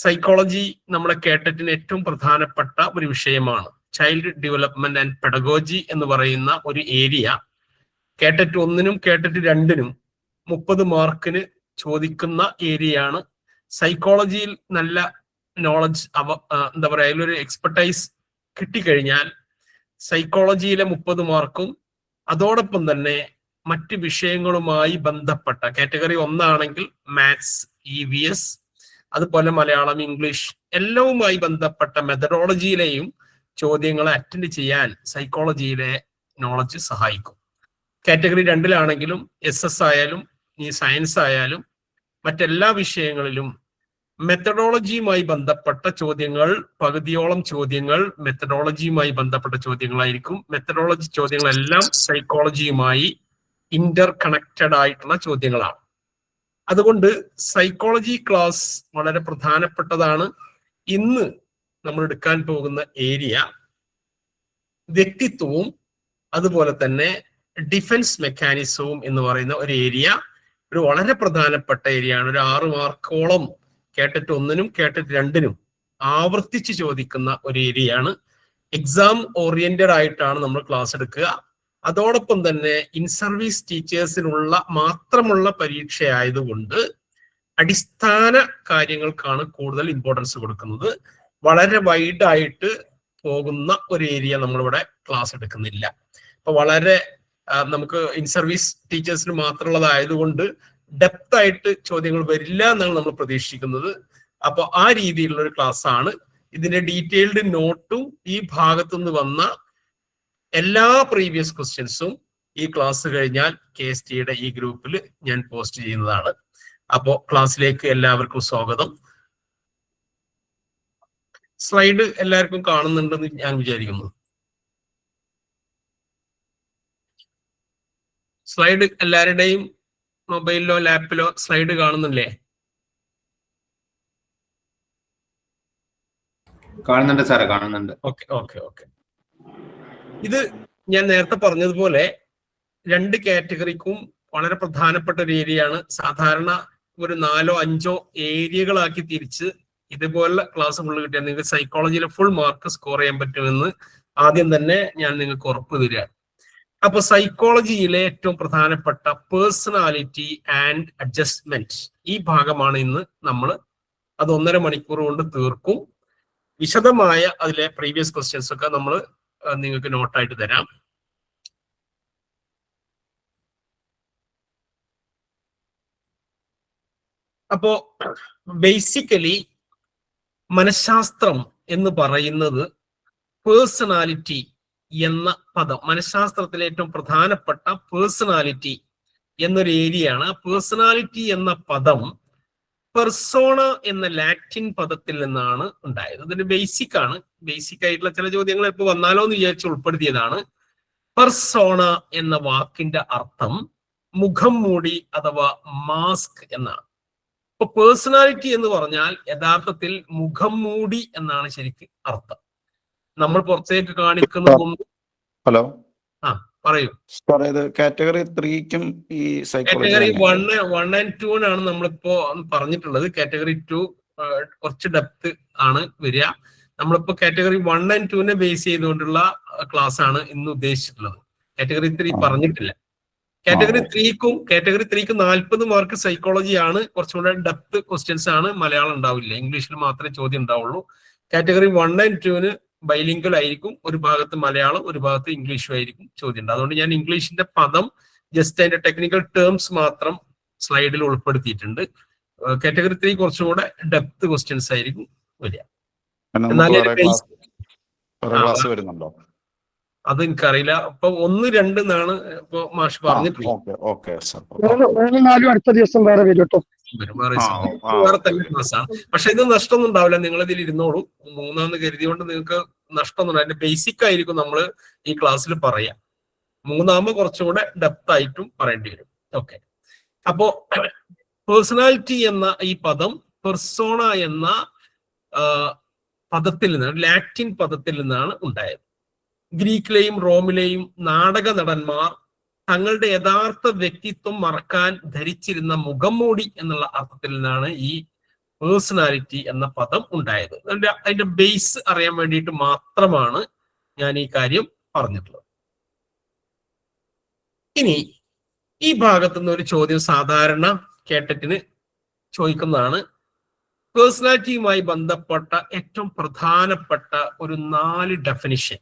Psychology നമ്മുടെ കേട്ടറ്റിന് ഏറ്റവും പ്രധാനപ്പെട്ട ഒരു വിഷയമാണ്. ചൈൽഡ് ഡെവലപ്മെന്റ് ആൻഡ് പെഡഗോജി എന്ന് പറയുന്ന ഒരു ഏരിയ കേട്ടറ്റ് 1-നും കേട്ടറ്റ് 2-നും 30 മാർക്കിന് ചോദിക്കുന്ന ഏരിയയാണ്. സൈക്കോളജിയിൽ നല്ല നോളജ് എന്താ പറയുക, അതിലൊരു എക്സ്പെർട്ടൈസ് കിട്ടിക്കഴിഞ്ഞാൽ സൈക്കോളജിയിലെ 30 മാർക്കും അതോടൊപ്പം തന്നെ മറ്റ് വിഷയങ്ങളുമായി ബന്ധപ്പെട്ട കാറ്റഗറി 1 ആണെങ്കിൽ മാത്സ്, EVS, അതുപോലെ മലയാളം, ഇംഗ്ലീഷ് എല്ലാവുമായി ബന്ധപ്പെട്ട മെത്തഡോളജിയിലെയും ചോദ്യങ്ങളെ അറ്റൻഡ് ചെയ്യാൻ സൈക്കോളജിയിലെ നോളജ് സഹായിക്കും. കാറ്റഗറി 2-ലാണെങ്കിലും SS ആയാലും ഈ സയൻസ് ആയാലും മറ്റെല്ലാ വിഷയങ്ങളിലും മെത്തഡോളജിയുമായി ബന്ധപ്പെട്ട ചോദ്യങ്ങൾ, പകുതിയോളം ചോദ്യങ്ങൾ മെത്തഡോളജിയുമായി ബന്ധപ്പെട്ട ചോദ്യങ്ങളായിരിക്കും. മെത്തഡോളജി ചോദ്യങ്ങളെല്ലാം സൈക്കോളജിയുമായി ഇന്റർ കണക്റ്റഡ് ആയിട്ടുള്ള ചോദ്യങ്ങളാണ്. അതുകൊണ്ട് സൈക്കോളജി ക്ലാസ് വളരെ പ്രധാനപ്പെട്ടതാണ്. ഇന്ന് നമ്മൾ എടുക്കാൻ പോകുന്ന ഏരിയ വ്യക്തിത്വവും അതുപോലെ തന്നെ ഡിഫൻസ് മെക്കാനിസവും എന്ന് പറയുന്ന ഒരു ഏരിയ, ഒരു വളരെ പ്രധാനപ്പെട്ട ഏരിയ ആണ്. ഒരു 6 മാർക്കോളം കേട്ടറ്റ് 1-നും കേട്ടറ്റ് 2-നും ആവർത്തിച്ച് ചോദിക്കുന്ന ഒരു ഏരിയയാണ്. എക്സാം ഓറിയന്റഡ് ആയിട്ടാണ് നമ്മൾ ക്ലാസ് എടുക്കുക. അതോടൊപ്പം തന്നെ ഇൻ സർവീസ് ടീച്ചേഴ്സിനുള്ള മാത്രമുള്ള പരീക്ഷയായതുകൊണ്ട് അടിസ്ഥാന കാര്യങ്ങൾക്കാണ് കൂടുതൽ ഇമ്പോർട്ടൻസ് കൊടുക്കുന്നത്. വളരെ വൈഡായിട്ട് പോകുന്ന ഒരു ഏരിയ നമ്മളിവിടെ ക്ലാസ് എടുക്കുന്നില്ല. അപ്പൊ വളരെ നമുക്ക് ഇൻ സർവീസ് ടീച്ചേഴ്സിന് മാത്രമുള്ളതായതുകൊണ്ട് ഡെപ്ത് ആയിട്ട് ചോദ്യങ്ങൾ വരില്ല എന്നാണ് നമ്മൾ പ്രതീക്ഷിക്കുന്നത്. അപ്പൊ ആ രീതിയിലുള്ള ഒരു ക്ലാസ് ആണ്. ഇതിന്റെ ഡീറ്റെയിൽഡ് നോട്ടും ഈ ഭാഗത്തുനിന്ന് വന്ന എല്ലാ പ്രീവിയസ് ക്വസ്റ്റ്യൻസും ഈ ക്ലാസ് കഴിഞ്ഞാൽ KSTയുടെ ഈ ഗ്രൂപ്പിൽ ഞാൻ പോസ്റ്റ് ചെയ്യുന്നതാണ്. അപ്പോ ക്ലാസ്സിലേക്ക് എല്ലാവർക്കും സ്വാഗതം. സ്ലൈഡ് എല്ലാവർക്കും കാണുന്നുണ്ടെന്ന് ഞാൻ വിചാരിക്കുന്നു. സ്ലൈഡ് എല്ലാവരുടെയും മൊബൈലിലോ ലാപ്പിലോ സ്ലൈഡ് കാണുന്നില്ലേ? കാണുന്നുണ്ട് സാറേ, കാണുന്നുണ്ട്. Okay okay okay. ഇത് ഞാൻ നേരത്തെ പറഞ്ഞതുപോലെ 2 കാറ്റഗറിക്കും വളരെ പ്രധാനപ്പെട്ട ഒരു ഏരിയയാണ്. സാധാരണ ഒരു 4ഓ 5ഓ ഏരിയകളാക്കി തിരിച്ച് ഇതുപോലെ ക്ലാസ് ഫുള്ള് കിട്ടിയാൽ നിങ്ങൾക്ക് സൈക്കോളജിയിലെ ഫുൾ മാർക്ക് സ്കോർ ചെയ്യാൻ പറ്റുമെന്ന് ആദ്യം തന്നെ ഞാൻ നിങ്ങൾക്ക് ഉറപ്പ് തരികയാണ്. അപ്പൊ സൈക്കോളജിയിലെ ഏറ്റവും പ്രധാനപ്പെട്ട പേഴ്സണാലിറ്റി ആൻഡ് അഡ്ജസ്റ്റ്മെന്റ് ഈ ഭാഗമാണ് ഇന്ന് നമ്മൾ. അത് 1.5 മണിക്കൂർ കൊണ്ട് തീർക്കും. വിശദമായ അതിലെ പ്രീവിയസ് ക്വസ്റ്റ്യൻസ് ഒക്കെ നമ്മൾ നിങ്ങൾക്ക് നോട്ടായിട്ട് തരാം. അപ്പോ ബേസിക്കലി മനഃശാസ്ത്രം എന്ന് പറയുന്നത് പേഴ്സണാലിറ്റി എന്ന പദം, മനഃശാസ്ത്രത്തിലെ ഏറ്റവും പ്രധാനപ്പെട്ട പേഴ്സണാലിറ്റി എന്നൊരു ഏരിയയാണ്. ആ പേഴ്സണാലിറ്റി എന്ന പദം പെർസോണ എന്ന ലാറ്റിൻ പദത്തിൽ നിന്നാണ് ഉണ്ടായത്. അതിന്റെ ബേസിക് ആണ്. ബേസിക് ആയിട്ടുള്ള ചില ചോദ്യങ്ങൾ ഇപ്പൊ വന്നാലോ എന്ന് വിചാരിച്ച് ഉൾപ്പെടുത്തിയതാണ്. പെർസോണ എന്ന വാക്കിന്റെ അർത്ഥം മുഖം മൂടി അഥവാ മാസ്ക് എന്നാണ്. ഇപ്പൊ പേഴ്സണാലിറ്റി എന്ന് പറഞ്ഞാൽ യഥാർത്ഥത്തിൽ മുഖം മൂടി എന്നാണ് ശരിക്കും അർത്ഥം. നമ്മൾ പുറത്തേക്ക് കാണിക്കുന്നതും. ഹലോ, പറയൂ. കാറ്റഗറി 3-ക്കും ഈ കാറ്റഗറി 1 and 2-നാണ് നമ്മളിപ്പോ പറഞ്ഞിട്ടുള്ളത്. കാറ്റഗറി 2 കുറച്ച് ഡെപ്ത് ആണ് വരിക. നമ്മളിപ്പോ കാറ്റഗറി 1 and 2-നെ ബേസ് ചെയ്തുകൊണ്ടുള്ള ക്ലാസ് ആണ് ഇന്ന് ഉദ്ദേശിച്ചിട്ടുള്ളത്. കാറ്റഗറി 3 പറഞ്ഞിട്ടില്ല. കാറ്റഗറി 3-ക്ക് 40 മാർക്ക് സൈക്കോളജി ആണ്. കുറച്ചുകൂടെ ഡെപ്ത് ക്വസ്റ്റ്യൻസ് ആണ്. മലയാളം ഉണ്ടാവില്ല, ഇംഗ്ലീഷിൽ മാത്രമേ ചോദ്യം ഉണ്ടാവുള്ളൂ. കാറ്റഗറി 1 and 2-ന് ബൈലിംഗൽ ആയിരിക്കും. ഒരു ഭാഗത്ത് മലയാളം, ഒരു ഭാഗത്ത് ഇംഗ്ലീഷും ആയിരിക്കും ചോദ്യം ഉണ്ട്. അതുകൊണ്ട് ഞാൻ ഇംഗ്ലീഷിന്റെ പദം ജസ്റ്റ് അതിന്റെ ടെക്നിക്കൽ ടേംസ് മാത്രം സ്ലൈഡിൽ ഉൾപ്പെടുത്തിയിട്ടുണ്ട്. കാറ്റഗറി 3 കുറച്ചും കൂടെ ഡെപ്ത് ക്വസ്റ്റ്യൻസ് ആയിരിക്കും വരിക. അത് എനിക്കറിയില്ല. അപ്പൊ 1, 2 എന്നാണ് ഇപ്പൊ മാഷ് പറഞ്ഞിട്ടുള്ളത്. അടുത്ത ദിവസം വേറെ വരും. വേറെ തന്നെ ക്ലാസ്സാണ്. പക്ഷെ ഇത് നഷ്ടമൊന്നും ഉണ്ടാവില്ല. നിങ്ങൾ ഇതിൽ ഇരുന്നോളൂ. 3-ാന്ന് കരുതിയോണ്ട് നിങ്ങൾക്ക് നഷ്ടമൊന്നും. അതിന്റെ ബേസിക് ആയിരിക്കും നമ്മൾ ഈ ക്ലാസ്സിൽ പറയാം. 3-ാമത് കുറച്ചും കൂടെ ഡെപ്ത് ആയിട്ടും പറയേണ്ടി വരും. ഓക്കെ. അപ്പോ പേഴ്സണാലിറ്റി എന്ന ഈ പദം പെർസോണ എന്ന പദത്തിൽ നിന്നാണ്, ലാറ്റിൻ പദത്തിൽ നിന്നാണ് ഉണ്ടായത്. ഗ്രീക്കിലെയും റോമിലെയും നാടക നടന്മാർ തങ്ങളുടെ യഥാർത്ഥ വ്യക്തിത്വം മറക്കാൻ ധരിച്ചിരുന്ന മുഖംമൂടി എന്നുള്ള അർത്ഥത്തിൽ നിന്നാണ് ഈ പേഴ്സണാലിറ്റി എന്ന പദം ഉണ്ടായത്. അതിന്റെ ബേസ് അറിയാൻ വേണ്ടിയിട്ട് മാത്രമാണ് ഞാൻ ഈ കാര്യം പറഞ്ഞിട്ടുള്ളത്. ഇനി ഈ ഭാഗത്തുനിന്ന് ഒരു ചോദ്യം സാധാരണ കേട്ടറ്റിന് ചോദിക്കുന്നതാണ്. പേഴ്സണാലിറ്റിയുമായി ബന്ധപ്പെട്ട ഏറ്റവും പ്രധാനപ്പെട്ട ഒരു 4 ഡെഫിനിഷൻ,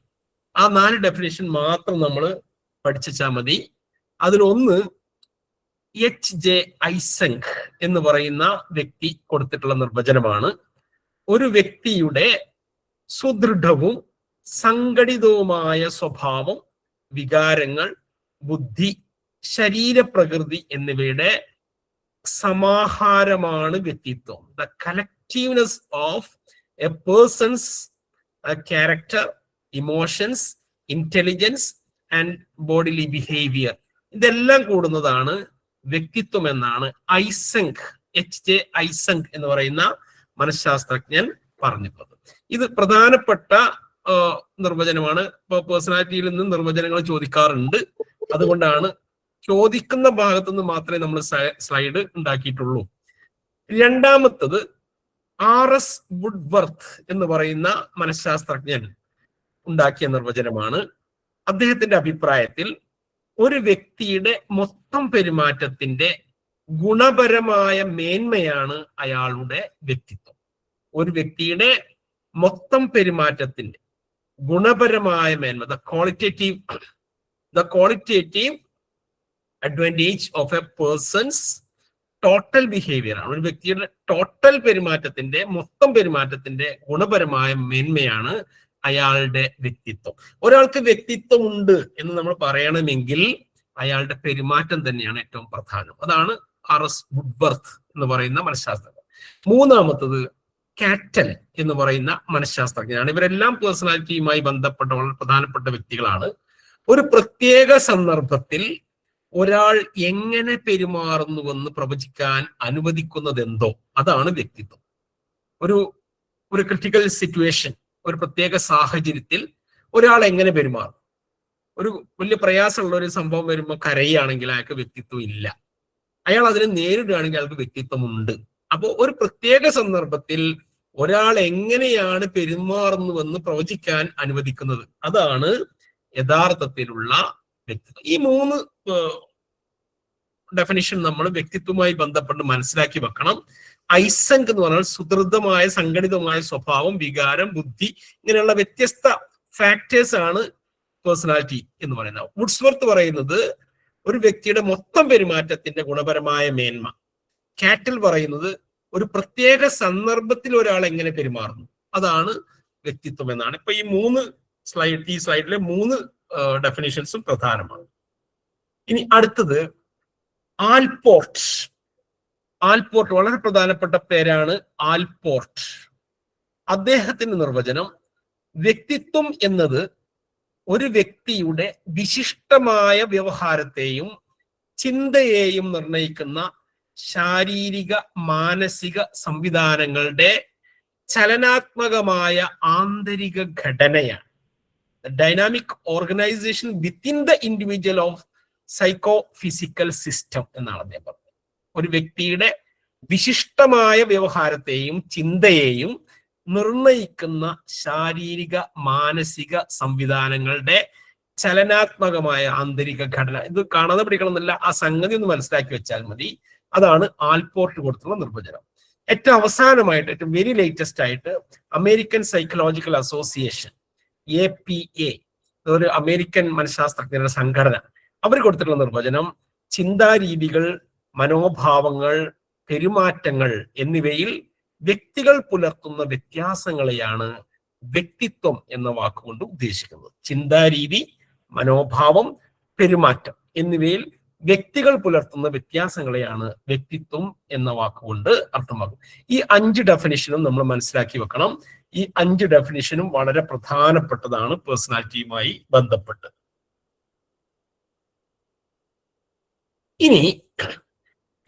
ആ 4 ഡെഫിനിഷൻ മാത്രം നമ്മൾ പഠിച്ചാൽ മതി. അതിലൊന്ന് H.J. ഐസങ്ക് എന്ന് പറയുന്ന വ്യക്തി കൊടുത്തിട്ടുള്ള നിർവചനമാണ്. ഒരു വ്യക്തിയുടെ സുദൃഢവും സംഘടിതവുമായ സ്വഭാവം, വികാരങ്ങൾ, ബുദ്ധി, ശരീരപ്രകൃതി എന്നിവയുടെ സമാഹാരമാണ് വ്യക്തിത്വം. The collectiveness of a person's character, emotions, intelligence and bodily behaviour, ഇതെല്ലാം കൂടുന്നതാണ് വ്യക്തിത്വം എന്നാണ് H.J. ഐസങ്ക് എന്ന് പറയുന്ന മനഃശാസ്ത്രജ്ഞൻ പറഞ്ഞിട്ടുള്ളത്. ഇത് പ്രധാനപ്പെട്ട നിർവചനമാണ്. ഇപ്പൊ പേഴ്സണാലിറ്റിയിൽ നിന്ന് നിർവചനങ്ങൾ ചോദിക്കാറുണ്ട്. അതുകൊണ്ടാണ് ചോദിക്കുന്ന ഭാഗത്തു നിന്ന് മാത്രമേ നമ്മൾ സ്ലൈഡ് ഉണ്ടാക്കിയിട്ടുള്ളൂ. രണ്ടാമത്തത് R.S. വുഡ്വർത്ത് എന്ന് പറയുന്ന മനഃശാസ്ത്രജ്ഞൻ ഉണ്ടാക്കിയ നിർവചനമാണ്. അദ്ദേഹത്തിന്റെ അഭിപ്രായത്തിൽ ഒരു വ്യക്തിയുടെ മൊത്തം പെരുമാറ്റത്തിന്റെ ഗുണപരമായ മേന്മയാണ് അയാളുടെ വ്യക്തിത്വം. ഒരു വ്യക്തിയുടെ മൊത്തം പെരുമാറ്റത്തിന്റെ ഗുണപരമായ മേന്മ, the qualitative advantage of a persons total behaviour ആണ്. ഒരു വ്യക്തിയുടെ ടോട്ടൽ പെരുമാറ്റത്തിന്റെ, മൊത്തം പെരുമാറ്റത്തിന്റെ ഗുണപരമായ മേന്മയാണ് അയാളുടെ വ്യക്തിത്വം. ഒരാൾക്ക് വ്യക്തിത്വം ഉണ്ട് എന്ന് നമ്മൾ പറയണമെങ്കിൽ അയാളുടെ പെരുമാറ്റം തന്നെയാണ് ഏറ്റവും പ്രധാനം. അതാണ് R.S. വുഡ്വർത്ത് എന്ന് പറയുന്ന മനഃശാസ്ത്രജ്ഞൻ. മൂന്നാമത്തത് കാറ്റൽ എന്ന് പറയുന്ന മനഃശാസ്ത്രജ്ഞനാണ്. ഇവരെല്ലാം പേഴ്സണാലിറ്റിയുമായി ബന്ധപ്പെട്ട വളരെ പ്രധാനപ്പെട്ട വ്യക്തികളാണ്. ഒരു പ്രത്യേക സന്ദർഭത്തിൽ ഒരാൾ എങ്ങനെ പെരുമാറുന്നുവെന്ന് പ്രവചിക്കാൻ അനുവദിക്കുന്നത് എന്തോ അതാണ് വ്യക്തിത്വം. ഒരു ക്രിട്ടിക്കൽ സിറ്റുവേഷൻ, ഒരു പ്രത്യേക സാഹചര്യത്തിൽ ഒരാൾ എങ്ങനെ പെരുമാറും. ഒരു വലിയ പ്രയാസമുള്ള ഒരു സംഭവം വരുമ്പോൾ കരയുകയാണെങ്കിൽ അയാൾക്ക് വ്യക്തിത്വം ഇല്ല. അയാൾ അതിനെ നേരിടുകയാണെങ്കിൽ അയാൾക്ക് വ്യക്തിത്വം ഉണ്ട്. അപ്പോൾ ഒരു പ്രത്യേക സന്ദർഭത്തിൽ ഒരാൾ എങ്ങനെയാണ് പെരുമാറുന്നുവെന്ന് പ്രവചിക്കാൻ അനുവദിക്കുന്നത്, അതാണ് യഥാർത്ഥത്തിലുള്ള വ്യക്തിത്വം. ഈ 3 ഡെഫിനിഷൻ നമ്മൾ വ്യക്തിത്വവുമായി ബന്ധപ്പെട്ട് മനസ്സിലാക്കി വെക്കണം. ഐസങ്ക് എന്ന് പറഞ്ഞാൽ സുദൃഢമായ സംഘടിതമായ സ്വഭാവം, വികാരം, ബുദ്ധി, ഇങ്ങനെയുള്ള വ്യത്യസ്ത ഫാക്ടേഴ്സ് ആണ് പേഴ്സണാലിറ്റി എന്ന് പറയുന്നത്. വുഡ്സ്വർത്ത് പറയുന്നത് ഒരു വ്യക്തിയുടെ മൊത്തം പെരുമാറ്റത്തിന്റെ ഗുണപരമായ മേന്മ. കാറ്റൽ പറയുന്നത് ഒരു പ്രത്യേക സന്ദർഭത്തിൽ ഒരാൾ എങ്ങനെ പെരുമാറുന്നു, അതാണ് വ്യക്തിത്വം എന്നാണ്. ഇപ്പൊ ഈ സ്ലൈഡിലെ 3 ഡെഫിനിഷൻസും പ്രധാനമാണ്. ഇനി അടുത്തത് ആൽപോർട്ട് വളരെ പ്രധാനപ്പെട്ട പേരാണ് ആൽപോർട്ട്. അദ്ദേഹത്തിന്റെ നിർവചനം: വ്യക്തിത്വം എന്നത് ഒരു വ്യക്തിയുടെ വിശിഷ്ടമായ വ്യവഹാരത്തെയും ചിന്തയെയും നിർണയിക്കുന്ന ശാരീരിക മാനസിക സംവിധാനങ്ങളുടെ ചലനാത്മകമായ ആന്തരിക ഘടനയാണ്. Dynamic organisation within the individual of psycho physical system എന്നാണ് അദ്ദേഹം പറഞ്ഞത്. ഒരു വ്യക്തിയുടെ വിശിഷ്ടമായ വ്യവഹാരത്തെയും ചിന്തയെയും നിർണയിക്കുന്ന ശാരീരിക മാനസിക സംവിധാനങ്ങളുടെ ചലനാത്മകമായ ആന്തരിക ഘടന. ഇത് കാണാതെ പഠിക്കണമെന്നില്ല, ആ സംഗതി ഒന്ന് മനസ്സിലാക്കി വെച്ചാൽ മതി. അതാണ് ആൽപോർട്ട് കൊടുത്തുള്ള നിർവചനം. ഏറ്റവും അവസാനമായിട്ട്, ഏറ്റവും വെരി ലേറ്റസ്റ്റ് ആയിട്ട് അമേരിക്കൻ സൈക്കോളജിക്കൽ അസോസിയേഷൻ APA, ഒരു അമേരിക്കൻ മനഃശാസ്ത്രജ്ഞരുടെ സംഘടന, അവർ കൊടുത്തിട്ടുള്ള നിർവചനം: ചിന്താരീതികൾ, മനോഭാവങ്ങൾ, പെരുമാറ്റങ്ങൾ എന്നിവയിൽ വ്യക്തികൾ പുലർത്തുന്ന വ്യത്യാസങ്ങളെയാണ് വ്യക്തിത്വം എന്ന വാക്കുകൊണ്ട് ഉദ്ദേശിക്കുന്നത്. ചിന്താരീതി, മനോഭാവം, പെരുമാറ്റം എന്നിവയിൽ വ്യക്തികൾ പുലർത്തുന്ന വ്യത്യാസങ്ങളെയാണ് വ്യക്തിത്വം എന്ന വാക്കുകൊണ്ട് അർത്ഥമാക്കും. ഈ 5 ഡെഫിനിഷനും നമ്മൾ മനസ്സിലാക്കി വെക്കണം. ഈ 5 ഡെഫിനിഷനും വളരെ പ്രധാനപ്പെട്ടതാണ് പേഴ്സണാലിറ്റിയുമായി ബന്ധപ്പെട്ട്. ഇനി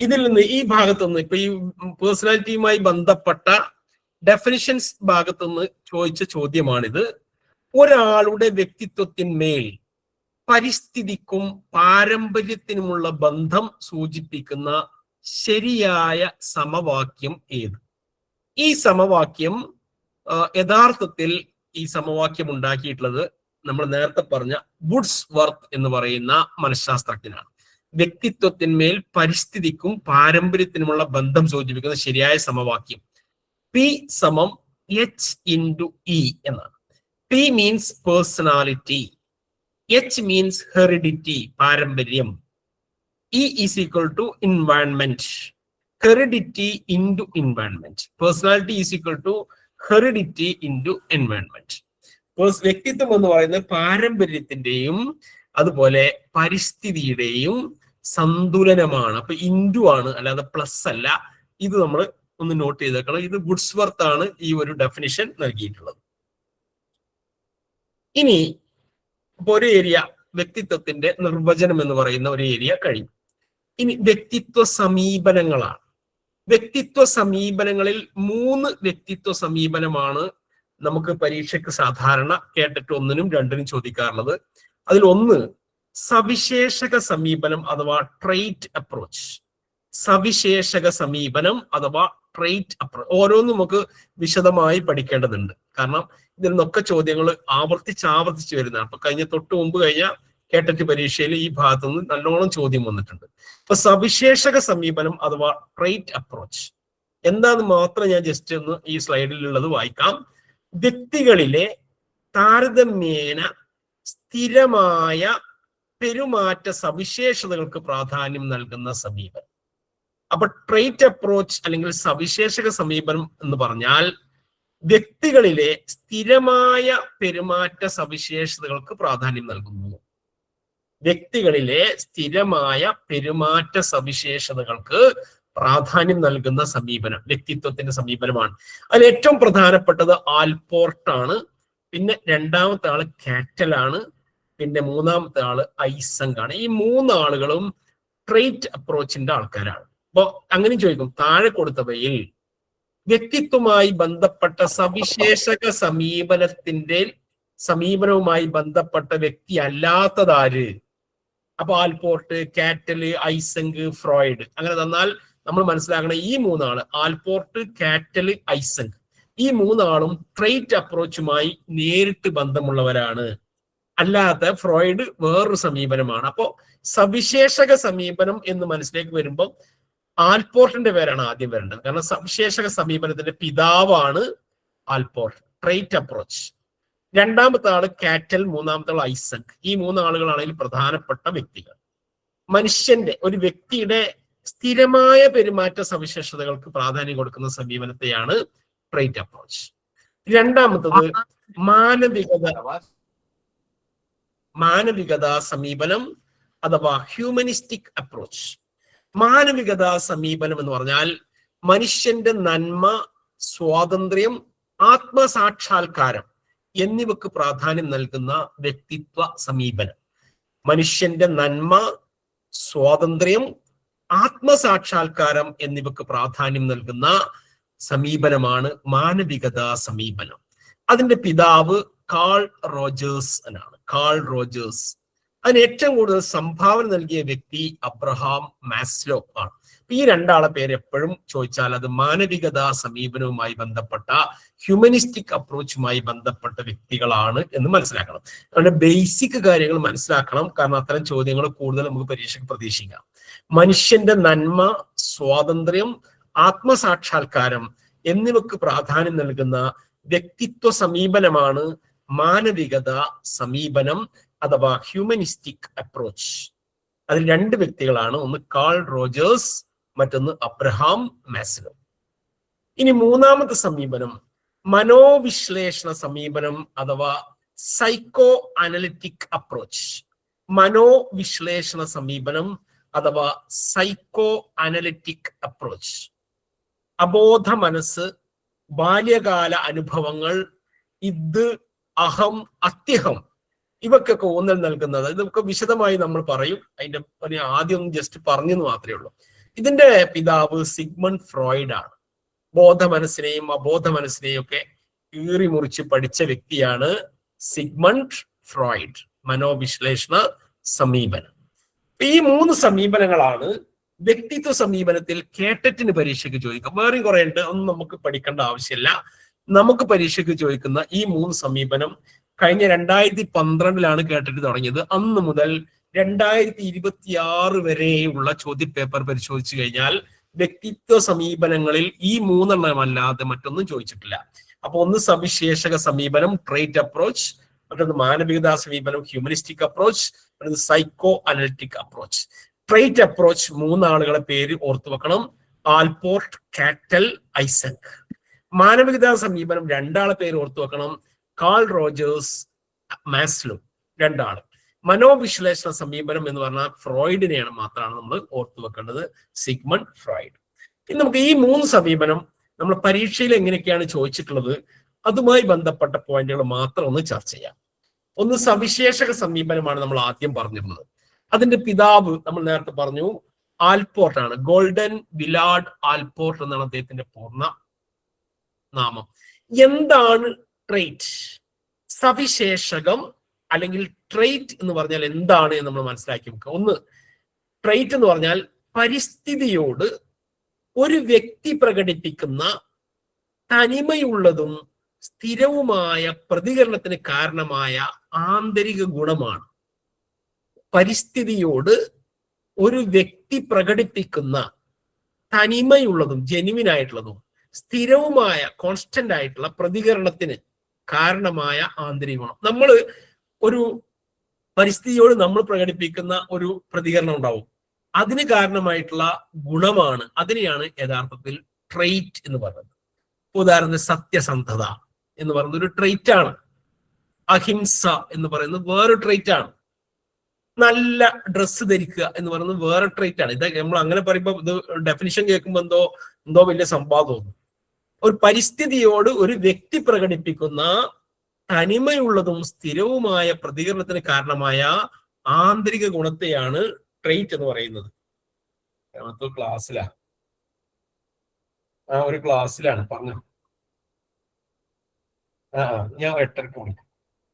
ഇതിൽ നിന്ന് ഈ ഭാഗത്തുനിന്ന് ഇപ്പൊ ഈ പേഴ്സണാലിറ്റിയുമായി ബന്ധപ്പെട്ട ഡെഫിനിഷൻസ് ഭാഗത്തുനിന്ന് ചോദിച്ച ചോദ്യമാണിത്: ഒരാളുടെ വ്യക്തിത്വത്തിന്മേൽ പരിസ്ഥിതിക്കും പാരമ്പര്യത്തിനുമുള്ള ബന്ധം സൂചിപ്പിക്കുന്ന ശരിയായ സമവാക്യം ഏത്? ഈ സമവാക്യം യഥാർത്ഥത്തിൽ ഈ സമവാക്യം ഉണ്ടാക്കിയിട്ടുള്ളത് നമ്മൾ നേരത്തെ പറഞ്ഞ വുഡ്സ്വർത്ത് എന്ന് പറയുന്ന മനഃശാസ്ത്രജ്ഞനാണ്. വ്യക്തിത്വത്തിന്മേൽ പരിസ്ഥിതിക്കും പാരമ്പര്യത്തിനുമുള്ള ബന്ധം സൂചിപ്പിക്കുന്ന ശരിയായ സമവാക്യം P സമം H into E എന്നാണ്. P means personality, H means heredity പാരമ്പര്യം, E is equal to environment, heredity into environment, personality is equal to heredity into environment. വ്യക്തിത്വം എന്ന് പറയുന്നത് പാരമ്പര്യത്തിന്റെയും അതുപോലെ പരിസ്ഥിതിയുടെയും സന്തുലനമാണ്. അപ്പൊ ഇൻഡു ആണ്, അല്ലാതെ പ്ലസ് അല്ല. ഇത് നമ്മൾ ഒന്ന് നോട്ട് ചെയ്തേക്കണം. ഇത് വുഡ്സ്വർത്ത് ആണ് ഈ ഒരു ഡെഫിനിഷൻ നൽകിയിട്ടുള്ളത്. ഇനി ഇപ്പൊ ഒരു ഏരിയ വ്യക്തിത്വത്തിന്റെ നിർവചനം എന്ന് പറയുന്ന ഒരു ഏരിയ കഴിഞ്ഞു. ഇനി വ്യക്തിത്വ സമീപനങ്ങളാണ്. വ്യക്തിത്വ സമീപനങ്ങളിൽ 3 വ്യക്തിത്വ സമീപനമാണ് നമുക്ക് പരീക്ഷയ്ക്ക് സാധാരണ കേട്ടിട്ട് 1നും 2നും ചോദിക്കാറുള്ളത്. അതിൽ ഒന്ന് സവിശേഷക സമീപനം അഥവാ ട്രെയ്റ്റ് അപ്രോച്ച്. സവിശേഷക സമീപനം അഥവാ ട്രെയ്റ്റ് അപ്രോച്ച് ഓരോന്നും നമുക്ക് വിശദമായി പഠിക്കേണ്ടതുണ്ട്. കാരണം ഇതിൽ നിന്നൊക്കെ ചോദ്യങ്ങൾ ആവർത്തിച്ച് വരുന്നതാണ്. അപ്പൊ തൊട്ട് മുമ്പ് കഴിഞ്ഞ കേട്ടറ്റ് പരീക്ഷയിൽ ഈ ഭാഗത്തു നിന്ന് നല്ലോണം ചോദ്യം വന്നിട്ടുണ്ട്. അപ്പൊ സവിശേഷക സമീപനം അഥവാ ട്രെയ്റ്റ് അപ്രോച്ച് എന്താന്ന് മാത്രം ഞാൻ ജസ്റ്റ് ഒന്ന് ഈ സ്ലൈഡിലുള്ളത് വായിക്കാം. വ്യക്തികളിലെ താരതമ്യേന സ്ഥിരമായ പെരുമാറ്റ സവിശേഷതകൾക്ക് പ്രാധാന്യം നൽകുന്ന സമീപനം. അപ്പൊ ട്രെയ്റ്റ് അപ്രോച്ച് അല്ലെങ്കിൽ സവിശേഷക സമീപനം എന്ന് പറഞ്ഞാൽ വ്യക്തികളിലെ സ്ഥിരമായ പെരുമാറ്റ സവിശേഷതകൾക്ക് പ്രാധാന്യം നൽകുന്നു. വ്യക്തികളിലെ സ്ഥിരമായ പെരുമാറ്റ സവിശേഷതകൾക്ക് പ്രാധാന്യം നൽകുന്ന സമീപനം വ്യക്തിത്വത്തിന്റെ സമീപനമാണ്. അതിൽ ഏറ്റവും പ്രധാനപ്പെട്ടത് ആൽപോർട്ടാണ്. പിന്നെ രണ്ടാമത്തെ ആള് കാറ്റലാണ്. പിന്നെ മൂന്നാമത്തെ ആള് ഐസങ്ക് ആണ്. ഈ 3 ആളുകളും ട്രെയ്റ്റ് അപ്രോച്ചിന്റെ ആൾക്കാരാണ്. അപ്പൊ അങ്ങനെ ചോദിക്കും, താഴെ കൊടുത്തവയിൽ വ്യക്തിത്വമായി ബന്ധപ്പെട്ട സവിശേഷക സമീപനവുമായി ബന്ധപ്പെട്ട വ്യക്തി അല്ലാത്തതാര്? അപ്പൊ ആൽപോർട്ട്, കാറ്റല്, ഐസങ്ക്, ഫ്രോയിഡ് അങ്ങനെ തന്നാൽ നമ്മൾ മനസ്സിലാക്കണം ഈ 3 ആള് ആൽപോർട്ട്, കാറ്റല്, ഐസങ്ക് ഈ 3 ആളും ട്രെയ്റ്റ് അപ്രോച്ചുമായി നേരിട്ട് ബന്ധമുള്ളവരാണ്. അല്ലാത്ത ഫ്രോയിഡ് വേറൊരു സമീപനമാണ്. അപ്പോ സവിശേഷക സമീപനം എന്ന് മനസ്സിലേക്ക് വരുമ്പോൾ ആൽപോർട്ടിന്റെ പേരാണ് ആദ്യം വരേണ്ടത്. കാരണം സവിശേഷക സമീപനത്തിന്റെ പിതാവാണ് ആൽപോർട്ട്, ട്രെയ്റ്റ് അപ്രോച്ച്. രണ്ടാമത്തെ ആള് കാറ്റൽ, മൂന്നാമത്തെ ആൾ ഐസങ്ക്. ഈ 3 ആളുകളാണ് ഇതിൽ പ്രധാനപ്പെട്ട വ്യക്തികൾ. മനുഷ്യന്റെ ഒരു വ്യക്തിയുടെ സ്ഥിരമായ പെരുമാറ്റ സവിശേഷതകൾക്ക് പ്രാധാന്യം കൊടുക്കുന്ന സമീപനത്തെയാണ് ട്രെയ്റ്റ് അപ്രോച്ച്. രണ്ടാമത്തത് മാനവികതാ സമീപനം അഥവാ ഹ്യൂമനിസ്റ്റിക് അപ്രോച്ച്. മാനവികതാ സമീപനം എന്ന് പറഞ്ഞാൽ മനുഷ്യന്റെ നന്മ, സ്വാതന്ത്ര്യം, ആത്മസാക്ഷാത്കാരം എന്നിവക്ക് പ്രാധാന്യം നൽകുന്ന വ്യക്തിത്വ സമീപനം. മനുഷ്യന്റെ നന്മ, സ്വാതന്ത്ര്യം, ആത്മസാക്ഷാത്കാരം എന്നിവക്ക് പ്രാധാന്യം നൽകുന്ന സമീപനമാണ് മാനവികതാ സമീപനം. അതിന്റെ പിതാവ് കാൾ റോജേഴ്സ് എന്നാണ്. Call Rogers. അതിന് ഏറ്റവും കൂടുതൽ സംഭാവന നൽകിയ വ്യക്തി അബ്രഹാം മാസ്ലോ ആണ്. ഈ 2 ആളെ പേര് എപ്പോഴും ചോദിച്ചാൽ അത് മാനവികതാ സമീപനവുമായി ബന്ധപ്പെട്ട ഹ്യൂമനിസ്റ്റിക് അപ്രോച്ചുമായി ബന്ധപ്പെട്ട വ്യക്തികളാണ് എന്ന് മനസ്സിലാക്കണം. അതുകൊണ്ട് ബേസിക് കാര്യങ്ങൾ മനസ്സിലാക്കണം. കാരണം അത്തരം ചോദ്യങ്ങൾ കൂടുതൽ നമുക്ക് പരീക്ഷയ്ക്ക് പ്രതീക്ഷിക്കാം. മനുഷ്യന്റെ നന്മ, സ്വാതന്ത്ര്യം, ആത്മസാക്ഷാത്കാരം എന്നിവക്ക് പ്രാധാന്യം നൽകുന്ന വ്യക്തിത്വ സമീപനമാണ് മാനവികതാ സമീപനം അഥവാ ഹ്യൂമനിസ്റ്റിക് അപ്രോച്ച്. അതിൽ 2 വ്യക്തികളാണ്, ഒന്ന് കാൾ റോജേഴ്സ്, മറ്റൊന്ന് അബ്രഹാം മാസ്ലോ. ഇനി മൂന്നാമത്തെ സമീപനം മനോവിശ്ലേഷണ സമീപനം അഥവാ സൈക്കോ അനലിറ്റിക് അപ്രോച്ച്. മനോവിശ്ലേഷണ സമീപനം അഥവാ സൈക്കോ അനലിറ്റിക് അപ്രോച്ച്. അബോധ മനസ്സ്, ബാല്യകാല അനുഭവങ്ങൾ, ഇത്, അഹം, അത്യഹം ഇവക്കൊക്കെ ഊന്നൽ നൽകുന്നത്. ഇതൊക്കെ വിശദമായി നമ്മൾ പറയും. അതിന്റെ ആദ്യം ജസ്റ്റ് പറഞ്ഞെന്ന് മാത്രമേ ഉള്ളൂ. ഇതിന്റെ പിതാവ് സിഗ്മണ്ട് ഫ്രോയിഡ് ആണ്. ബോധ മനസ്സിനെയും അബോധ മനസ്സിനെയും ഒക്കെ കീറി മുറിച്ച് പഠിച്ച വ്യക്തിയാണ് സിഗ്മണ്ട് ഫ്രോയിഡ്. മനോവിശ്ലേഷണ സമീപനം. ഈ 3 സമീപനങ്ങളാണ് വ്യക്തിത്വ സമീപനത്തിൽ കേട്ടറ്റിന് പരീക്ഷയ്ക്ക് ചോദിക്കാം. വേറെയും കുറെ ഉണ്ട്, ഒന്നും നമുക്ക് പഠിക്കേണ്ട ആവശ്യമില്ല. നമുക്ക് പരീക്ഷയ്ക്ക് ചോദിക്കുന്ന ഈ 3 സമീപനം കഴിഞ്ഞ 2012 കേട്ടറ്റ് തുടങ്ങിയത്. അന്ന് മുതൽ 2026 വരെയുള്ള ചോദ്യപേപ്പർ പരിശോധിച്ചു കഴിഞ്ഞാൽ വ്യക്തിത്വ സമീപനങ്ങളിൽ ഈ 3 എണ്ണമല്ലാതെ മറ്റൊന്നും ചോദിച്ചിട്ടില്ല. അപ്പൊ ഒന്ന് സവിശേഷക സമീപനം, ട്രേറ്റ് അപ്രോച്ച്, മറ്റൊന്ന് മാനവികതാ സമീപനം, ഹ്യൂമനിസ്റ്റിക് അപ്രോച്ച്, മറ്റൊന്ന് psycho analytic approach. Trait approach 3 ആളുകളെ പേര് ഓർത്തു വെക്കണം: ആൽപോർട്ട്, കാറ്റൽ, ഐസക്. മാനവികതാ സമീപനം 2 ആളെ പേര് ഓർത്തു വെക്കണം: കാൾ റോജേഴ്സ്, മാസ്ലോ. 2 ആള്. മനോവിശ്ലേഷണ സമീപനം എന്ന് പറഞ്ഞാൽ ഫ്രോയിഡിനെയാണ് മാത്രമാണ് നമ്മൾ ഓർത്തു വെക്കേണ്ടത്: സിഗ്മണ്ട് ഫ്രോയിഡ്. ഇനി നമുക്ക് ഈ 3 സമീപനം നമ്മൾ പരീക്ഷയിൽ എങ്ങനെയൊക്കെയാണ് ചോദിച്ചിട്ടുള്ളത് അതുമായി ബന്ധപ്പെട്ട പോയിന്റുകൾ മാത്രം ഒന്ന് ചർച്ച ചെയ്യാം. ഒന്ന് സവിശേഷക സമീപനമാണ് നമ്മൾ ആദ്യം പറഞ്ഞിരുന്നത്. അതിന്റെ പിതാവ് നമ്മൾ നേരത്തെ പറഞ്ഞു ആൽപോർട്ട് ആണ്. ഗോൾഡൻ വിലാർഡ് ആൽപോർട്ട് എന്നാണ് അദ്ദേഹത്തിന്റെ പൂർണ്ണ നാമം. എന്താണ് ട്രേറ്റ്? സവിശേഷകം അല്ലെങ്കിൽ ട്രേറ്റ് എന്ന് പറഞ്ഞാൽ എന്താണ് എന്ന് നമ്മൾ മനസ്സിലാക്കി വെക്കുക. ഒന്ന്, ട്രേറ്റ് എന്ന് പറഞ്ഞാൽ പരിസ്ഥിതിയോട് ഒരു വ്യക്തി പ്രകടിപ്പിക്കുന്ന തനിമയുള്ളതും സ്ഥിരവുമായ പ്രതികരണത്തിന് കാരണമായ ആന്തരിക ഗുണമാണ്. പരിസ്ഥിതിയോട് ഒരു വ്യക്തി പ്രകടിപ്പിക്കുന്ന തനിമയുള്ളതും ജെനുവിനായിട്ടുള്ളതും സ്ഥിരവുമായ കോൺസ്റ്റന്റ് ആയിട്ടുള്ള പ്രതികരണത്തിന് കാരണമായ ആന്തരിക ഗുണം. നമ്മൾ ഒരു പരിസ്ഥിതിയോട് നമ്മൾ പ്രകടിപ്പിക്കുന്ന ഒരു പ്രതികരണം ഉണ്ടാവും, അതിന് കാരണമായിട്ടുള്ള ഗുണമാണ്, അതിനെയാണ് യഥാർത്ഥത്തിൽ ട്രേറ്റ് എന്ന് പറയുന്നത്. ഉദാഹരണത്തിന് സത്യസന്ധത എന്ന് പറയുന്നത് ഒരു ട്രേറ്റ് ആണ്. അഹിംസ എന്ന് പറയുന്നത് വേറൊരു ട്രേറ്റ് ആണ്. നല്ല ഡ്രസ്സ് ധരിക്കുക എന്ന് പറയുന്നത് വേറെ ട്രേറ്റ് ആണ്. ഇത് നമ്മൾ അങ്ങനെ പറയുമ്പോൾ ഇത് ഡെഫിനിഷൻ കേൾക്കുമ്പോൾ എന്തോ വലിയ സംഭവം തോന്നും. ഒരു പരിസ്ഥിതിയോട് ഒരു വ്യക്തി പ്രകടിപ്പിക്കുന്ന തനിമയുള്ളതും സ്ഥിരവുമായ പ്രതികരണത്തിന് കാരണമായ ആന്തരിക ഗുണത്തെയാണ് ട്രേറ്റ് എന്ന് പറയുന്നത്. ക്ലാസ്സിലാണ് ഒരു ക്ലാസ്സിലാണ് പറഞ്ഞു. ഞാൻ 8:30 വിളിക്കാം.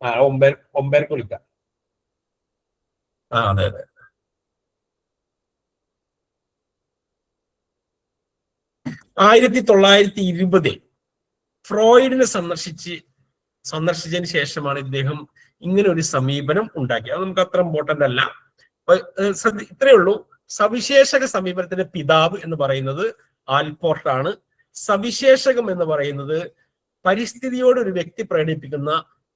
9:00 വിളിക്കാം. അതെ. 1920 ഫ്രോയിഡിനെ സന്ദർശിച്ചതിന് ശേഷമാണ് ഇദ്ദേഹം ഇങ്ങനെ ഒരു സമീപനം ഉണ്ടാക്കിയത്. അത് നമുക്ക് അത്ര ഇമ്പോർട്ടന്റ് അല്ല. ഇത്രയേ ഉള്ളൂ. സവിശേഷക സമീപനത്തിന്റെ പിതാവ് എന്ന് പറയുന്നത് ആൽപോർട്ട് ആണ്. സവിശേഷകം എന്ന് പറയുന്നത് പരിസ്ഥിതിയോട് ഒരു വ്യക്തി പ്രകടിപ്പിക്കുന്ന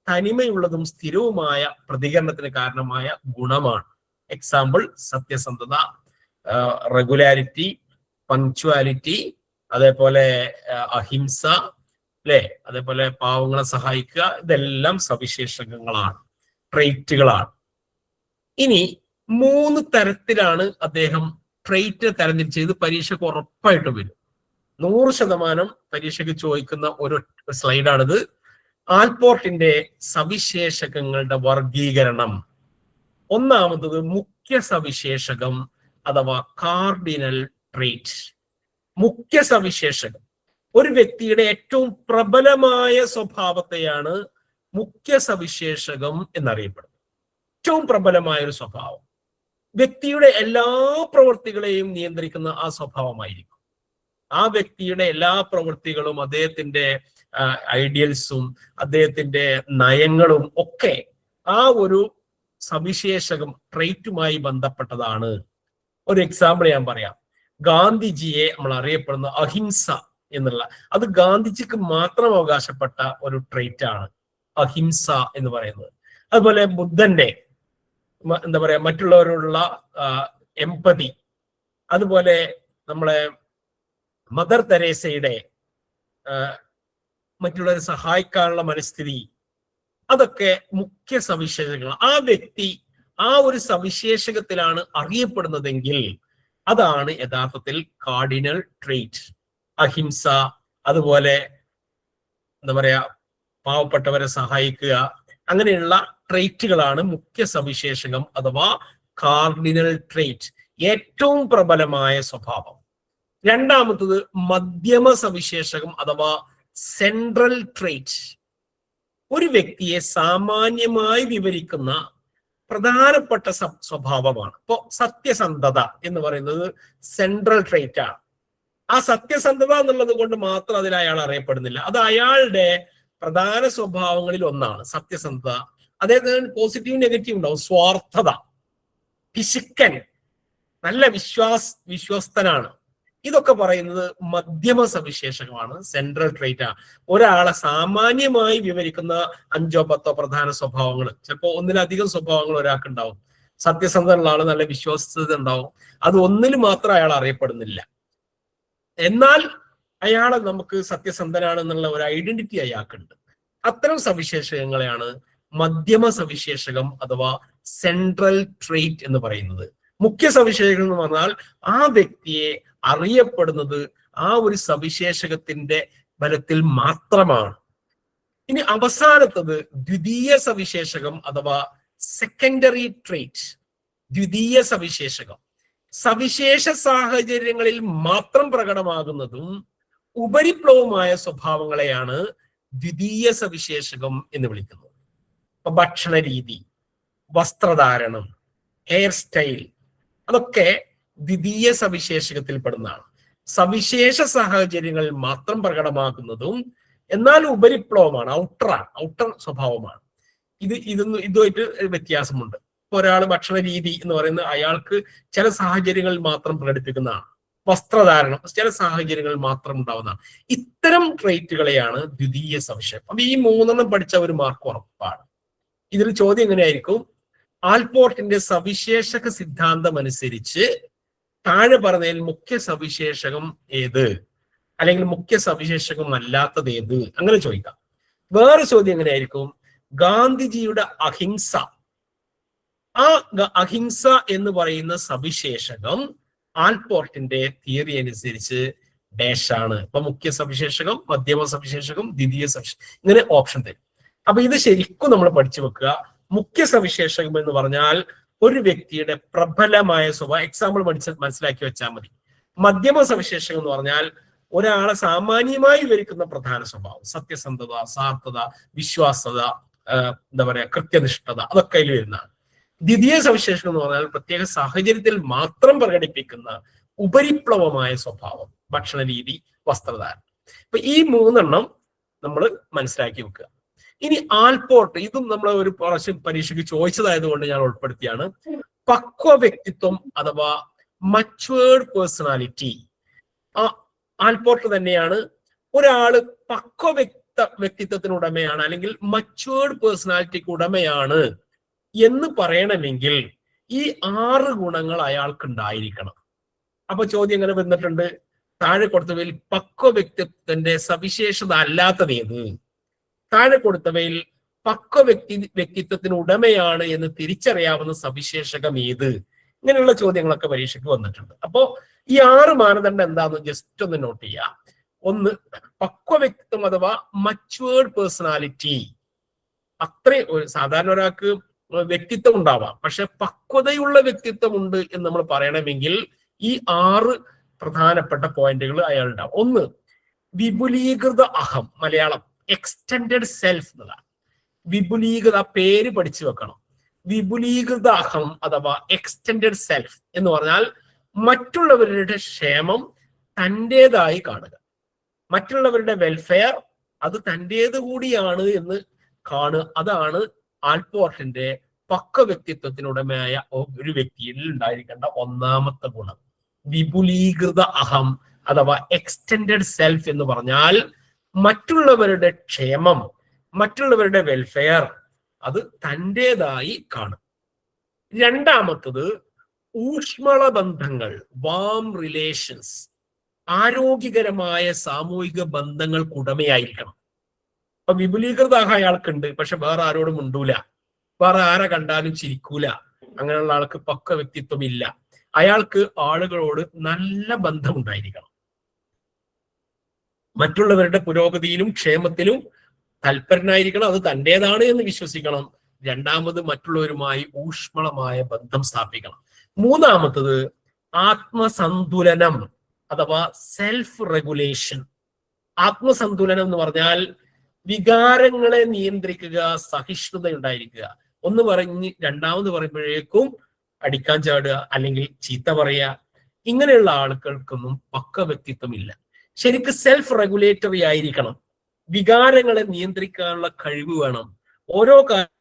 തനിമയുള്ളതും സ്ഥിരവുമായ പ്രതികരണത്തിന് കാരണമായ ഗുണമാണ്. എക്സാമ്പിൾ: സത്യസന്ധത, റെഗുലാരിറ്റി, പങ്ക്ച്വാലിറ്റി, അതേപോലെ അഹിംസ, അല്ലെ, അതേപോലെ പാവങ്ങളെ സഹായിക്കുക. ഇതെല്ലാം സവിശേഷകങ്ങളാണ്, ട്രേറ്റുകളാണ്. ഇനി 3 തരത്തിലാണ് അദ്ദേഹം ട്രേറ്റ് തരംതിരിച്ചത്. പരീക്ഷയ്ക്ക് ഉറപ്പായിട്ടും വരും. 100% പരീക്ഷയ്ക്ക് ചോദിക്കുന്ന ഒരു സ്ലൈഡാണിത്. ആൽപോർട്ടിന്റെ സവിശേഷകങ്ങളുടെ വർഗീകരണം. ഒന്നാമത്തത് മുഖ്യ സവിശേഷകം അഥവാ കാർഡിനൽ ട്രേറ്റ്. മുഖ്യ സവിശേഷകം ഒരു വ്യക്തിയുടെ ഏറ്റവും പ്രബലമായ സ്വഭാവത്തെയാണ് മുഖ്യ സവിശേഷകം എന്നറിയപ്പെടുന്നത്. ഏറ്റവും പ്രബലമായ ഒരു സ്വഭാവം, വ്യക്തിയുടെ എല്ലാ പ്രവൃത്തികളെയും നിയന്ത്രിക്കുന്ന ആ സ്വഭാവമായിരിക്കും. ആ വ്യക്തിയുടെ എല്ലാ പ്രവൃത്തികളും അദ്ദേഹത്തിന്റെ ഐഡിയൽസും അദ്ദേഹത്തിന്റെ നയങ്ങളും ഒക്കെ ആ ഒരു സവിശേഷകം ട്രേറ്റുമായി ബന്ധപ്പെട്ടതാണ്. ഒരു എക്സാമ്പിൾ ഞാൻ പറയാം. ഗാന്ധിജിയെ നമ്മൾ അറിയപ്പെടുന്ന അഹിംസ എന്നുള്ള, അത് ഗാന്ധിജിക്ക് മാത്രം അവകാശപ്പെട്ട ഒരു ട്രേറ്റ് ആണ് അഹിംസ എന്ന് പറയുന്നത്. അതുപോലെ ബുദ്ധന്റെ എന്താ പറയാ മറ്റുള്ളവരോടുള്ള എംപതി, അതുപോലെ നമ്മളെ മദർ തെരേസയുടെ മറ്റുള്ളവരെ സഹായിക്കാനുള്ള മനസ്ഥിതി, അതൊക്കെ മുഖ്യ സവിശേഷതകൾ. ആ വ്യക്തി ആ ഒരു സവിശേഷകത്തിലാണ് അറിയപ്പെടുന്നതെങ്കിൽ അതാണ് യഥാർത്ഥത്തിൽ കാർഡിനൽ ട്രേറ്റ്. അഹിംസ, അതുപോലെ എന്താ പറയാ പാവപ്പെട്ടവരെ സഹായിക്കുക, അങ്ങനെയുള്ള ട്രേറ്റുകളാണ് മുഖ്യ സവിശേഷകം അഥവാ കാർഡിനൽ ട്രേറ്റ്, ഏറ്റവും പ്രബലമായ സ്വഭാവം. രണ്ടാമത്തത് മധ്യമ സവിശേഷകം അഥവാ സെൻട്രൽ ട്രേറ്റ്. ഒരു വ്യക്തിയെ സാമാന്യമായി വിവരിക്കുന്ന പ്രധാനപ്പെട്ട സ്വഭാവമാണ്. ഇപ്പോ സത്യസന്ധത എന്ന് പറയുന്നത് സെൻട്രൽ ട്രേറ്റ് ആണ്. ആ സത്യസന്ധത എന്നുള്ളത് കൊണ്ട് മാത്രം അതിൽ അയാൾ അറിയപ്പെടുന്നില്ല. അത് അയാളുടെ പ്രധാന സ്വഭാവങ്ങളിൽ ഒന്നാണ് സത്യസന്ധത. അദ്ദേഹത്തിന് പോസിറ്റീവ് നെഗറ്റീവ് ഉണ്ടാവും. സ്വാർത്ഥത, പിശുക്കൻ, നല്ല വിശ്വസ്തനാണ്. ഇതൊക്കെ പറയുന്നത് മധ്യമ സവിശേഷമാണ്, സെൻട്രൽ ട്രേറ്റ് ആണ്. ഒരാളെ സാമാന്യമായി വിവരിക്കുന്ന 5 or 10 പ്രധാന സ്വഭാവങ്ങൾ, ചിലപ്പോൾ ഒന്നിലധികം സ്വഭാവങ്ങൾ ഒരാൾക്ക് ഉണ്ടാവും. സത്യസന്ധനുള്ള ആള് നല്ല വിശ്വസ്തത ഉണ്ടാവും. അത് ഒന്നിൽ മാത്രം അയാൾ അറിയപ്പെടുന്നില്ല. എന്നാൽ അയാളെ നമുക്ക് സത്യസന്ധനാണെന്നുള്ള ഒരു ഐഡന്റിറ്റി അയാൾക്കുണ്ട്. അത്തരം സവിശേഷങ്ങളെയാണ് മധ്യമ സവിശേഷകം അഥവാ സെൻട്രൽ ട്രേറ്റ് എന്ന് പറയുന്നത്. മുഖ്യ സവിശേഷകം എന്ന് പറഞ്ഞാൽ ആ വ്യക്തിയെ അറിയപ്പെടുന്നത് ആ ഒരു സവിശേഷകത്തിന്റെ ബലത്തിൽ മാത്രമാണ്. ഇനി അവസാനത്തത് ദ്വിതീയ സവിശേഷകം അഥവാ സെക്കൻഡറി ട്രേറ്റ്. ദ്വിതീയ സവിശേഷകം സവിശേഷ സാഹചര്യങ്ങളിൽ മാത്രം പ്രകടമാകുന്നതും ഉപരിപ്ലവമായ സ്വഭാവങ്ങളെയാണ് ദ്വിതീയ സവിശേഷകം എന്ന് വിളിക്കുന്നത്. ഇപ്പൊ ഭക്ഷണ രീതി, വസ്ത്രധാരണം, ഹെയർ സ്റ്റൈൽ, അതൊക്കെ ദ്വിതീയ സവിശേഷകത്തിൽ പെടുന്നതാണ്. സവിശേഷ സാഹചര്യങ്ങളിൽ മാത്രം പ്രകടമാക്കുന്നതും എന്നാൽ ഉപരിപ്ലവമാണ്, ഔട്ടർ സ്വഭാവമാണ്. ഇതുമായിട്ട് വ്യത്യാസമുണ്ട്. ഇപ്പൊ ഒരാൾ ഭക്ഷണ രീതി എന്ന് പറയുന്നത് അയാൾക്ക് ചില സാഹചര്യങ്ങളിൽ മാത്രം പ്രകടിപ്പിക്കുന്നതാണ്. വസ്ത്രധാരണം ചില സാഹചര്യങ്ങളിൽ മാത്രം ഉണ്ടാവുന്നതാണ്. ഇത്തരം ട്രേറ്റുകളെയാണ് ദ്വിതീയ സവിശേഷം. അപ്പൊ ഈ 3 പഠിച്ച ഒരു മാർക്ക് ഉറപ്പാണ്. ഇതിൽ ചോദ്യം എങ്ങനെയായിരിക്കും? ആൽപോർട്ടിന്റെ സവിശേഷക സിദ്ധാന്തം അനുസരിച്ച് താഴെ പറഞ്ഞതിൽ മുഖ്യ സവിശേഷകം ഏത്, അല്ലെങ്കിൽ മുഖ്യ സവിശേഷകം അല്ലാത്തത് ഏത്, അങ്ങനെ ചോദിക്കാം. വേറെ ചോദ്യം എങ്ങനെയായിരിക്കും? ഗാന്ധിജിയുടെ അഹിംസ, ആ അഹിംസ എന്ന് പറയുന്ന സവിശേഷകം ആൽപോർട്ടിന്റെ തിയറി അനുസരിച്ച് ഡാഷാണ്. ഇപ്പൊ മുഖ്യ സവിശേഷകം, മധ്യമ സവിശേഷകം, ദ്വിതീയ സവിശേഷകം, ഇങ്ങനെ ഓപ്ഷൻ തരും. അപ്പൊ ഇത് ശരിക്കും നമ്മൾ പഠിച്ചു വെക്കുക. മുഖ്യ സവിശേഷകം എന്ന് പറഞ്ഞാൽ ഒരു വ്യക്തിയുടെ പ്രബലമായ സ്വഭാവം, എക്സാമ്പിൾ മനസ്സിലാക്കി വെച്ചാൽ മതി. മധ്യമ സവിശേഷകം എന്ന് പറഞ്ഞാൽ ഒരാളെ സാമാന്യമായി വിവരിക്കുന്ന പ്രധാന സ്വഭാവം, സത്യസന്ധത, സാർത്ഥത, വിശ്വാസത, എന്താ പറയാ, കൃത്യനിഷ്ഠത, അതൊക്കെ അതിൽ വരുന്നതാണ്. ദ്വിതീയ സവിശേഷകം എന്ന് പറഞ്ഞാൽ പ്രത്യേക സാഹചര്യത്തിൽ മാത്രം പ്രകടിപ്പിക്കുന്ന ഉപരിപ്ലവമായ സ്വഭാവം, ഭക്ഷണ രീതി, വസ്ത്രധാരണം. ഇപ്പൊ ഈ 3 നമ്മൾ മനസ്സിലാക്കി വെക്കുക. ഇനി ആൽപോർട്ട്, ഇതും നമ്മൾ ഒരു പ്രാവശ്യം പരീക്ഷയ്ക്ക് ചോദിച്ചതായതുകൊണ്ട് ഞാൻ ഉൾപ്പെടുത്തിയാണ്. പക്വ വ്യക്തിത്വം അഥവാ മച്വേർഡ് പേഴ്സണാലിറ്റി. ആൽപോർട്ട് തന്നെയാണ് ഒരാള് പക്വ വ്യക്തിത്വത്തിന് ഉടമയാണ് അല്ലെങ്കിൽ മച്വേർഡ് പേഴ്സണാലിറ്റിക്ക് ഉടമയാണ് എന്ന് പറയണമെങ്കിൽ ഈ 6 ഗുണങ്ങൾ അയാൾക്ക് ഉണ്ടായിരിക്കണം. അപ്പൊ ചോദ്യം എങ്ങനെ വന്നിട്ടുണ്ട്? താഴെ കൊടുത്തവയിൽ പക്വ വ്യക്തിത്വത്തിന്റെ സവിശേഷത അല്ലാത്തത് ഏത്? താഴെ കൊടുത്തവയിൽ പക്വ വ്യക്തിത്വത്തിന് ഉടമയാണ് എന്ന് തിരിച്ചറിയാവുന്ന സവിശേഷകം ഏത്? ഇങ്ങനെയുള്ള ചോദ്യങ്ങളൊക്കെ പരീക്ഷയ്ക്ക് വന്നിട്ടുണ്ട്. അപ്പോ ഈ 6 മാനദണ്ഡം എന്താണെന്ന് ജസ്റ്റ് ഒന്ന് നോട്ട് ചെയ്യാം. 1, പക്വ വ്യക്തിത്വം അഥവാ മച്വേർഡ് പേഴ്സണാലിറ്റി. സാധാരണ ഒരാൾക്ക് വ്യക്തിത്വം ഉണ്ടാവാം, പക്ഷെ പക്വതയുള്ള വ്യക്തിത്വം ഉണ്ട് എന്ന് നമ്മൾ പറയണമെങ്കിൽ ഈ 6 പ്രധാനപ്പെട്ട പോയിന്റുകൾ അയാൾ ഉണ്ടാവും. 1, വിപുലീകൃത അഹം, മലയാളം എക്സ്റ്റെൻഡഡ് സെൽഫ് എന്നതാണ്. വിപുലീകൃത, പേര് പഠിച്ചു വെക്കണം. വിപുലീകൃത അഹം അഥവാ എക്സ്റ്റെൻഡഡ് സെൽഫ് എന്ന് പറഞ്ഞാൽ മറ്റുള്ളവരുടെ ക്ഷേമം തൻ്റെതായി കാണുക, മറ്റുള്ളവരുടെ വെൽഫെയർ അത് തൻ്റേത് കൂടിയാണ് എന്ന് കാണുക. അതാണ് ആൽപോർട്ടിന്റെ പക്വ വ്യക്തിത്വത്തിനുടമയായ ഒരു വ്യക്തിയിൽ ഉണ്ടായിരിക്കേണ്ട 1ാമത്തെ ഗുണം. വിപുലീകൃത അഹം അഥവാ എക്സ്റ്റെൻഡഡ് സെൽഫ് എന്ന് പറഞ്ഞാൽ മറ്റുള്ളവരുടെ ക്ഷേമം, മറ്റുള്ളവരുടെ വെൽഫെയർ അത് തൻ്റെതായി കാണും. 2ാമത്തത് ഊഷ്മള ബന്ധങ്ങൾ, വാം റിലേഷൻസ്. ആരോഗ്യകരമായ സാമൂഹിക ബന്ധങ്ങൾക്കുടമയായിരിക്കണം. അപ്പൊ വിപുലീകൃത അയാൾക്കുണ്ട്, പക്ഷെ വേറെ ആരോടും ഉണ്ടൂല, വേറെ ആരെ കണ്ടാലും ചിരിക്കൂല. അങ്ങനെയുള്ള ആൾക്ക് പക്വ വ്യക്തിത്വം ഇല്ല. അയാൾക്ക് ആളുകളോട് നല്ല ബന്ധമുണ്ടായിരിക്കണം. മറ്റുള്ളവരുടെ പുരോഗതിയിലും ക്ഷേമത്തിലും തൽപരനായിരിക്കണം, അത് തൻ്റെതാണ് എന്ന് വിശ്വസിക്കണം. 2ാമത് മറ്റുള്ളവരുമായി ഊഷ്മളമായ ബന്ധം സ്ഥാപിക്കണം. 3ാമത്തത് ആത്മസന്തുലനം അഥവാ സെൽഫ് റെഗുലേഷൻ. ആത്മസന്തുലനം എന്ന് പറഞ്ഞാൽ വികാരങ്ങളെ നിയന്ത്രിക്കുക, സഹിഷ്ണുത ഉണ്ടായിരിക്കുക. ഒന്ന് പറഞ്ഞ് രണ്ടാമത് പറയുമ്പോഴേക്കും അടിക്കാൻ ചാടുക അല്ലെങ്കിൽ ചീത്ത പറയുക, ഇങ്ങനെയുള്ള ആളുകൾക്കൊന്നും പക്ക വ്യക്തിത്വം ഇല്ല. ശരിക്കും സെൽഫ് റെഗുലേറ്ററി ആയിരിക്കണം, വികാരങ്ങളെ നിയന്ത്രിക്കാനുള്ള കഴിവ് വേണം. ഓരോ കാര്യത്തിൽ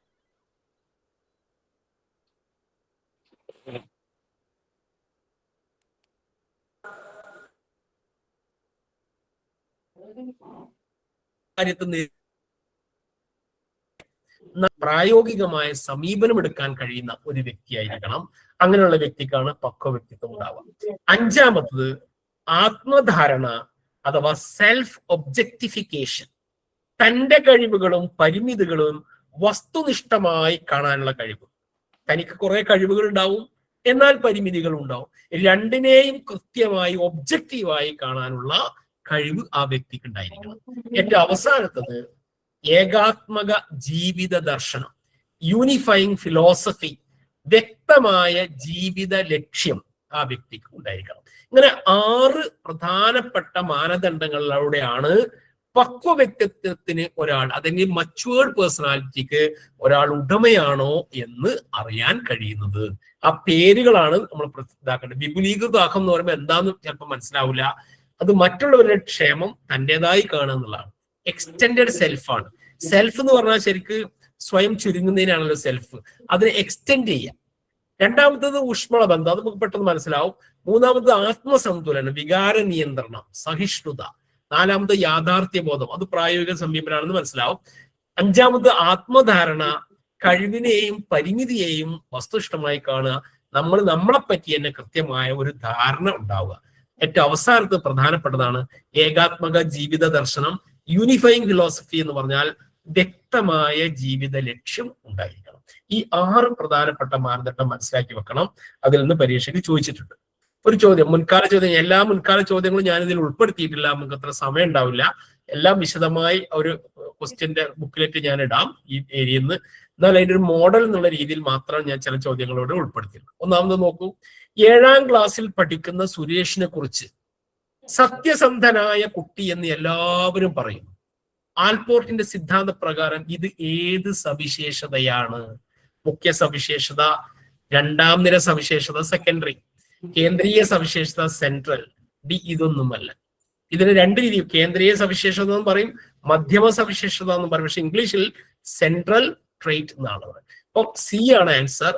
പ്രായോഗികമായ സമീപനം എടുക്കാൻ കഴിയുന്ന ഒരു വ്യക്തിയായിരിക്കണം. അങ്ങനെയുള്ള വ്യക്തിക്കാണ് പക്വ വ്യക്തിത്വം ഉണ്ടാവുക. അഞ്ചാമത്തത് ആത്മധാരണ അഥവാ സെൽഫ് ഒബ്ജക്ടിഫിക്കേഷൻ. തന്റെ കഴിവുകളും പരിമിതികളും വസ്തുനിഷ്ഠമായി കാണാനുള്ള കഴിവ്. തനിക്ക് കുറെ കഴിവുകൾ ഉണ്ടാവും, എന്നാൽ പരിമിതികൾ ഉണ്ടാവും. രണ്ടിനെയും കൃത്യമായി ഒബ്ജക്റ്റീവായി കാണാനുള്ള കഴിവ് ആ വ്യക്തിക്ക് ഉണ്ടായിരിക്കണം. ഏറ്റവും അവസാനത്തത് ഏകാത്മക ജീവിത ദർശനം, യൂണിഫൈങ് ഫിലോസഫി, വ്യക്തമായ ജീവിത ലക്ഷ്യം ആ വ്യക്തിക്ക് ഉണ്ടായിരിക്കണം. ഇങ്ങനെ 6 പ്രധാനപ്പെട്ട മാനദണ്ഡങ്ങളിലൂടെയാണ് പക്വ വ്യക്തിത്വത്തിന് ഒരാൾ, അല്ലെങ്കിൽ മച്വേർഡ് പേഴ്സണാലിറ്റിക്ക് ഒരാൾ ഉടമയാണോ എന്ന് അറിയാൻ കഴിയുന്നത്. ആ പേരുകളാണ് നമ്മൾ ഇതാക്കേണ്ടത്. വിപുലീകൃതാക്കം എന്ന് പറയുമ്പോൾ എന്താന്ന് ചിലപ്പോൾ മനസ്സിലാവില്ല. അത് മറ്റുള്ളവരുടെ ക്ഷേമം തൻ്റെതായി കാണുക എന്നുള്ളതാണ്. എക്സ്റ്റെൻഡഡ് സെൽഫാണ്. സെൽഫ് എന്ന് പറഞ്ഞാൽ ശരിക്ക് സ്വയം ചുരുങ്ങുന്നതിനാണല്ലോ സെൽഫ്. അതിനെ എക്സ്റ്റെൻഡ് ചെയ്യാം. രണ്ടാമത്തത് ഊഷ്മള ബന്ധം, അത് നമുക്ക് പെട്ടെന്ന് മനസ്സിലാവും. മൂന്നാമത് ആത്മസന്തുലനം, വികാര നിയന്ത്രണം, സഹിഷ്ണുത. നാലാമത് യാഥാർത്ഥ്യബോധം, അത് പ്രായോഗിക സമീപനാണെന്ന് മനസ്സിലാവും. അഞ്ചാമത് ആത്മധാരണ, കഴിവിനെയും പരിമിതിയെയും വസ്തുനിഷ്ഠമായി കാണുക, നമ്മളെ പറ്റി തന്നെ കൃത്യമായ ഒരു ധാരണ ഉണ്ടാവുക. ഏറ്റവും അവസാനത്ത് പ്രധാനപ്പെട്ടതാണ് ഏകാത്മക ജീവിത ദർശനം, യൂണിഫൈങ് ഫിലോസഫി എന്ന് പറഞ്ഞാൽ വ്യക്തമായ ജീവിത ലക്ഷ്യം ഉണ്ടായിരിക്കണം. ഈ 6 പ്രധാനപ്പെട്ട മാനദണ്ഡം മനസ്സിലാക്കി വെക്കണം. അതിൽ നിന്ന് പരീക്ഷയ്ക്ക് ചോദിച്ചിട്ടുണ്ട്. ഒരു ചോദ്യം, മുൻകാല ചോദ്യം, എല്ലാ മുൻകാല ചോദ്യങ്ങളും ഞാൻ ഇതിൽ ഉൾപ്പെടുത്തിയിട്ടില്ല, നമുക്ക് അത്ര സമയം ഉണ്ടാവില്ല. എല്ലാം വിശദമായി ഒരു ക്വസ്റ്റ്യന്റെ ബുക്കിലേക്ക് ഞാൻ ഇടാം ഈ ഏരിയയിൽ നിന്ന്. എന്നാൽ അതിന്റെ ഒരു മോഡൽ എന്നുള്ള രീതിയിൽ മാത്രം ഞാൻ ചില ചോദ്യങ്ങളോട് ഉൾപ്പെടുത്തിയിട്ടുണ്ട്. ഒന്നാമത് നോക്കൂ, 7ാം ക്ലാസ്സിൽ പഠിക്കുന്ന സുരേഷിനെ കുറിച്ച് സത്യസന്ധനായ കുട്ടി എന്ന് എല്ലാവരും പറയുന്നു. ആൽപോർട്ടിന്റെ സിദ്ധാന്ത പ്രകാരം ഇത് ഏത് സവിശേഷതയാണ്? മുഖ്യ സവിശേഷത, രണ്ടാം നിര സവിശേഷത സെക്കൻഡറി, കേന്ദ്രീയ സവിശേഷത സെൻട്രൽ, ഡി ഇതൊന്നുമല്ല. ഇതിന് 2 രീതി, കേന്ദ്രീയ സവിശേഷത എന്ന് പറയും, മധ്യമ സവിശേഷത എന്ന് പറയും. പക്ഷെ ഇംഗ്ലീഷിൽ സെൻട്രൽ ട്രേറ്റ് എന്നാണ് പറയുന്നത്. അപ്പൊ സി ആണ് ആൻസർ.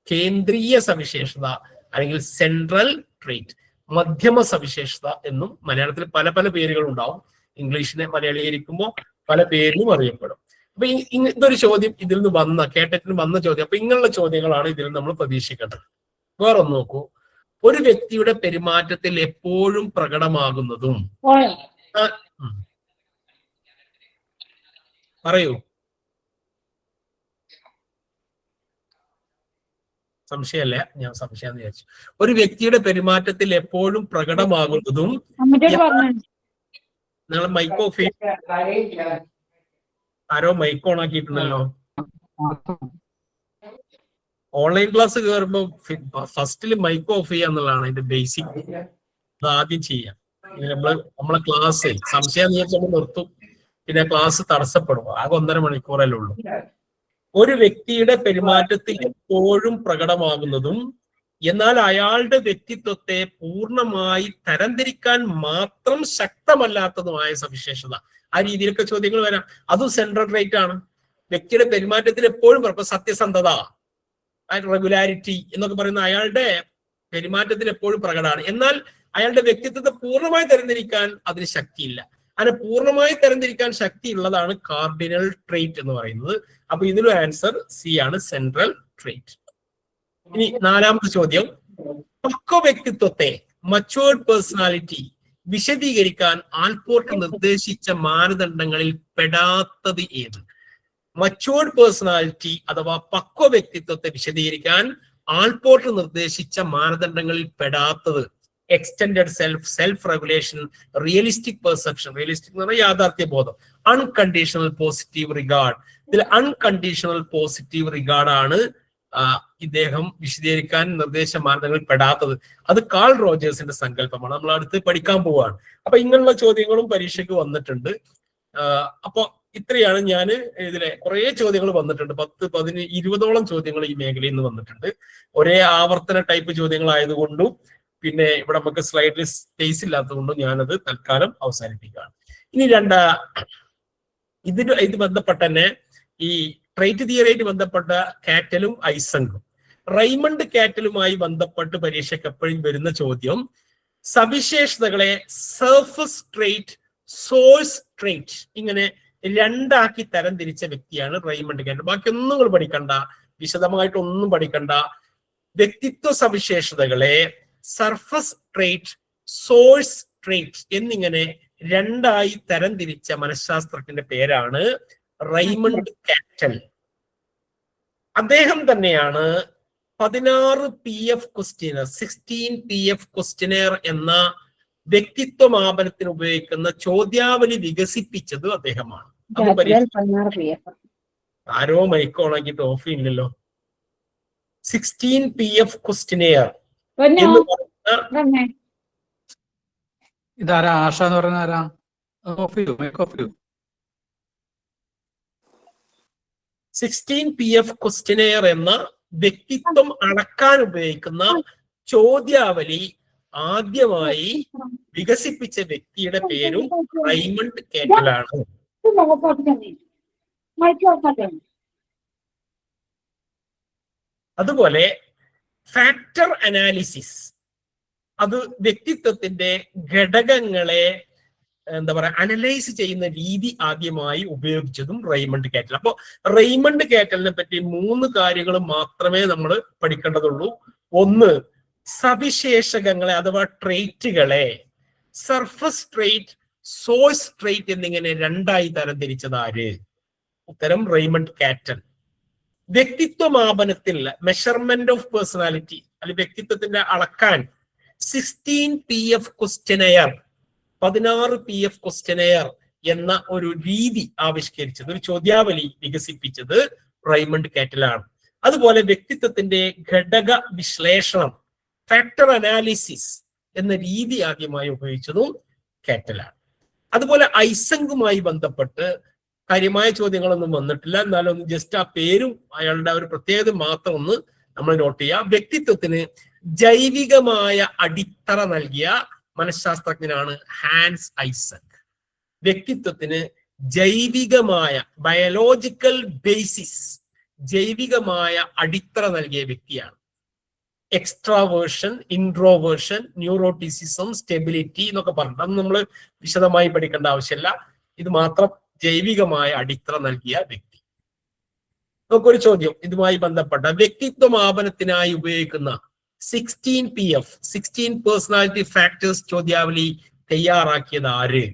കേന്ദ്രീയ സവിശേഷത അല്ലെങ്കിൽ സെൻട്രൽ ട്രേറ്റ്, മധ്യമ സവിശേഷത എന്നും മലയാളത്തിൽ പല പല പേരുകൾ ഉണ്ടാവും. ഇംഗ്ലീഷിനെ മലയാളീകരിക്കുമ്പോൾ പല പേരിലും അറിയപ്പെടും. അപ്പൊ ഇതൊരു ചോദ്യം ഇതിൽ നിന്ന് കേട്ടറ്റിന് വന്ന ചോദ്യം. അപ്പൊ ഇങ്ങനെയുള്ള ചോദ്യങ്ങളാണ് ഇതിൽ നമ്മൾ പ്രതീക്ഷിക്കേണ്ടത്. വേറൊന്ന് നോക്കൂ, ഒരു വ്യക്തിയുടെ പെരുമാറ്റത്തിൽ എപ്പോഴും പ്രകടമാകുന്നതും, പറയൂ, സംശയമല്ല, ഞാൻ സംശയം വിചാരിച്ചു. ഒരു വ്യക്തിയുടെ പെരുമാറ്റത്തിൽ എപ്പോഴും പ്രകടമാകുന്നതും, നിങ്ങൾ മൈക്ക് ഓഫ് ചെയ്യും, ആരോ മൈക്ക് ഓൺ ആക്കിയിട്ടുണ്ടല്ലോ. ഓൺലൈൻ ക്ലാസ് കയറുമ്പോൾ ഫസ്റ്റിൽ മൈക്ക് ഓഫ് ചെയ്യുക എന്നുള്ളതാണ് അതിന്റെ ബേസിക്. അത് ആദ്യം ചെയ്യാം. നമ്മളെ ക്ലാസ് സംശയം വിചാരിച്ചുകൊണ്ട് നിർത്തും, പിന്നെ ക്ലാസ് തടസ്സപ്പെടും. ആകെ 1.5 മണിക്കൂറല്ലേ ഉള്ളൂ. ഒരു വ്യക്തിയുടെ പെരുമാറ്റത്തിൽ എപ്പോഴും പ്രകടമാകുന്നതും എന്നാൽ അയാളുടെ വ്യക്തിത്വത്തെ പൂർണ്ണമായി തരംതിരിക്കാൻ മാത്രം ശക്തമല്ലാത്തതുമായ സവിശേഷത. ആ രീതിയിലൊക്കെ ചോദ്യങ്ങൾ വരാം. അതും സെൻട്രൽ റേറ്റ് ആണ്. വ്യക്തിയുടെ പെരുമാറ്റത്തിൽ എപ്പോഴും സത്യസന്ധത, റെഗുലാരിറ്റി എന്നൊക്കെ പറയുന്ന അയാളുടെ പെരുമാറ്റത്തിൽ എപ്പോഴും പ്രകടമാണ്. എന്നാൽ അയാളുടെ വ്യക്തിത്വത്തെ പൂർണ്ണമായി തരംതിരിക്കാൻ അതിന് ശക്തിയില്ല. അങ്ങനെ പൂർണ്ണമായി തരംതിരിക്കാൻ ശക്തി ഉള്ളതാണ് കാർഡിനൽ ട്രേറ്റ് എന്ന് പറയുന്നത്. അപ്പൊ ഇതിലും ആൻസർ സി ആണ്, സെൻട്രൽ ട്രേറ്റ്. ഇനി 4ാമത്തെ ചോദ്യം, പക്വ വ്യക്തിത്വത്തെ, മച്വേർഡ് പേഴ്സണാലിറ്റി വിശദീകരിക്കാൻ ആൽപോർട്ട് നിർദ്ദേശിച്ച മാനദണ്ഡങ്ങളിൽ പെടാത്തത് ഏത്? മച്വേർഡ് പേഴ്സണാലിറ്റി അഥവാ പക്വ വ്യക്തിത്വത്തെ വിശദീകരിക്കാൻ ആൽപോർട്ട് നിർദ്ദേശിച്ച മാനദണ്ഡങ്ങളിൽ പെടാത്തത് extended self, self regulation, realistic perception, realistic എന്ന് പറഞ്ഞാൽ യാഥാർത്ഥ്യബോധം, അൺകണ്ടീഷണൽ പോസിറ്റീവ് റിഗാർഡ്. ഇതിൽ അൺകണ്ടീഷണൽ പോസിറ്റീവ് റിഗാർഡ് ആണ് ഇദ്ദേഹം വിശദീകരിക്കാൻ നിർദ്ദേശ മാനദണ്ഡങ്ങളിൽ പെടാത്തത്. അത് കാൾ റോജേഴ്സിന്റെ സങ്കല്പമാണ്. നമ്മൾ അടുത്ത് പഠിക്കാൻ പോവുകയാണ്. അപ്പൊ ഇങ്ങനെയുള്ള ചോദ്യങ്ങളും പരീക്ഷയ്ക്ക് വന്നിട്ടുണ്ട്. അപ്പൊ ഇത്രയാണ് ഞാൻ ഇതിലെ കുറെ ചോദ്യങ്ങൾ വന്നിട്ടുണ്ട്. 10, 15, 20ഓളം ചോദ്യങ്ങൾ ഈ മേഖലയിൽ നിന്ന് വന്നിട്ടുണ്ട്. ഒരേ ആവർത്തന ടൈപ്പ് ചോദ്യങ്ങളായതുകൊണ്ടും പിന്നെ ഇവിടെ നമുക്ക് സ്ലൈഡിൽ സ്പേസ് ഇല്ലാത്തതുകൊണ്ടും ഞാനത് തൽക്കാലം അവസാനിപ്പിക്കുകയാണ്. ഇനി ഇത് ബന്ധപ്പെട്ട തന്നെ ഈ ട്രേറ്റ് തിയറിയായിട്ട് ബന്ധപ്പെട്ട കാറ്റലും ഐസങ്കും റൈമണ്ട് കാറ്റലുമായി ബന്ധപ്പെട്ട് പരീക്ഷയ്ക്ക് എപ്പോഴും വരുന്ന ചോദ്യം സവിശേഷതകളെ സർഫസ് ട്രേറ്റ്, സോഴ്സ് ട്രേറ്റ് ഇങ്ങനെ രണ്ടാക്കി തരംതിരിച്ച വ്യക്തിയാണ് റൈമണ്ട് കാറ്റൽ. ബാക്കിയൊന്നും നിങ്ങൾ പഠിക്കണ്ട, വിശദമായിട്ടൊന്നും പഠിക്കണ്ട. വ്യക്തിത്വ സവിശേഷതകളെ സർഫസ് ട്രേറ്റ്, സോഴ്സ് ട്രേറ്റ് എന്നിങ്ങനെ രണ്ടായി തരംതിരിച്ച മനഃശാസ്ത്രജ്ഞന്റെ പേരാണ് റൈമണ്ട് കാറ്റൽ. അദ്ദേഹം തന്നെയാണ് 16 PF ക്വസ്റ്റ്യനർ 16 PF ക്വസ്റ്റ്യനർ എന്ന വ്യക്തിത്വ മാപനത്തിന് ഉപയോഗിക്കുന്ന ചോദ്യാവലി വികസിപ്പിച്ചത് അദ്ദേഹമാണ്. ആരോ മൈക്ക് ഓണാക്കിയിട്ട് ഓഫ് ചെയ്യുന്നില്ലല്ലോ. 16 PF ക്വസ്റ്റ്യനർ എന്ന് പറയുന്ന ഇതാരാ? ആശ എന്ന് പറയുന്ന ആരാ? ഓഫ് ചെയ്യൂ, മൈക്ക് ഓഫ് ചെയ്യൂ. 16 PF ക്വസ്റ്റ്യനർ എന്ന വ്യക്തിത്വം അളക്കാൻ ഉപയോഗിക്കുന്ന ചോദ്യാവലി ആദ്യമായി വികസിപ്പിച്ച വ്യക്തിയുടെ പേരും റൈമണ്ട് കാറ്റലാണ്. അതുപോലെ ഫാക്ടർ അനാലിസിസ്, അത് വ്യക്തിത്വത്തിന്റെ ഘടകങ്ങളെ അനലൈസ് ചെയ്യുന്ന രീതി ആദ്യമായി ഉപയോഗിച്ചതും റൈമണ്ട് കാറ്റൽ. അപ്പോ റൈമണ്ട് കാറ്റലിനെ പറ്റി 3 കാര്യങ്ങൾ മാത്രമേ നമ്മൾ പഠിക്കേണ്ടതുള്ളൂ. ഒന്ന്, സവിശേഷകങ്ങളെ അഥവാ ട്രേറ്റുകളെ സർഫസ് ട്രേറ്റ്, സോഴ്സ് ട്രേറ്റ് എന്നിങ്ങനെ രണ്ടായി തരംതിരിച്ചത് ആര്? ഉത്തരം റൈമണ്ട് കാറ്റൽ. വ്യക്തിത്വ മാപനത്തിൽ മെഷർമെന്റ് ഓഫ് പേഴ്സണാലിറ്റി അല്ലെങ്കിൽ വ്യക്തിത്വത്തിന്റെ അളക്കാൻ 16 PF ക്വസ്റ്റ്യനയർ 16 PF ക്വസ്റ്റ്യനയർ എന്ന ഒരു രീതി ആവിഷ്കരിച്ചത്, ഒരു ചോദ്യാവലി വികസിപ്പിച്ചത് റൈമണ്ട് കാറ്റലാണ്. അതുപോലെ വ്യക്തിത്വത്തിന്റെ ഘടക വിശ്ലേഷണം ഫാക്ടർ അനാലിസിസ് എന്ന രീതി ആദ്യമായി ഉപയോഗിച്ചതും കാറ്റലാണ്. അതുപോലെ ഐസങ്കുമായി ബന്ധപ്പെട്ട് കാര്യമായ ചോദ്യങ്ങളൊന്നും വന്നിട്ടില്ല. എന്നാലും ഒന്ന് ജസ്റ്റ് ആ പേരും അയാളുടെ ഒരു പ്രത്യേകത മാത്രം ഒന്ന് നമ്മൾ നോട്ട് ചെയ്യുക. വ്യക്തിത്വത്തിന് ജൈവികമായ അടിത്തറ നൽകിയ മനഃശാസ്ത്രജ്ഞനാണ് ഹാൻസ് ഐസക്. വ്യക്തിത്വത്തിന് ജൈവികമായ ബയോളജിക്കൽ ബേസിസ്, ജൈവികമായ അടിത്തറ നൽകിയ വ്യക്തിയാണ്. എക്സ്ട്രാവേർഷൻ, ഇൻട്രോവേർഷൻ, ന്യൂറോട്ടിസിസം, സ്റ്റെബിലിറ്റി എന്നൊക്കെ പറഞ്ഞിട്ട് അത് നമ്മൾ വിശദമായി പഠിക്കേണ്ട ആവശ്യമില്ല. ഇത് മാത്രം ജൈവികമായ അടിത്തറ നൽകിയ വ്യക്തി. നമുക്കൊരു ചോദ്യം ഇതുമായി ബന്ധപ്പെട്ട വ്യക്തിത്വ മാപനത്തിനായി ഉപയോഗിക്കുന്ന 16 PF 16 പേഴ്സണാലിറ്റി ഫാക്ടേഴ്സ് ചോദ്യാവലി തയ്യാറാക്കിയത് ആര്?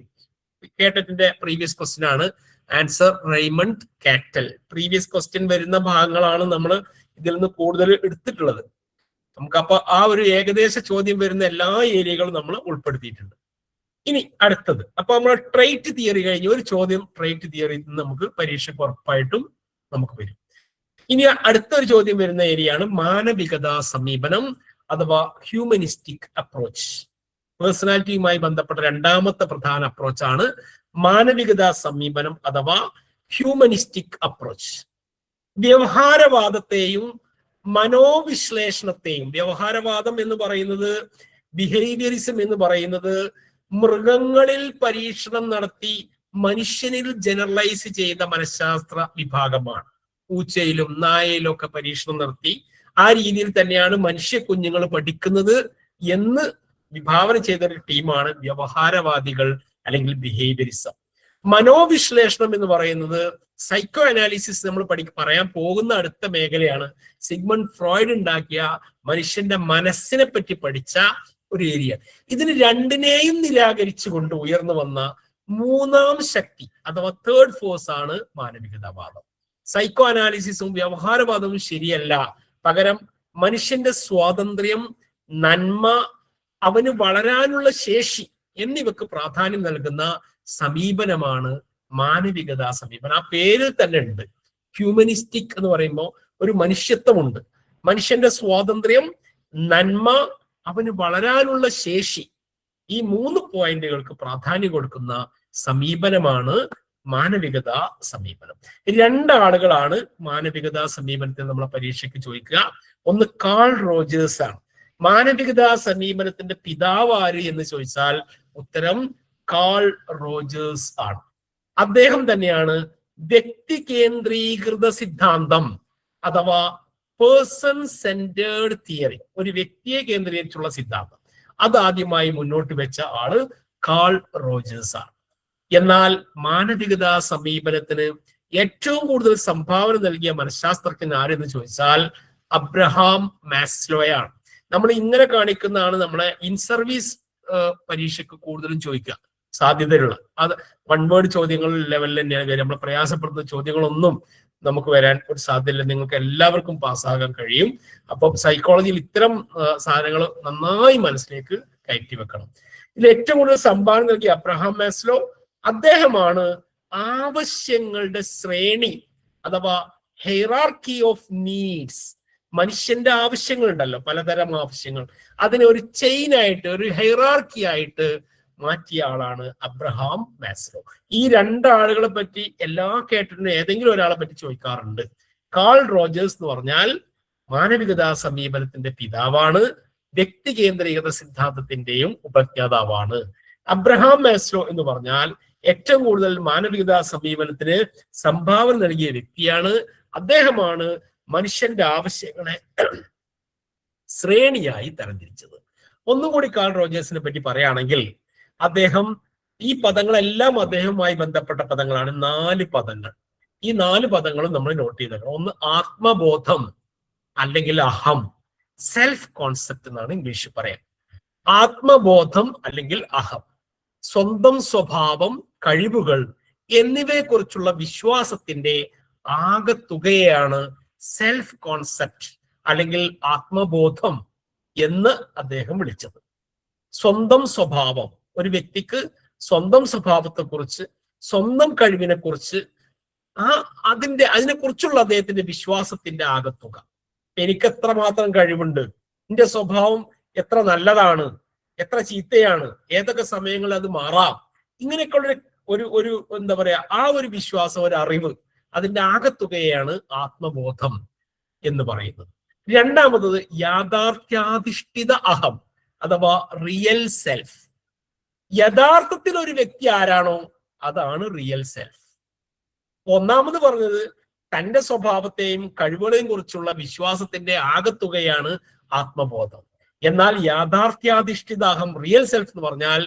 കേട്ടറ്റിന്റെ പ്രീവിയസ് ക്വസ്റ്റ്യൻ ആണ്. Answer Raymond cattle. Previous question വരുന്ന ഭാഗങ്ങളാണ് നമ്മൾ ഇതിൽ നിന്ന് കൂടുതൽ എടുത്തിട്ടുള്ളത്. നമുക്കപ്പോ ആ ഒരു ഏകദേശ ചോദ്യം വരുന്ന എല്ലാ ഏരിയകളും നമ്മൾ ഉൾപ്പെടുത്തിയിട്ടുണ്ട്. ഇനി അടുത്തത്, അപ്പൊ നമ്മൾ ട്രേറ്റ് തിയറി കഴിഞ്ഞ് ഒരു ചോദ്യം ട്രേറ്റ് തിയറി നമുക്ക് പരീക്ഷയ്ക്ക് ഉറപ്പായിട്ടും നമുക്ക് വരും. ഇനി അടുത്തൊരു ചോദ്യം വരുന്ന ഏരിയയാണ് മാനവികതാ സമീപനം അഥവാ ഹ്യൂമനിസ്റ്റിക് അപ്രോച്ച്. പേഴ്സണാലിറ്റിയുമായി ബന്ധപ്പെട്ട രണ്ടാമത്തെ പ്രധാന അപ്രോച്ചാണ് മാനവികതാ സമീപനം അഥവാ ഹ്യൂമനിസ്റ്റിക് അപ്രോച്ച്. വ്യവഹാരവാദത്തെയും മനോവിശ്ലേഷണത്തെയും, വ്യവഹാരവാദം എന്ന് പറയുന്നത്, ബിഹേവിയറിസം എന്ന് പറയുന്നത് മൃഗങ്ങളിൽ പരീക്ഷണം നടത്തി മനുഷ്യനിൽ ജനറലൈസ് ചെയ്ത മനഃശാസ്ത്ര വിഭാഗമാണ്. പൂച്ചയിലും നായയിലും ഒക്കെ പരീക്ഷണം നടത്തി ആ രീതിയിൽ തന്നെയാണ് മനുഷ്യ കുഞ്ഞുങ്ങൾ പഠിക്കുന്നത് എന്ന് വിഭാവന ചെയ്ത ഒരു ടീമാണ് വ്യവഹാരവാദികൾ അല്ലെങ്കിൽ ബിഹേവിയറിസം. മനോവിശ്ലേഷണം എന്ന് പറയുന്നത് സൈക്കോ അനാലിസിസ് നമ്മൾ പറയാൻ പോകുന്ന അടുത്ത മേഖലയാണ്. സിഗ്മണ്ട് ഫ്രോയിഡ് ഉണ്ടാക്കിയ മനുഷ്യന്റെ മനസ്സിനെ പറ്റി പഠിച്ച ഒരു ഏരിയ. ഇതിന് രണ്ടിനെയും നിരാകരിച്ചുകൊണ്ട് ഉയർന്നു വന്ന മൂന്നാം ശക്തി അഥവാ തേർഡ് ഫോഴ്സ് ആണ് മാനവികതാവാദം. സൈക്കോ അനാലിസിസും വ്യവഹാരവാദവും ശരിയല്ല, പകരം മനുഷ്യന്റെ സ്വാതന്ത്ര്യം, നന്മ, അവന് വളരാനുള്ള ശേഷി എന്നിവക്ക് പ്രാധാന്യം നൽകുന്ന സമീപനമാണ് മാനവികതാ സമീപനം. ആ പേരിൽ തന്നെ ഉണ്ട്. ഹ്യൂമനിസ്റ്റിക് എന്ന് പറയുമ്പോൾ ഒരു മനുഷ്യത്വമുണ്ട്. മനുഷ്യന്റെ സ്വാതന്ത്ര്യം, നന്മ, അവന് വളരാനുള്ള ശേഷി, ഈ 3 പോയിന്റുകൾക്ക് പ്രാധാന്യം കൊടുക്കുന്ന സമീപനമാണ് മാനവികതാ സമീപനം. രണ്ടാളുകളാണ് മാനവികതാ സമീപനത്തിൽ നമ്മളെ പരീക്ഷയ്ക്ക് ചോദിക്കുക. ഒന്ന് കാൾ റോജേഴ്സ് ആണ്. മാനവികതാ സമീപനത്തിന്റെ പിതാവ് ആര് എന്ന് ചോദിച്ചാൽ ഉത്തരം കാൾ റോജേഴ്സ് ആണ്. അദ്ദേഹം തന്നെയാണ് വ്യക്തി കേന്ദ്രീകൃത സിദ്ധാന്തം അഥവാ പേഴ്സൺ സെന്റേർഡ് തിയറി, ഒരു വ്യക്തിയെ കേന്ദ്രീകരിച്ചുള്ള സിദ്ധാന്തം, അതാദ്യമായി മുന്നോട്ട് വെച്ച ആള് കാൾ റോജേഴ്സ് ആണ്. എന്നാൽ മാനവികതാ സമീപനത്തിന് ഏറ്റവും കൂടുതൽ സംഭാവന നൽകിയ മനഃശാസ്ത്രജ്ഞൻ ആരെന്ന് ചോദിച്ചാൽ അബ്രഹാം മാസ്ലോയാണ്. നമ്മൾ ഇങ്ങനെ കാണിക്കുന്നതാണ് നമ്മളെ ഇൻ സർവീസ് പരീക്ഷയ്ക്ക് കൂടുതലും ചോദിക്കുക സാധ്യതയുള്ള. അത് വൺ വേർഡ് ചോദ്യങ്ങൾ ലെവലിൽ തന്നെയാണ് വരിക. നമ്മൾ പ്രയാസപ്പെടുന്ന ചോദ്യങ്ങളൊന്നും നമുക്ക് വരാൻ ഒരു സാധ്യതയില്ല. നിങ്ങൾക്ക് എല്ലാവർക്കും പാസ്സാകാൻ കഴിയും. അപ്പം സൈക്കോളജിയിൽ ഇത്തരം സാധനങ്ങൾ നന്നായി മനസ്സിലേക്ക് കയറ്റി വെക്കണം. ഇതിൽ ഏറ്റവും കൂടുതൽ സംഭാവന നൽകിയ അബ്രഹാം മാസ്ലോ, അദ്ദേഹമാണ് ആവശ്യങ്ങളുടെ ശ്രേണി അഥവാ ഹൈറാർക്കി ഓഫ് നീഡ്സ്, മനുഷ്യന്റെ ആവശ്യങ്ങൾ ഉണ്ടല്ലോ, പലതരം ആവശ്യങ്ങൾ, അതിനെ ഒരു ചെയിനായിട്ട്, ഒരു ഹൈറാർക്കി ആയിട്ട് മാറ്റിയ ആളാണ് അബ്രഹാം മാസ്ലോ. ഈ രണ്ടാളുകളെ പറ്റി എല്ലാ കേട്ടിട്ടും ഏതെങ്കിലും ഒരാളെ പറ്റി ചോദിക്കാറുണ്ട്. കാൾ റോജേഴ്സ് എന്ന് പറഞ്ഞാൽ മാനവികതാ സമീപനത്തിന്റെ പിതാവാണ്, വ്യക്തി കേന്ദ്രീകൃത സിദ്ധാന്തത്തിന്റെയും ഉപജ്ഞാതാവാണ്. അബ്രഹാം മാസ്ലോ എന്ന് പറഞ്ഞാൽ ഏറ്റവും കൂടുതൽ മാനവികതാ സമീപനത്തിന് സംഭാവന നൽകിയ വ്യക്തിയാണ്. അദ്ദേഹമാണ് മനുഷ്യന്റെ ആവശ്യങ്ങളെ ശ്രേണിയായി തരംതിരിച്ചത്. ഒന്നുകൂടി കാൾ റോജേഴ്സിനെ പറ്റി പറയുകയാണെങ്കിൽ, അദ്ദേഹം ഈ പദങ്ങളെല്ലാം അദ്ദേഹവുമായി ബന്ധപ്പെട്ട പദങ്ങളാണ്. 4 പദങ്ങൾ. ഈ 4 പദങ്ങളും നമ്മൾ നോട്ട് ചെയ്തേക്കണം. ഒന്ന് ആത്മബോധം അല്ലെങ്കിൽ അഹം, സെൽഫ് കോൺസെപ്റ്റ് എന്നാണ് ഇംഗ്ലീഷിൽ പറയാം. ആത്മബോധം അല്ലെങ്കിൽ അഹം, സ്വന്തം സ്വഭാവം, കഴിവുകൾ എന്നിവയെക്കുറിച്ചുള്ള വിശ്വാസത്തിന്റെ ആകത്തുകയാണ് സെൽഫ് കോൺസെപ്റ്റ് അല്ലെങ്കിൽ ആത്മബോധം എന്ന് അദ്ദേഹം വിളിച്ചത്. സ്വന്തം സ്വഭാവം, ഒരു വ്യക്തിക്ക് സ്വന്തം സ്വഭാവത്തെക്കുറിച്ച്, സ്വന്തം കഴിവിനെ കുറിച്ച്, അതിനെക്കുറിച്ചുള്ള അദ്ദേഹത്തിന്റെ വിശ്വാസത്തിന്റെ ആകത്തുക. എനിക്ക് എത്രമാത്രം കഴിവുണ്ട്, എന്റെ സ്വഭാവം എത്ര നല്ലതാണ്, എത്ര ചീത്തയാണ്, ഏതൊക്കെ സമയങ്ങളിൽ അത് മാറാം, ഇങ്ങനെയൊക്കെയുള്ള ഒരു എന്താ പറയാ, ആ ഒരു വിശ്വാസം, ഒരു അറിവ്, അതിന്റെ ആകത്തുകയാണ് ആത്മബോധം എന്ന് പറയുന്നത്. രണ്ടാമത്തത് യാഥാർത്ഥ്യാധിഷ്ഠിത അഹം അഥവാ റിയൽ സെൽഫ്. യഥാർത്ഥത്തിൽ ഒരു വ്യക്തി ആരാണോ അതാണ് റിയൽ സെൽഫ്. ഒന്നാമത് പറഞ്ഞത് തന്റെ സ്വഭാവത്തെയും കഴിവുകളെയും കുറിച്ചുള്ള വിശ്വാസത്തിന്റെ ആകത്തുകയാണ് ആത്മബോധം. എന്നാൽ യാഥാർത്ഥ്യാധിഷ്ഠിത അഹം, റിയൽ സെൽഫ് എന്ന് പറഞ്ഞാൽ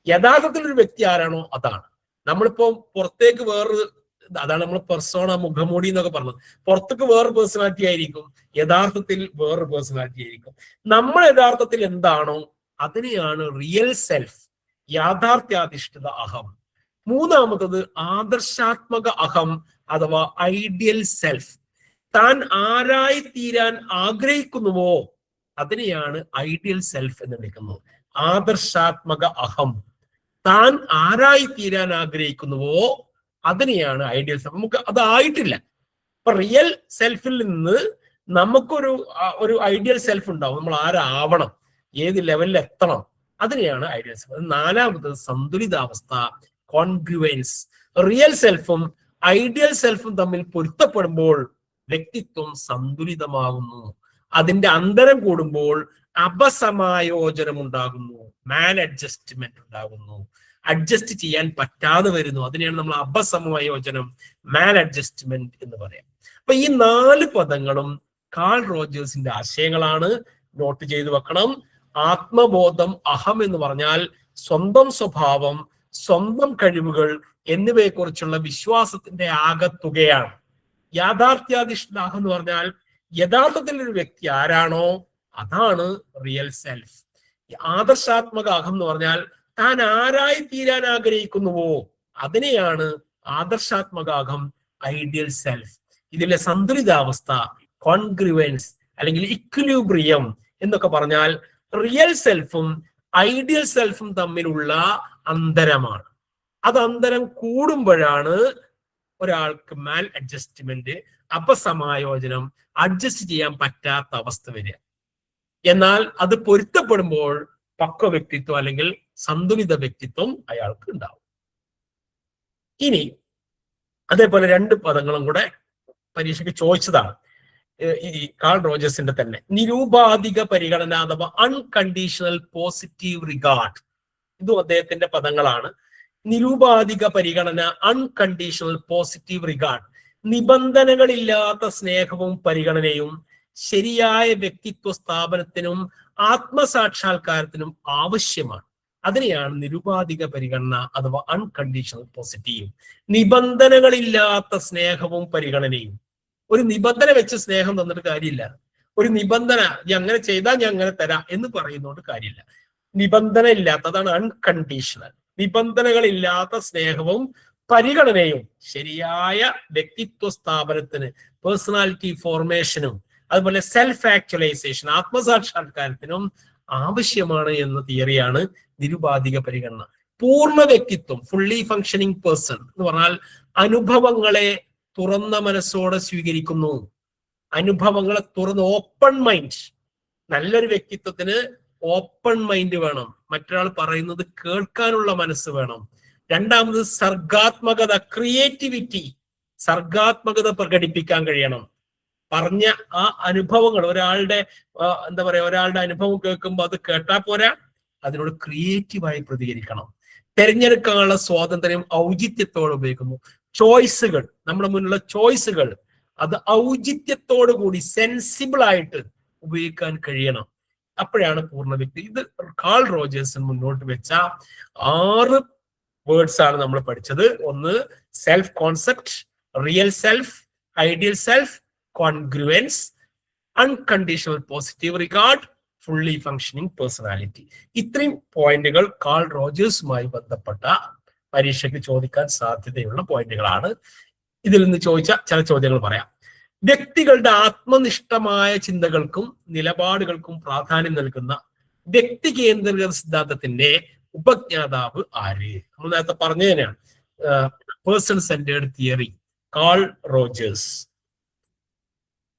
യഥാർത്ഥത്തിൽ ഒരു വ്യക്തി ആരാണോ അതാണ്. നമ്മളിപ്പോ പുറത്തേക്ക് വേറൊരു, അതാണ് നമ്മൾ പെർസോണ, മുഖമൂടി എന്നൊക്കെ പറഞ്ഞത്. പുറത്തേക്ക് വേറൊരു പേഴ്സണാലിറ്റി ആയിരിക്കും, യഥാർത്ഥത്തിൽ വേറൊരു പേഴ്സണാലിറ്റി ആയിരിക്കും. നമ്മൾ യഥാർത്ഥത്തിൽ എന്താണോ അതിനെയാണ് റിയൽ സെൽഫ്, യാഥാർത്ഥ്യാധിഷ്ഠിത അഹം. മൂന്നാമത്തത് ആദർശാത്മക അഹം അഥവാ ഐഡിയൽ സെൽഫ്. താൻ ആരായി തീരാൻ ആഗ്രഹിക്കുന്നുവോ അതിനെയാണ് ഐഡിയൽ സെൽഫ് എന്ന് വിളിക്കുന്നത്. ആദർശാത്മക അഹം, താൻ ആരായി തീരാൻ ആഗ്രഹിക്കുന്നുവോ അതിനെയാണ് ഐഡിയൽ സെൽഫ്. നമുക്ക് അതായിട്ടില്ല. ഇപ്പൊ റിയൽ സെൽഫിൽ നിന്ന് നമുക്കൊരു ഐഡിയൽ സെൽഫ് ഉണ്ടാവും. നമ്മൾ ആരാവണം, ഏത് ലെവലിൽ എത്തണം, അതിനെയാണ് ഐഡിയൽ സെൽഫ്. നാലാമത് സന്തുലിതാവസ്ഥ, കോൺഗ്രുവൻസ്. റിയൽ സെൽഫും ഐഡിയൽ സെൽഫും തമ്മിൽ പൊരുത്തപ്പെടുമ്പോൾ വ്യക്തിത്വം സന്തുലിതമാകുന്നു. അതിന്റെ അന്തരം കൂടുമ്പോൾ അപസമായോജനം ഉണ്ടാകുന്നു, മാൽ അഡ്ജസ്റ്റ്മെന്റ് ഉണ്ടാകുന്നു, അഡ്ജസ്റ്റ് ചെയ്യാൻ പറ്റാതെ വരുന്നു. അതിനെയാണ് നമ്മൾ അപസമായോജനം, മാൽ അഡ്ജസ്റ്റ്മെന്റ് എന്ന് പറയാം. അപ്പൊ ഈ 4 പദങ്ങളും കാൾ റോജേഴ്സിന്റെ ആശയങ്ങളാണ്. നോട്ട് ചെയ്തു വെക്കണം. ആത്മബോധം, അഹം എന്ന് പറഞ്ഞാൽ സ്വന്തം സ്വഭാവം, സ്വന്തം കഴിവുകൾ എന്നിവയെക്കുറിച്ചുള്ള വിശ്വാസത്തിന്റെ ആകത്തുകയാണ്. യാഥാർത്ഥ്യാധിഷ്ഠിത അഹം എന്ന് പറഞ്ഞാൽ യഥാർത്ഥത്തിൽ ഒരു വ്യക്തി ആരാണോ അതാണ് റിയൽ സെൽഫ്. ആദർശാത്മക അഹം എന്ന് പറഞ്ഞാൽ താൻ ആരായി തീരാൻ ആഗ്രഹിക്കുന്നുവോ അതിനെയാണ് ആദർശാത്മക അഹം, ഐഡിയൽ സെൽഫ്. ഇതിലെ സന്തുലിതാവസ്ഥ, കോൺഗ്രുവൻസ് അല്ലെങ്കിൽ ഇക്വിലിബ്രിയം എന്നൊക്കെ പറഞ്ഞാൽ റിയൽ സെൽഫും ഐഡിയൽ സെൽഫും തമ്മിലുള്ള അന്തരമാണ്. അത് അന്തരം കൂടുമ്പോഴാണ് ഒരാൾക്ക് മാൽ അഡ്ജസ്റ്റ്മെന്റ്, അപസമായോജനം, അഡ്ജസ്റ്റ് ചെയ്യാൻ പറ്റാത്ത അവസ്ഥ വരിക. എന്നാൽ അത് പൊരുത്തപ്പെടുമ്പോൾ പക്വ വ്യക്തിത്വം അല്ലെങ്കിൽ സന്തുലിത വ്യക്തിത്വം അയാൾക്ക് ഉണ്ടാവും. ഇനി അതേപോലെ 2 പദങ്ങളും കൂടെ പരീക്ഷയ്ക്ക് ചോദിച്ചതാണ്. ഈ കാൾ റോജേഴ്സിന്റെ തന്നെ നിരൂപാധിക പരിഗണന അഥവാ അൺകണ്ടീഷണൽ പോസിറ്റീവ് റിഗാർഡ്. ഇതും അദ്ദേഹത്തിന്റെ പദങ്ങളാണ്. നിരൂപാധിക പരിഗണന, അൺകണ്ടീഷണൽ പോസിറ്റീവ് റിഗാർഡ്. നിബന്ധനകളില്ലാത്ത സ്നേഹവും പരിഗണനയും ശരിയായ വ്യക്തിത്വ സ്ഥാപനത്തിനും ആത്മസാക്ഷാത്കാരത്തിനും ആവശ്യമാണ്. അതിനെയാണ് നിരുപാധിക പരിഗണന അഥവാ അൺകണ്ടീഷണൽ പോസിറ്റീവ്. നിബന്ധനകളില്ലാത്ത സ്നേഹവും പരിഗണനയും. ഒരു നിബന്ധന വെച്ച് സ്നേഹം തന്നിട്ട് കാര്യമില്ല. ഒരു നിബന്ധന, ഞാൻ അങ്ങനെ ചെയ്താൽ ഞാൻ അങ്ങനെ തരാം എന്ന് പറയുന്നതുകൊണ്ട് കാര്യമില്ല. നിബന്ധന ഇല്ലാത്തതാണ് അൺകണ്ടീഷണൽ. നിബന്ധനകളില്ലാത്ത സ്നേഹവും പരിഗണനയും ശരിയായ വ്യക്തിത്വ സ്ഥാപനത്തിന്, പേഴ്സണാലിറ്റി ഫോർമേഷനും അതുപോലെ സെൽഫ് ആക്ച്വലൈസേഷൻ, ആത്മസാക്ഷാത്കാരത്തിനും ആവശ്യമാണ് എന്ന തിയറിയാണ് നിരുപാധിക പരിഗണന. പൂർണ്ണ വ്യക്തിത്വം, ഫുള്ളി ഫങ്ഷനിങ് പേഴ്സൺ എന്ന് പറഞ്ഞാൽ അനുഭവങ്ങളെ തുറന്ന മനസ്സോടെ സ്വീകരിക്കുന്നു. അനുഭവങ്ങളെ തുറന്ന് ഓപ്പൺ മൈൻഡ്. നല്ലൊരു വ്യക്തിത്വത്തിന് ഓപ്പൺ മൈൻഡ് വേണം. മറ്റൊരാൾ പറയുന്നത് കേൾക്കാനുള്ള മനസ്സ് വേണം. രണ്ടാമത് സർഗാത്മകത, ക്രിയേറ്റിവിറ്റി. സർഗാത്മകത പ്രകടിപ്പിക്കാൻ കഴിയണം. പറഞ്ഞ ആ അനുഭവങ്ങൾ, ഒരാളുടെ ഒരാളുടെ അനുഭവം കേൾക്കുമ്പോൾ അത് കേട്ടാൽ പോരാ, അതിനോട് ക്രിയേറ്റീവായി പ്രതികരിക്കണം. തിരഞ്ഞെടുക്കാനുള്ള സ്വാതന്ത്ര്യം ഔചിത്യത്തോടെ ഉപയോഗിക്കുന്നു. ചോയ്സുകൾ, നമ്മുടെ മുന്നിലുള്ള ചോയ്സുകൾ അത് ഔചിത്യത്തോടു കൂടി സെൻസിബിൾ ആയിട്ട് ഉപയോഗിക്കാൻ കഴിയണം. അപ്പോഴാണ് പൂർണ്ണ വ്യക്തി. ഇത് കാൾ റോജേഴ്സൺ മുന്നോട്ട് വെച്ച 6 വേർഡ്സ് ആണ് നമ്മൾ പഠിച്ചത്. ഒന്ന് self concept, real self, ideal self, congruence, unconditional positive regard, fully functioning personality. ഇത്രയും പോയിന്റുകൾ കാൾ റോജേഴ്സുമായി ബന്ധപ്പെട്ട പരീക്ഷയ്ക്ക് ചോദിക്കാൻ സാധ്യതയുള്ള പോയിന്റുകളാണ്. ഇതിൽ നിന്ന് ചോദിച്ച ചില ചോദ്യങ്ങൾ പറയാം. വ്യക്തികളുടെ ആത്മനിഷ്ഠമായ ചിന്തകൾക്കും നിലപാടുകൾക്കും പ്രാധാന്യം നൽകുന്ന വ്യക്തി കേന്ദ്രീകൃത സിദ്ധാന്തത്തിന്റെ ഉപജ്ഞാതാവ് ആര്? നമ്മൾ നേരത്തെ പറഞ്ഞതിനാണ് person centered theory, Carl Rogers.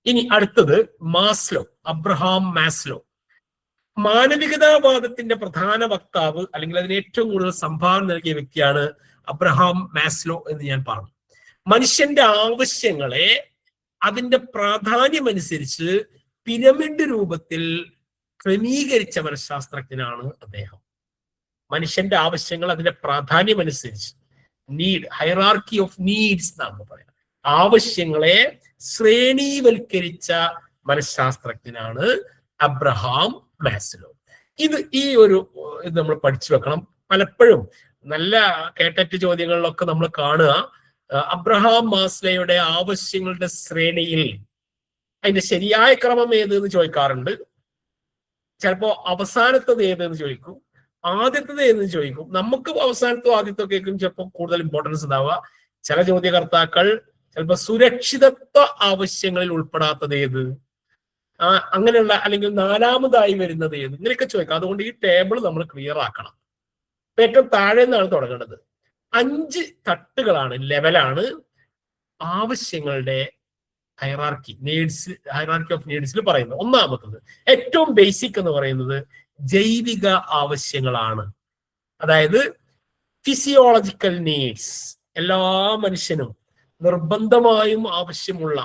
ഇനി അടുത്തത് മാസ്ലോ, അബ്രഹാം മാസ്ലോ. മാനവികതാവാദത്തിന്റെ പ്രധാന വക്താവ് അല്ലെങ്കിൽ അതിന് ഏറ്റവും കൂടുതൽ സംഭാവന നൽകിയ വ്യക്തിയാണ് അബ്രഹാം മാസ്ലോ എന്ന് ഞാൻ പറഞ്ഞു. മനുഷ്യന്റെ ആവശ്യങ്ങളെ അതിന്റെ പ്രാധാന്യമനുസരിച്ച് പിരമിഡ് രൂപത്തിൽ ക്രമീകരിച്ച മനഃശാസ്ത്രജ്ഞനാണ് അദ്ദേഹം. മനുഷ്യന്റെ ആവശ്യങ്ങൾ അതിന്റെ പ്രാധാന്യമനുസരിച്ച്, നീഡ്, ഹൈറാർക്കി ഓഫ് നീഡ്സ് എന്നാണ് പറയാം, ആവശ്യങ്ങളെ ശ്രേണീവൽക്കരിച്ച മനഃശാസ്ത്രജ്ഞനാണ് അബ്രഹാം മാസ്ലോ. ഈ ഒരു ഇത് നമ്മൾ പഠിച്ചു വെക്കണം. പലപ്പോഴും നല്ല കേട്ടറ്റ് ചോദ്യങ്ങളിലൊക്കെ നമ്മൾ കാണുക അബ്രഹാം മാസ്ലോയുടെ ആവശ്യങ്ങളുടെ ശ്രേണിയിൽ അതിന്റെ ശരിയായ ക്രമം ഏതെന്ന് ചോദിക്കാറുണ്ട്. ചിലപ്പോ അവസാനത്തത് ഏതെന്ന് ചോദിക്കും, ആദ്യത്തത് ഏതെന്ന് ചോദിക്കും. നമുക്ക് അവസാനത്തോ ആദ്യത്തോ കേൾക്കും ചിലപ്പോൾ കൂടുതൽ ഇമ്പോർട്ടൻസ് ഉണ്ടാവുക. ചില ചോദ്യകർത്താക്കൾ ചിലപ്പോൾ സുരക്ഷിതത്വ ആവശ്യങ്ങളിൽ ഉൾപ്പെടാത്തത് ഏത്, അങ്ങനെയുള്ള അല്ലെങ്കിൽ 4ാമതായി വരുന്നത് ഏത്, ഇങ്ങനെയൊക്കെ ചോദിക്കാം. അതുകൊണ്ട് ഈ ടേബിൾ നമ്മൾ ക്ലിയർ ആക്കണം. ഏറ്റവും താഴെ നിന്നാണ് തുടങ്ങേണ്ടത്. 5 തട്ടുകളാണ്, ലെവലാണ് ആവശ്യങ്ങളുടെ ഹൈറാർക്കി, നീഡ്സ്, ഹൈറാർക്കി ഓഫ് നീഡ്സിൽ പറയുന്നത്. ഒന്നാമത്തത് ഏറ്റവും ബേസിക് എന്ന് പറയുന്നത് ജൈവിക ആവശ്യങ്ങളാണ്. അതായത് ഫിസിയോളജിക്കൽ നീഡ്സ്. എല്ലാ മനുഷ്യനും നിർബന്ധമായും ആവശ്യമുള്ള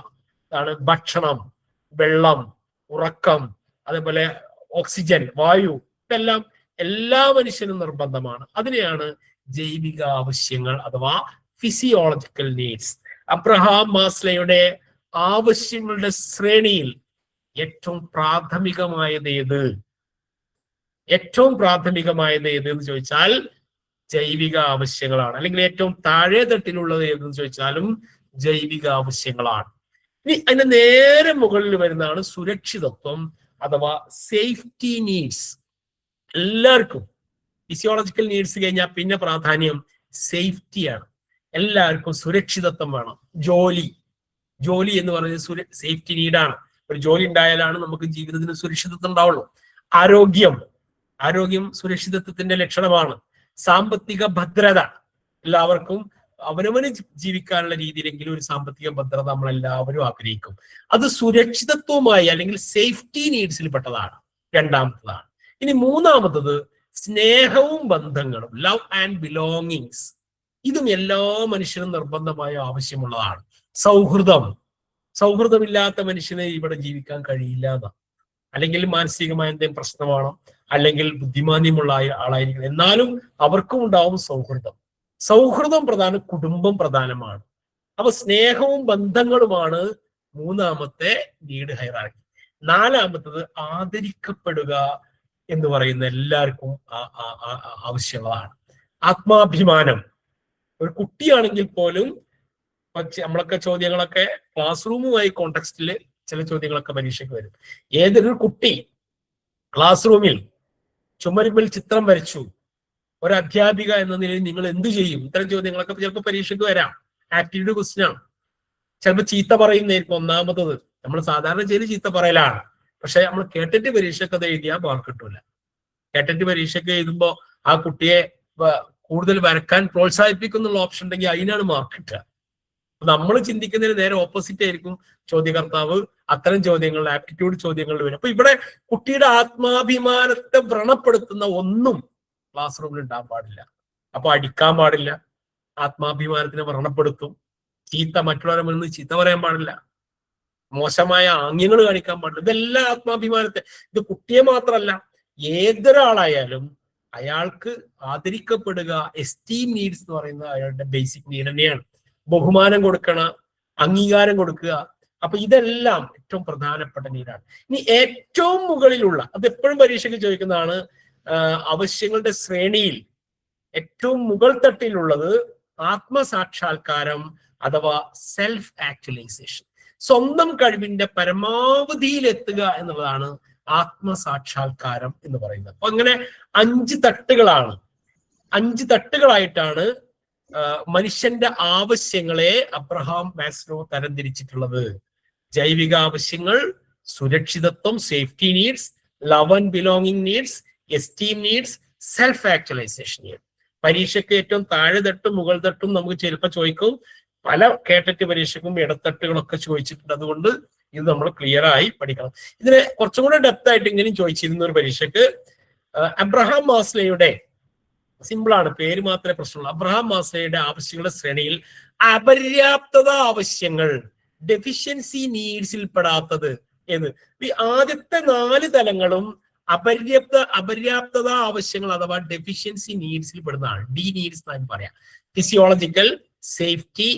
ഭക്ഷണം, വെള്ളം, ഉറക്കം, അതേപോലെ ഓക്സിജൻ, വായു, ഇതെല്ലാം എല്ലാ മനുഷ്യനും നിർബന്ധമാണ്. അതിനെയാണ് ജൈവിക ആവശ്യങ്ങൾ അഥവാ ഫിസിയോളജിക്കൽ നീഡ്സ്. അബ്രഹാം മാസ്ലോയുടെ ആവശ്യങ്ങളുടെ ശ്രേണിയിൽ ഏറ്റവും പ്രാഥമികമായത് ഏത്? ഏറ്റവും പ്രാഥമികമായത് ഏതെന്ന് ചോദിച്ചാൽ ജൈവിക ആവശ്യങ്ങളാണ്. അല്ലെങ്കിൽ ഏറ്റവും താഴെ തട്ടിലുള്ളത് ഏതെന്ന് ചോദിച്ചാലും ജൈവിക ആവശ്യങ്ങളാണ്. ഇനി അതിന്റെ നേരെ മുകളിൽ വരുന്നതാണ് സുരക്ഷിതത്വം അഥവാ സേഫ്റ്റി നീഡ്സ്. എല്ലാവർക്കും ഫിസിയോളജിക്കൽ നീഡ്സ് കഴിഞ്ഞാൽ പിന്നെ പ്രാധാന്യം സേഫ്റ്റിയാണ്. എല്ലാവർക്കും സുരക്ഷിതത്വം വേണം. ജോലി എന്ന് പറയുന്നത് സേഫ്റ്റി നീഡാണ്. ഒരു ജോലി ഉണ്ടായാലാണ് നമുക്ക് ജീവിതത്തിന് സുരക്ഷിതത്വം ഉണ്ടാവുള്ളൂ. ആരോഗ്യം സുരക്ഷിതത്വത്തിന്റെ ലക്ഷണമാണ്. സാമ്പത്തിക ഭദ്രത, എല്ലാവർക്കും അവനവന് ജീവിക്കാനുള്ള രീതിയിലെങ്കിലും ഒരു സാമ്പത്തിക ഭദ്രത നമ്മളെല്ലാവരും ആഗ്രഹിക്കും. അത് സുരക്ഷിതത്വമായി അല്ലെങ്കിൽ സേഫ്റ്റി നീഡ്സിൽ പെട്ടതാണ്. രണ്ടാമത്തതാണ്. ഇനി മൂന്നാമത്തത് സ്നേഹവും ബന്ധങ്ങളും, ലവ് ആൻഡ് ബിലോങ്ങിങ്സ്. ഇതും എല്ലാ മനുഷ്യനും നിർബന്ധമായ ആവശ്യമുള്ളതാണ്. സൗഹൃദമില്ലാത്ത മനുഷ്യനെ ഇവിടെ ജീവിക്കാൻ കഴിയില്ല എന്നാണ്. അല്ലെങ്കിൽ മാനസികമായ എന്തെങ്കിലും പ്രശ്നമാണോ, അല്ലെങ്കിൽ ബുദ്ധിമാന്യമുള്ള ആളായിരിക്കണം, എന്നാലും അവർക്കും ഉണ്ടാവും സൗഹൃദം പ്രധാനം, കുടുംബം പ്രധാനമാണ്. അപ്പൊ സ്നേഹവും ബന്ധങ്ങളുമാണ് മൂന്നാമത്തെ നീഡ് ഹൈറാർക്കി. നാലാമത്തത് ആദരിക്കപ്പെടുക എന്ന് പറയുന്ന എല്ലാവർക്കും ആവശ്യമുള്ളതാണ്. ആത്മാഭിമാനം. ഒരു കുട്ടിയാണെങ്കിൽ പോലും നമ്മളൊക്കെ ചോദ്യങ്ങളൊക്കെ ക്ലാസ് റൂമുമായി കോണ്ടെക്സ്റ്റിൽ ചില ചോദ്യങ്ങളൊക്കെ പരീക്ഷയ്ക്ക് വരും. ഏതൊരു കുട്ടി ക്ലാസ് റൂമിൽ ചുമരുമ്പിൽ ചിത്രം വരച്ചു, ഒരു അധ്യാപിക എന്ന നിലയിൽ നിങ്ങൾ എന്ത് ചെയ്യും? ഇത്തരം ചോദ്യങ്ങളൊക്കെ ചിലപ്പോൾ പരീക്ഷയ്ക്ക് വരാം. ആപ്റ്റിറ്റ്യൂഡ് ക്വസ്റ്റ്യൻ ആണ്. ചിലപ്പോൾ ചീത്ത പറയുന്നതായിരിക്കും ഒന്നാമത്തത്. നമ്മൾ സാധാരണ ചെയ്ത് ചീത്ത പറയലാണ്. പക്ഷെ നമ്മൾ കേട്ടിട്ട് പരീക്ഷയ്ക്ക് അത് എഴുതിയാൽ മാർക്ക് കിട്ടൂല. കേട്ടിട്ട് പരീക്ഷയ്ക്ക് എഴുതുമ്പോൾ ആ കുട്ടിയെ കൂടുതൽ വരക്കാൻ പ്രോത്സാഹിപ്പിക്കുന്നുള്ള ഓപ്ഷൻ ഉണ്ടെങ്കിൽ അതിനാണ് മാർക്ക് കിട്ടുക. നമ്മൾ ചിന്തിക്കുന്നതിന് നേരെ ഓപ്പോസിറ്റ് ആയിരിക്കും ചോദ്യകർത്താവ് അത്തരം ചോദ്യങ്ങളിൽ, ആപ്റ്റിറ്റ്യൂഡ് ചോദ്യങ്ങളിൽ വരും. അപ്പൊ ഇവിടെ കുട്ടിയുടെ ആത്മാഭിമാനത്തെ വ്രണപ്പെടുത്തുന്ന ഒന്നും ക്ലാസ് റൂമിൽ ഉണ്ടാകാൻ പാടില്ല. അപ്പൊ അടിക്കാൻ പാടില്ല, ആത്മാഭിമാനത്തിനെ വ്രണപ്പെടുത്തും. മറ്റുള്ളവരെ മുന്നിൽ ചീത്ത പറയാൻ പാടില്ല, മോശമായ ആംഗ്യങ്ങൾ കാണിക്കാൻ പാടില്ല. ഇതെല്ലാം ആത്മാഭിമാനത്തെ, ഇത് കുട്ടിയെ മാത്രമല്ല ഏതൊരാളായാലും അയാൾക്ക് ആദരിക്കപ്പെടുക, എസ്റ്റീം നീഡ്സ് എന്ന് പറയുന്നത് അയാളുടെ ബേസിക് നീഡ് തന്നെയാണ്. ബഹുമാനം കൊടുക്കണം, അംഗീകാരം കൊടുക്കുക. അപ്പൊ ഇതെല്ലാം ഏറ്റവും പ്രധാനപ്പെട്ട നീഡാണ്. ഇനി ഏറ്റവും മുകളിലുള്ള, അത് എപ്പോഴും പരീക്ഷയ്ക്ക് ചോദിക്കുന്നതാണ്, ആവശ്യങ്ങളുടെ ശ്രേണിയിൽ ഏറ്റവും മുകൾ തട്ടിലുള്ളത് ആത്മസാക്ഷാത്കാരം അഥവാ സെൽഫ് ആക്ച്വലൈസേഷൻ. സ്വന്തം കഴിവിന്റെ പരമാവധിയിലെത്തുക എന്നുള്ളതാണ് ആത്മസാക്ഷാത്കാരം എന്ന് പറയുന്നത്. അപ്പൊ അങ്ങനെ 5 തട്ടുകളാണ്, 5 തട്ടുകളായിട്ടാണ് മനുഷ്യന്റെ ആവശ്യങ്ങളെ അബ്രഹാം മാസ്ലോ തരംതിരിച്ചിട്ടുള്ളത്. ജൈവിക ആവശ്യങ്ങൾ, സുരക്ഷിതത്വം, safety needs, love and belonging needs, esteem needs, self actualization need. പരീക്ഷയ്ക്ക് ഏറ്റവും താഴെ തട്ടും മുകൾ തട്ടും നമുക്ക് ചിലപ്പോൾ ചോദിക്കും. പല കേട്ടറ്റ് പരീക്ഷയ്ക്കും ഇടത്തട്ടുകളൊക്കെ ചോദിച്ചിട്ടുണ്ട്. അതുകൊണ്ട് ഇത് നമ്മൾ ക്ലിയർ ആയി പഠിക്കണം. ഇതിനെ കുറച്ചും കൂടെ ഡെപ്ത് ആയിട്ട് ഇങ്ങനെയും ചോദിച്ചിരുന്ന ഒരു പരീക്ഷയ്ക്ക് അബ്രഹാം മാസ്ലോയുടെ, സിമ്പിളാണ്, പേര് മാത്രമേ പ്രശ്നമുള്ളൂ, അബ്രഹാം മാസ്ലോയുടെ ആവശ്യങ്ങളുടെ ശ്രേണിയിൽ അപര്യാപ്തത ആവശ്യങ്ങൾ, ഡെഫിഷ്യൻസി നീഡ്സിൽ പെടാത്തത് എന്ന്. ഈ ആദ്യത്തെ 4 തലങ്ങളും അപര്യാപ്തത ആവശ്യങ്ങൾ അഥവാ ഡെഫിഷ്യൻസി നീഡ്സിൽ പെടുന്നതാണ്. ഡി നീഡ്സ് എന്നാണ് പറയാം. Physiological, safety,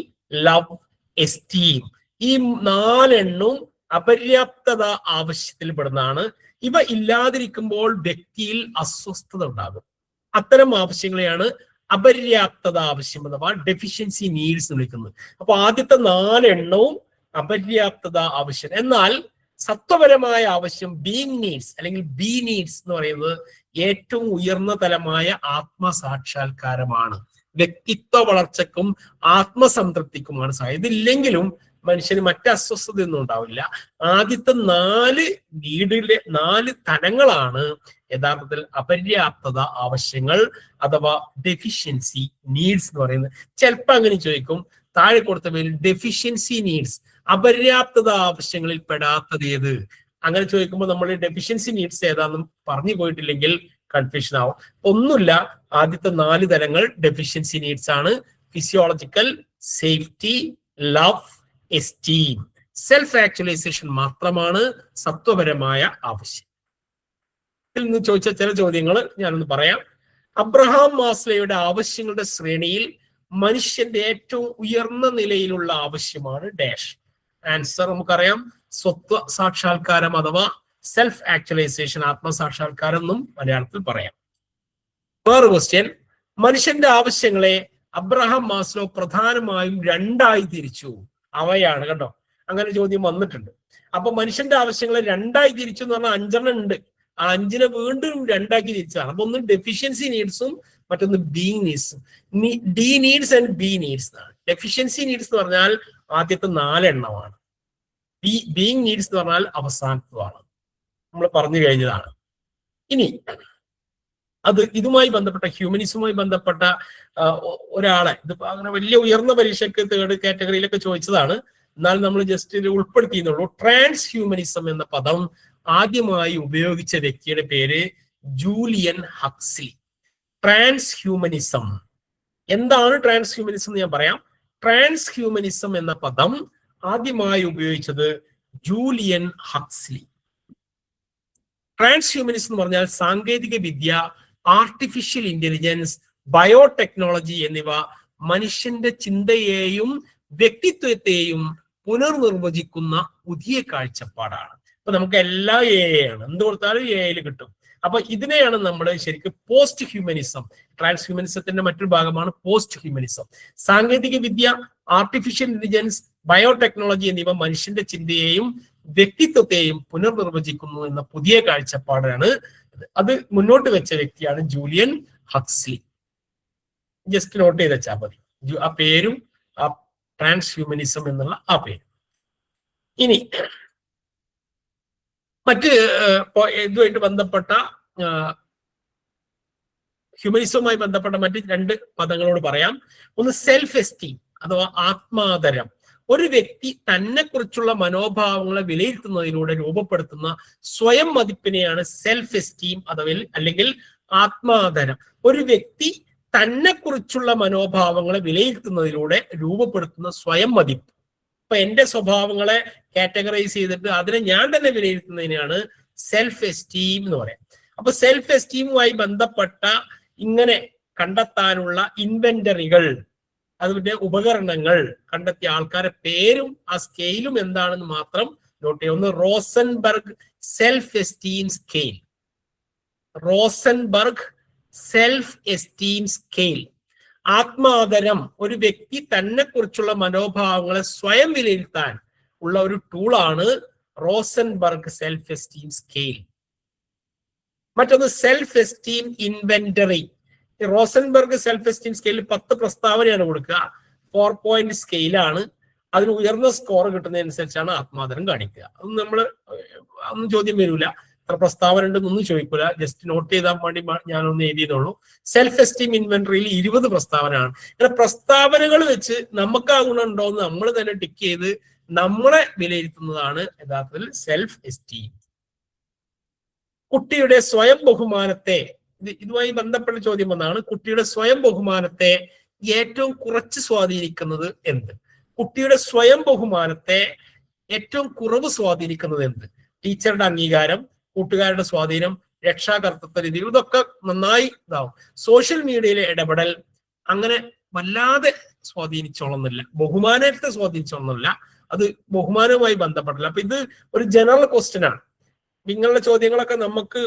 love, esteem. ഈ 4 അപര്യാപ്തത ആവശ്യത്തിൽ പെടുന്നതാണ്. ഇവ ഇല്ലാതിരിക്കുമ്പോൾ വ്യക്തിയിൽ അസ്വസ്ഥത ഉണ്ടാകും. അത്തരം ആവശ്യങ്ങളെയാണ് അപര്യാപ്തത ആവശ്യം അഥവാ ഡെഫിഷ്യൻസി നീഡ്സ് എന്ന് വിളിക്കുന്നത്. അപ്പൊ ആദ്യത്തെ 4 അപര്യാപ്തത ആവശ്യം. എന്നാൽ സത്വപരമായ ആവശ്യം ബീയിങ് നീഡ്സ് അല്ലെങ്കിൽ ബി നീഡ്സ് എന്ന് പറയുന്നത് ഏറ്റവും ഉയർന്ന തലമായ ആത്മസാക്ഷാത്കാരമാണ്. വ്യക്തിത്വ വളർച്ചക്കും ആത്മസംതൃപ്തിക്കുമാണ് സഹായം. ഇതില്ലെങ്കിലും മനുഷ്യന് മറ്റ് അസ്വസ്ഥതയൊന്നും ഉണ്ടാവില്ല. ആദ്യത്തെ 4 നീഡിലെ 4 തലങ്ങളാണ് യഥാർത്ഥത്തിൽ അപര്യാപ്തത ആവശ്യങ്ങൾ അഥവാ ഡെഫിഷ്യൻസി നീഡ്സ് എന്ന് പറയുന്നത്. ചിലപ്പോൾ അങ്ങനെ ചോദിക്കും, താഴെ കൊടുത്ത പേരിൽ ഡെഫിഷ്യൻസി നീഡ്സ്, അപര്യാപ്തത ആവശ്യങ്ങളിൽ പെടാത്തത് ഏത്? അങ്ങനെ ചോദിക്കുമ്പോൾ നമ്മൾ ഡെഫിഷ്യൻസി നീഡ്സ് ഏതാണെന്നും പറഞ്ഞു പോയിട്ടില്ലെങ്കിൽ കൺഫ്യൂഷൻ ആവും. ഒന്നുമില്ല, ആദ്യത്തെ 4 തലങ്ങൾ ഡെഫിഷ്യൻസി നീഡ്സ് ആണ്. Physiological, safety, love, esteem. Self actualization മാത്രമാണ് സത്വപരമായ ആവശ്യം. ഇതിൽ നിന്ന് ചോദിച്ച ചില ചോദ്യങ്ങൾ ഞാനൊന്ന് പറയാം. അബ്രഹാം മാസ്ലോയുടെ ആവശ്യങ്ങളുടെ ശ്രേണിയിൽ മനുഷ്യന്റെ ഏറ്റവും ഉയർന്ന നിലയിലുള്ള ആവശ്യമാണ് ഡാഷ്. ആൻസർ നമുക്കറിയാം, സ്വത്വ സാക്ഷാത്കാരം അഥവാ സെൽഫ് ആക്ച്വലൈസേഷൻ, ആത്മസാക്ഷാത്കാരം എന്നും മലയാളത്തിൽ പറയാം. വേറെ ക്വസ്റ്റ്യൻ, മനുഷ്യന്റെ ആവശ്യങ്ങളെ അബ്രഹാം മാസ്ലോ പ്രധാനമായും 2ആയി തിരിച്ചു. അവയാണ് കേട്ടോ, അങ്ങനെ ചോദ്യം വന്നിട്ടുണ്ട്. അപ്പൊ മനുഷ്യന്റെ ആവശ്യങ്ങളെ 2ആയി തിരിച്ചു എന്ന് പറഞ്ഞാൽ 5 ഉണ്ട്. ആ 5 വീണ്ടും 2ആക്കി തിരിച്ചതാണ്. അപ്പൊ ഒന്ന് ഡെഫിഷ്യൻസി നീഡ്സും മറ്റൊന്ന് ബീയിങ് നീഡ്സും. D needs and B needs ആണ്. ഡെഫിഷ്യൻസി നീഡ്സ് എന്ന് പറഞ്ഞാൽ ആദ്യത്തെ 4 ബീയിങ് നീഡ്സ് എന്ന് പറഞ്ഞാൽ അവസാനത്തതാണ്. നമ്മൾ പറഞ്ഞു കഴിഞ്ഞതാണ്. ഇനി അത് ഇതുമായി ബന്ധപ്പെട്ട ഹ്യൂമനിസവുമായി ബന്ധപ്പെട്ട ഒരാളെ, ഇത് അങ്ങനെ വലിയ ഉയർന്ന പരീക്ഷയ്ക്ക് 3rd കാറ്റഗറിയിലൊക്കെ ചോദിച്ചതാണ്, എന്നാൽ നമ്മൾ ജസ്റ്റ് ഇത് ഉൾപ്പെടുത്തിയെന്നുള്ളൂ. ട്രാൻസ് ഹ്യൂമനിസം എന്ന പദം ആദ്യമായി ഉപയോഗിച്ച വ്യക്തിയുടെ പേര് ജൂലിയൻ ഹക്സ്ലി. ട്രാൻസ് ഹ്യൂമനിസം എന്താണ് ട്രാൻസ് ഹ്യൂമനിസം എന്ന് ഞാൻ പറയാം. ട്രാൻസ് ഹ്യൂമനിസം എന്ന പദം ആദ്യമായി ഉപയോഗിച്ചത് ജൂലിയൻ ഹക്സ്ലി. ട്രാൻസ് ഹ്യൂമനിസം എന്ന് പറഞ്ഞാൽ സാങ്കേതിക വിദ്യ, ആർട്ടിഫിഷ്യൽ ഇന്റലിജൻസ്, ബയോടെക്നോളജി എന്നിവ മനുഷ്യന്റെ ചിന്തയെയും വ്യക്തിത്വത്തെയും പുനർനിർവചിക്കുന്ന പുതിയ കാഴ്ചപ്പാടാണ്. അപ്പൊ നമുക്ക് എല്ലാ ആണ്, എന്ത് കൊടുത്താലും എയിൽ കിട്ടും. അപ്പൊ ഇതിനെയാണ് നമ്മൾ ശരിക്കും പോസ്റ്റ് ഹ്യൂമനിസം, ട്രാൻസ് ഹ്യൂമനിസത്തിന്റെ മറ്റൊരു ഭാഗമാണ് പോസ്റ്റ് ഹ്യൂമനിസം. സാങ്കേതിക വിദ്യ, ആർട്ടിഫിഷ്യൽ ഇന്റലിജൻസ്, ബയോടെക്നോളജി എന്നിവ മനുഷ്യന്റെ ചിന്തയെയും വ്യക്തിത്വത്തെയും പുനർനിർവചിക്കുന്നു എന്ന പുതിയ കാഴ്ചപ്പാടാണ്. അത് മുന്നോട്ട് വെച്ച വ്യക്തിയാണ് ജൂലിയൻ ഹക്സ്ലി. ജസ്റ്റ് നോട്ട് ചെയ്ത് വെച്ചാൽ മതി ആ പേരും ആ ട്രാൻസ് ഹ്യൂമനിസം എന്നുള്ള ആ പേര്. ഇനി മറ്റ് ഇതുമായിട്ട് ബന്ധപ്പെട്ട ഹ്യൂമനിസവുമായി ബന്ധപ്പെട്ട മറ്റ് രണ്ട് പദങ്ങളോട് പറയാം. ഒന്ന് സെൽഫ് എസ്റ്റീം അഥവാ ആത്മാദരം. ഒരു വ്യക്തി തന്നെ കുറിച്ചുള്ള മനോഭാവങ്ങളെ വിലയിരുത്തുന്നതിലൂടെ രൂപപ്പെടുത്തുന്ന സ്വയം മതിപ്പിനെയാണ് സെൽഫ് എസ്റ്റീം അഥവാ അല്ലെങ്കിൽ ആത്മാദരം. ഒരു വ്യക്തി തന്നെ കുറിച്ചുള്ള മനോഭാവങ്ങളെ വിലയിരുത്തുന്നതിലൂടെ രൂപപ്പെടുത്തുന്ന സ്വയം മതിപ്പ്. ഇപ്പൊ എന്റെ സ്വഭാവങ്ങളെ കാറ്റഗറൈസ് ചെയ്തിട്ട് അതിനെ ഞാൻ തന്നെ വിലയിരുത്തുന്നതിനാണ് സെൽഫ് എസ്റ്റീം എന്ന് പറയാം. അപ്പൊ സെൽഫ് എസ്റ്റീമുമായി ബന്ധപ്പെട്ട ഇങ്ങനെ കണ്ടെത്താനുള്ള ഇൻവെന്ററികൾ, അതിന്റെ ഉപകരണങ്ങൾ കണ്ടെത്തിയ ആൾക്കാരെ പേരും ആ സ്കെയിലും എന്താണെന്ന് മാത്രം നോട്ട് ചെയ്യുക. ഒന്ന് Rosenberg self esteem scale. Rosenberg self esteem scale. ആത്മാദരം, ഒരു വ്യക്തി തന്നെ കുറിച്ചുള്ള മനോഭാവങ്ങളെ സ്വയം വിലയിരുത്താൻ ഉള്ള ഒരു ടൂളാണ് റോസൻബർഗ് സെൽഫ് എസ്റ്റീം സ്കെയിൽ. മറ്റൊന്ന് self esteem inventory. Rosenberg self esteem സ്കെയിലിൽ 10 പ്രസ്താവനയാണ് കൊടുക്കുക. 4 പോയിന്റ് സ്കെയിലാണ്. അതിന് ഉയർന്ന സ്കോർ കിട്ടുന്നതനുസരിച്ചാണ് ആത്മാദരം കാണിക്കുക. അതൊന്നും ഒന്നും ചോദ്യം വരില്ല, എത്ര പ്രസ്താവന ഉണ്ടെന്നൊന്നും ചോദിക്കില്ല. ജസ്റ്റ് നോട്ട് ചെയ്താൽ വേണ്ടി ഞാനൊന്ന് എഴുതിയതുള്ളൂ. സെൽഫ് എസ്റ്റീം ഇൻവെന്ററിയിൽ 20 പ്രസ്താവനയാണ്. ഇങ്ങനെ പ്രസ്താവനകൾ വെച്ച് നമുക്ക് ആ ഗുണം ഉണ്ടോ എന്ന് നമ്മൾ തന്നെ ടിക്ക് ചെയ്ത് നമ്മളെ വിലയിരുത്തുന്നതാണ് യഥാർത്ഥത്തിൽ സെൽഫ് എസ്റ്റീം. കുട്ടിയുടെ സ്വയം ബഹുമാനത്തെ, ഇതുമായി ബന്ധപ്പെട്ട ചോദ്യം വന്നാണ്, കുട്ടിയുടെ സ്വയം ബഹുമാനത്തെ ഏറ്റവും കുറച്ച് സ്വാധീനിക്കുന്നത് എന്ത്? കുട്ടിയുടെ സ്വയം ബഹുമാനത്തെ ഏറ്റവും കുറവ് സ്വാധീനിക്കുന്നത് എന്ത്? ടീച്ചറുടെ അംഗീകാരം, കൂട്ടുകാരുടെ സ്വാധീനം, രക്ഷാകർത്തൃത്വ രീതി, ഇതൊക്കെ നന്നായി ഇതാവും. സോഷ്യൽ മീഡിയയിലെ ഇടപെടൽ അങ്ങനെ വല്ലാതെ സ്വാധീനിച്ചോളന്നില്ല. ബഹുമാനത്തെ സ്വാധീനിച്ചോളന്നില്ല, അത് ബഹുമാനവുമായി ബന്ധപ്പെട്ടില്ല. അപ്പൊ ഇത് ഒരു ജനറൽ ക്വസ്റ്റ്യൻ ആണ്. നിങ്ങളുടെ ചോദ്യങ്ങളൊക്കെ നമുക്ക്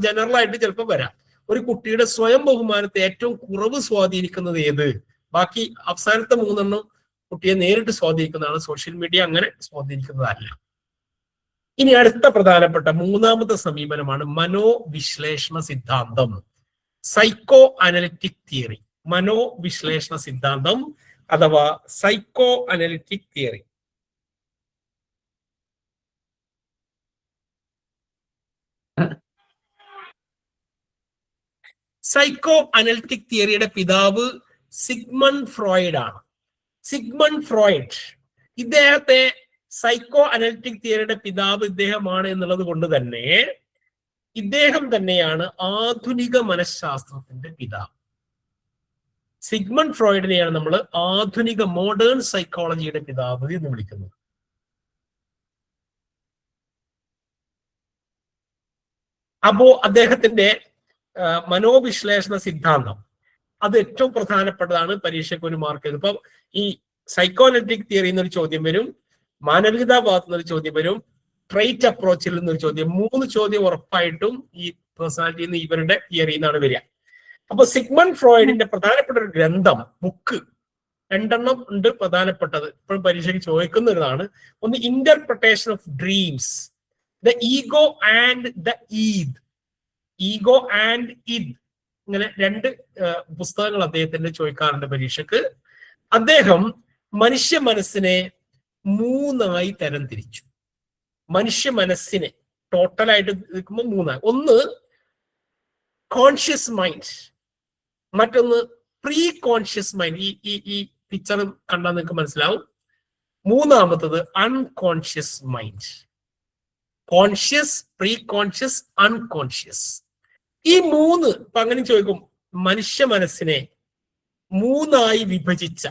ജനറൽ ആയിട്ട് ചിലപ്പോൾ വരാം. ഒരു കുട്ടിയുടെ സ്വയം ബഹുമാനത്തെ ഏറ്റവും കുറവ് സ്വാധീനിക്കുന്നത് ഏത്? ബാക്കി അവസാനത്തെ 3 കുട്ടിയെ നേരിട്ട് സ്വാധീനിക്കുന്നതാണ്. സോഷ്യൽ മീഡിയ അങ്ങനെ സ്വാധീനിക്കുന്നതല്ല. ഇനി അടുത്ത പ്രധാനപ്പെട്ട 3ാമത്തെ സമീപനമാണ് മനോവിശ്ലേഷണ സിദ്ധാന്തം, സൈക്കോ അനലിറ്റിക് തിയറി. മനോവിശ്ലേഷണ സിദ്ധാന്തം അഥവാ psycho analytic theory. Psycho analytic തിയറിയുടെ പിതാവ് സിഗ്മണ്ട് ഫ്രോയിഡ് ആണ്. സിഗ്മണ്ട് ഫ്രോയിഡ്, ഇദ്ദേഹത്തെ സൈക്കോ അനലിറ്റിക് തിയറിയുടെ പിതാവ് ഇദ്ദേഹമാണ് എന്നുള്ളത് കൊണ്ട് തന്നെ ഇദ്ദേഹം തന്നെയാണ് ആധുനിക മനഃശാസ്ത്രത്തിന്റെ പിതാവ്. സിഗ്മണ്ട് ഫ്രോയിഡിനെയാണ് നമ്മൾ ആധുനിക മോഡേൺ സൈക്കോളജിയുടെ പിതാവ് എന്ന് വിളിക്കുന്നത്. അപ്പോ അദ്ദേഹത്തിന്റെ മനോവിശ്ലേഷണ സിദ്ധാന്തം അത് ഏറ്റവും പ്രധാനപ്പെട്ടതാണ്. പരീക്ഷയ്ക്ക് ഒരു മാർക്ക് ചെയ്ത് ഇപ്പൊ ഈ സൈക്കോ അനലിറ്റിക് തിയറി എന്നൊരു ചോദ്യം വരും, മാനവികതാവാദത്തിൽ നിന്നൊരു ചോദ്യം വരും, ട്രൈറ്റ് അപ്രോച്ചിൽ നിന്നൊരു ചോദ്യം. 3 ചോദ്യം ഉറപ്പായിട്ടും ഈ പേഴ്സണാലിറ്റിയിൽ നിന്ന് ഇവരുടെ തിയറിയിൽ നിന്നാണ് വരിക. അപ്പൊ സിഗ്മണ്ട് ഫ്രോയിഡിന്റെ പ്രധാനപ്പെട്ട ഒരു ഗ്രന്ഥം, ബുക്ക് 2 ഉണ്ട് പ്രധാനപ്പെട്ടത്, ഇപ്പോഴും പരീക്ഷയ്ക്ക് ചോദിക്കുന്നതാണ്. ഒന്ന് interpretation of dreams, the ego and the id. Ego and id, ഇങ്ങനെ 2 പുസ്തകങ്ങൾ അദ്ദേഹത്തിന്റെ ചോദിക്കാറുണ്ട് പരീക്ഷക്ക്. അദ്ദേഹം മനുഷ്യ മനസ്സിനെ 3ആയി തരംതിരിച്ചു. മനുഷ്യ മനസ്സിനെ ടോട്ടലായിട്ട് നിൽക്കുമ്പോൾ 3. ഒന്ന് കോൺഷ്യസ് മൈൻഡ്, മറ്റൊന്ന് പ്രീ കോൺഷ്യസ് മൈൻഡ്. ഈ പിക്ചർ കണ്ടാൽ നിങ്ങൾക്ക് മനസ്സിലാവും. 3ാമത്തത് unconscious mind. Conscious, pre conscious, unconscious. ഈ 3 ഇപ്പൊ അങ്ങനെ ചോദിക്കും, മനുഷ്യ മനസ്സിനെ മൂന്നായി വിഭജിച്ച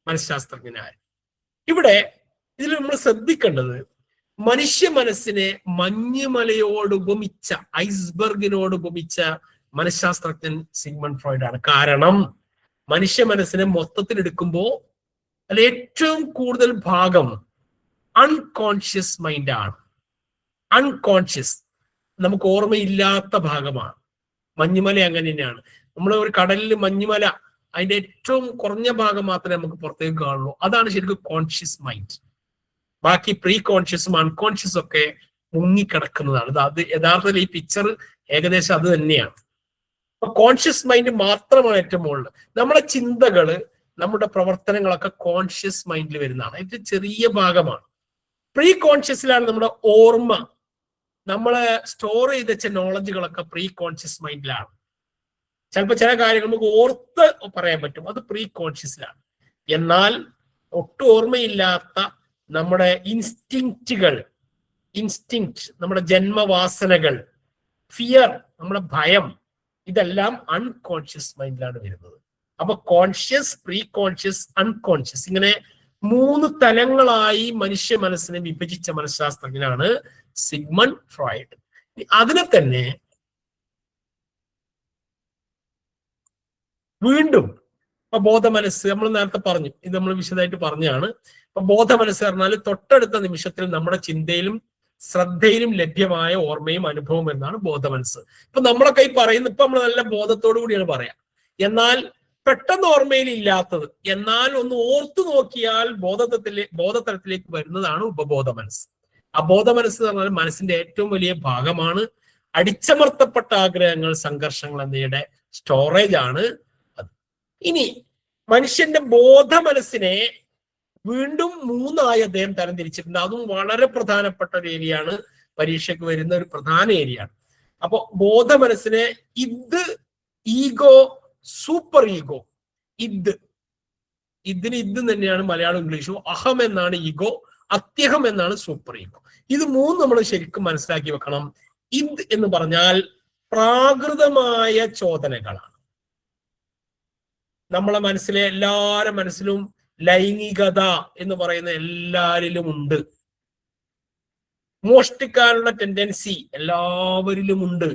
മനഃശാസ്ത്രജ്ഞനായ. ഇവിടെ ഇതിൽ നമ്മൾ ശ്രദ്ധിക്കേണ്ടത് മനുഷ്യ മനസ്സിനെ മഞ്ഞുമലയോട് ഉപമിച്ച, ഐസ്ബർഗിനോട് ഉപമിച്ച മനഃശാസ്ത്രജ്ഞൻ സിഗ്മണ്ട് ഫ്രോയിഡ് ആണ്. കാരണം മനുഷ്യ മനസ്സിനെ മൊത്തത്തിൽ എടുക്കുമ്പോൾ അതിൽ ഏറ്റവും കൂടുതൽ ഭാഗം അൺകോൺഷ്യസ് മൈൻഡ് ആണ്. അൺകോൺഷ്യസ്, നമുക്ക് ഓർമ്മയില്ലാത്ത ഭാഗമാണ്. മഞ്ഞുമല അങ്ങനെ തന്നെയാണ്. നമ്മൾ ഒരു കടലിൽ മഞ്ഞുമല, അതിന്റെ ഏറ്റവും കുറഞ്ഞ ഭാഗം മാത്രമേ നമുക്ക് പുറത്തേക്ക് കാണുള്ളൂ. അതാണ് ശരിക്കും കോൺഷ്യസ് മൈൻഡ്. ബാക്കി പ്രീ കോൺഷ്യസും അൺകോൺഷ്യസും ഒക്കെ മുങ്ങിക്കിടക്കുന്നതാണ്. അത് യഥാർത്ഥത്തിൽ ഈ പിക്ചർ ഏകദേശം അത് തന്നെയാണ്. അപ്പൊ കോൺഷ്യസ് മൈൻഡ് മാത്രമാണ് ഏറ്റവും മുകളിൽ. നമ്മുടെ ചിന്തകള്, നമ്മുടെ പ്രവർത്തനങ്ങളൊക്കെ കോൺഷ്യസ് മൈൻഡിൽ വരുന്നതാണ്. ഏറ്റവും ചെറിയ ഭാഗമാണ്. പ്രീ കോൺഷ്യസിലാണ് നമ്മുടെ ഓർമ്മ, നമ്മളെ സ്റ്റോർ ചെയ്ത് വെച്ച നോളജുകളൊക്കെ പ്രീ കോൺഷ്യസ് മൈൻഡിലാണ്. ചിലപ്പോൾ ചില കാര്യങ്ങൾ നമുക്ക് ഓർത്ത് പറയാൻ പറ്റും, അത് പ്രീ കോൺഷ്യസിലാണ്. എന്നാൽ ഒട്ടും ഓർമ്മയില്ലാത്ത നമ്മുടെ ഇൻസ്റ്റിങ്ക്റ്റുകൾ, നമ്മുടെ ജന്മവാസനകൾ, ഫിയർ, നമ്മുടെ ഭയം, ഇതെല്ലാം അൺകോൺഷ്യസ് മൈൻഡിലാണ് വരുന്നത്. അപ്പൊ കോൺഷ്യസ്, പ്രീ കോൺഷ്യസ്, അൺകോൺഷ്യസ്, ഇങ്ങനെ 3 തലങ്ങളായി മനുഷ്യ മനസ്സിനെ വിഭജിച്ച മനഃശാസ്ത്രജ്ഞനാണ് സിഗ്മണ്ട് ഫ്രോയിഡ്. അതിനെ തന്നെ വീണ്ടും ഇപ്പൊ ബോധമനസ്സ് നമ്മൾ നേരത്തെ പറഞ്ഞു, ഇത് നമ്മൾ വിശദമായിട്ട് പറഞ്ഞാണ്. അപ്പൊ ബോധമനസ്സ് പറഞ്ഞാൽ തൊട്ടടുത്ത നിമിഷത്തിൽ നമ്മുടെ ചിന്തയിലും ശ്രദ്ധയിലും ലഭ്യമായ ഓർമ്മയും അനുഭവം എന്നാണ് ബോധമനസ്സ്. ഇപ്പൊ നമ്മളൊക്കെ ഈ പറയുന്നത് ഇപ്പൊ നമ്മൾ നല്ല ബോധത്തോടു കൂടിയാണ് പറയാം. എന്നാൽ പെട്ടെന്ന് ഓർമ്മയിൽ ഇല്ലാത്തത്, എന്നാൽ ഒന്ന് ഓർത്തു നോക്കിയാൽ ബോധതലത്തിലേക്ക് വരുന്നതാണ് ഉപബോധ മനസ്സ്. അബോധ മനസ്സ് എന്ന് പറഞ്ഞാൽ മനസ്സിന്റെ ഏറ്റവും വലിയ ഭാഗമാണ്. അടിച്ചമർത്തപ്പെട്ട ആഗ്രഹങ്ങൾ, സംഘർഷങ്ങൾ എന്നിവയുടെ സ്റ്റോറേജ് ആണ് അത്. ഇനി മനുഷ്യന്റെ ബോധ മനസ്സിനെ വീണ്ടും 3ആയി അദ്ദേഹം തരംതിരിച്ചിട്ടുണ്ട്. അതും വളരെ പ്രധാനപ്പെട്ട ഒരു ഏരിയയാണ്, പരീക്ഷയ്ക്ക് വരുന്ന ഒരു പ്രധാന ഏരിയയാണ്. അപ്പൊ ബോധ മനസ്സിനെ ഇത്, ഈഗോ, സൂപ്പർ ഈഗോ, ഇതിന് തന്നെയാണ് മലയാളം ഇംഗ്ലീഷും. അഹം എന്നാണ് ഈഗോ, അത്യഹം എന്നാണ് സൂപ്പർ ഈഗോ. ഇത് 3 നമ്മൾ ശരിക്കും മനസ്സിലാക്കി വെക്കണം. ഇത് എന്ന് പറഞ്ഞാൽ പ്രാകൃതമായ ചോദനകളാണ്. നമ്മളെ മനസ്സിലെ എല്ലാവരുടെ മനസ്സിലും ലൈംഗികത എന്ന് പറയുന്ന എല്ലാവരിലും ഉണ്ട്. മോഷ്ടിക്കാനുള്ള ടെൻഡൻസി എല്ലാവരിലും ഉണ്ട്.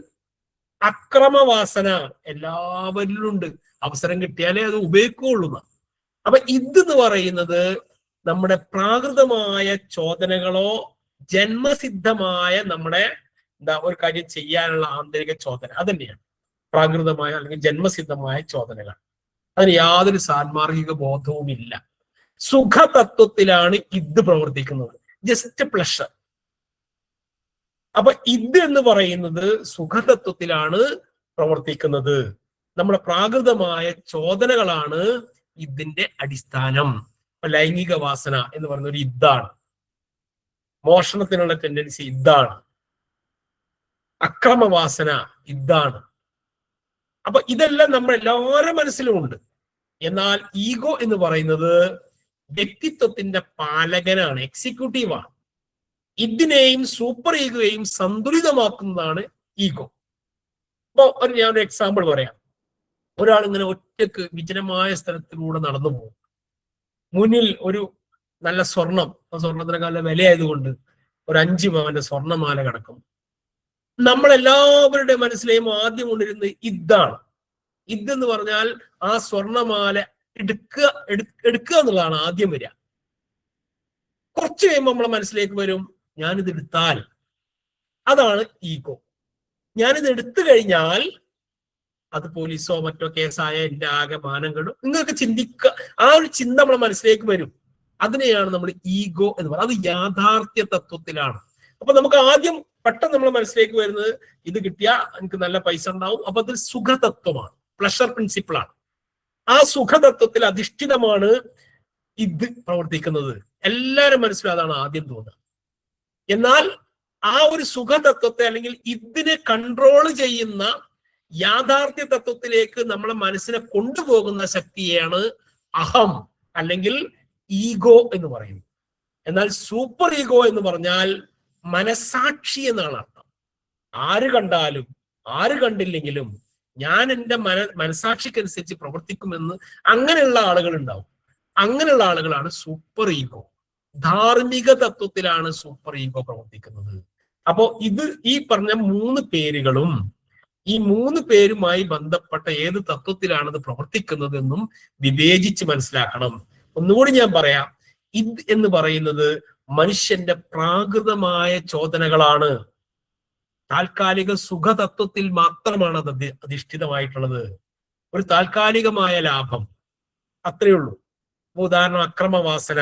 അക്രമവാസന എല്ലാവരിലും ഉണ്ട്. അവസരം കിട്ടിയാലേ അത് ഉപയോഗിക്കുകയുള്ളൂ. അപ്പൊ ഇതെന്ന് പറയുന്നത് നമ്മുടെ പ്രാകൃതമായ ചോദനകളോ ജന്മസിദ്ധമായ നമ്മുടെ ഒരു കാര്യം ചെയ്യാനുള്ള ആന്തരിക ചോദന, അതന്നെയാണ് പ്രാകൃതമായ അല്ലെങ്കിൽ ജന്മസിദ്ധമായ ചോദനകൾ. അതിന് യാതൊരു സാൻമാർഗിക ബോധവുമില്ല. സുഖതത്വത്തിലാണ് ഇത് പ്രവർത്തിക്കുന്നത്, ജസ്റ്റ് പ്ലഷർ. അപ്പൊ ഇത് എന്ന് പറയുന്നത് സുഖതത്വത്തിലാണ് പ്രവർത്തിക്കുന്നത്. നമ്മുടെ പ്രാകൃതമായ ചോദനകളാണ് ഇതിന്റെ അടിസ്ഥാനം. ലൈംഗിക വാസന എന്ന് പറയുന്ന ഒരു ഇതാണ്, മോഷണത്തിനുള്ള ടെൻഡൻസി ഇതാണ്, അക്രമവാസന ഇതാണ്. അപ്പൊ ഇതെല്ലാം നമ്മുടെ എല്ലാവരുടെ മനസ്സിലും ഉണ്ട്. എന്നാൽ ഈഗോ എന്ന് പറയുന്നത് വ്യക്തിത്വത്തിന്റെ പാലകനാണ്, എക്സിക്യൂട്ടീവാണ്. ഇതിനെയും സൂപ്പർ ഈഗോയെയും സന്തുലിതമാക്കുന്നതാണ് ഈഗോ. അപ്പൊ ഞാനൊരു എക്സാമ്പിൾ പറയാം. ഒരാൾ ഇങ്ങനെ ഒറ്റക്ക് വിജനമായ സ്ഥലത്തിലൂടെ നടന്നു പോകും. മുന്നിൽ ഒരു നല്ല സ്വർണത്തിനേക്കാളും വിലയായതുകൊണ്ട് ഒരു 5 പവന്റെ സ്വർണ്ണമാല കിടക്കും. നമ്മളെല്ലാവരുടെ മനസ്സിലെയും ആദ്യം കൊണ്ടിരുന്നത് ഇതാണ്. ഇതെന്ന് പറഞ്ഞാൽ ആ സ്വർണ്ണമാല എടുക്കുക എന്നുള്ളതാണ് ആദ്യം വരിക. കുറച്ച് കഴിയുമ്പോൾ നമ്മളെ മനസ്സിലേക്ക് വരും, ഞാനിത് എടുത്താൽ, അതാണ് ഈഗോ. ഞാനിത് എടുത്തു കഴിഞ്ഞാൽ അത് പോലീസോ മറ്റോ കേസായ എന്റെ ആകെ മാനം കെടും. നിങ്ങൾക്ക് ആ ഒരു ചിന്ത നമ്മളെ മനസ്സിലേക്ക് വരും. അതിനെയാണ് നമ്മൾ ഈഗോ എന്ന് പറയുന്നത്. അത് യാഥാർത്ഥ്യ തത്വത്തിലാണ്. അപ്പൊ നമുക്ക് ആദ്യം പെട്ടെന്ന് നമ്മളെ മനസ്സിലേക്ക് വരുന്നത് ഇത് കിട്ടിയാൽ എനിക്ക് നല്ല പൈസ ഉണ്ടാവും. അപ്പൊ അത് സുഖതത്വമാണ്, പ്ലഷർ പ്രിൻസിപ്പിളാണ്. ആ സുഖതത്വത്തിൽ അധിഷ്ഠിതമാണ് ഇത് പ്രവർത്തിക്കുന്നത്. എല്ലാവരും മനസ്സിലും അതാണ് ആദ്യം തോന്നുക. എന്നാൽ ആ ഒരു സുഖതത്വത്തെ അല്ലെങ്കിൽ ഇതിനെ കൺട്രോൾ ചെയ്യുന്ന യാഥാർത്ഥ്യ തത്വത്തിലേക്ക് നമ്മളെ മനസ്സിനെ കൊണ്ടുപോകുന്ന ശക്തിയെയാണ് അഹം അല്ലെങ്കിൽ ഈഗോ എന്ന് പറയുന്നത്. എന്നാൽ സൂപ്പർ ഈഗോ എന്ന് പറഞ്ഞാൽ മനസാക്ഷി എന്നാണ് അർത്ഥം. ആര് കണ്ടാലും ആര് കണ്ടില്ലെങ്കിലും ഞാൻ എൻ്റെ മനസാക്ഷിക്കനുസരിച്ച് പ്രവർത്തിക്കുമെന്ന് അങ്ങനെയുള്ള ആളുകൾ ഉണ്ടാവും. അങ്ങനെയുള്ള ആളുകളാണ് സൂപ്പർ ഈഗോ. ധാർമ്മിക തത്വത്തിലാണ് സൂപ്പർ ഈഗോ പ്രവർത്തിക്കുന്നത്. അപ്പോ ഈ പറഞ്ഞ 3 പേരുകളും ഈ 3 പേരുമായി ബന്ധപ്പെട്ട ഏത് തത്വത്തിലാണത് പ്രവർത്തിക്കുന്നതെന്നും വിവേചിച്ച് മനസ്സിലാക്കണം. ഒന്നുകൂടി ഞാൻ പറയാം, ഇത് എന്ന് പറയുന്നത് മനുഷ്യന്റെ പ്രാകൃതമായ ചോദനകളാണ്. താൽക്കാലിക സുഖതത്വത്തിൽ മാത്രമാണ് അത് അധിഷ്ഠിതമായിട്ടുള്ളത്. ഒരു താൽക്കാലികമായ ലാഭം, അത്രയേ ഉള്ളൂ. ഉദാഹരണം, അക്രമവാസന.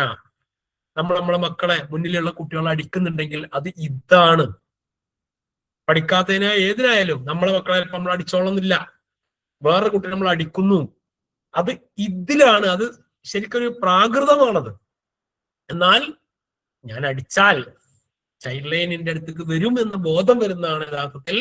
നമ്മളെ മക്കളെ, മുന്നിലുള്ള കുട്ടികളെ അടിക്കുന്നുണ്ടെങ്കിൽ അത് ഇതാണ്. പഠിക്കാത്തതിനാ ഏതിനായാലും നമ്മളെ മക്കളെ നമ്മൾ അടിച്ചോളന്നില്ല. വേറെ കുട്ടി നമ്മൾ അടിക്കുന്നു, അത് ഇതിലാണ്. അത് ശരിക്കൊരു പ്രാകൃതമാണത്. എന്നാൽ ഞാൻ അടിച്ചാൽ ചൈൽഡ് ലൈനിന്റെ അടുത്തേക്ക് വരും എന്ന ബോധം വരുന്നതാണ് യഥാർത്ഥത്തിൽ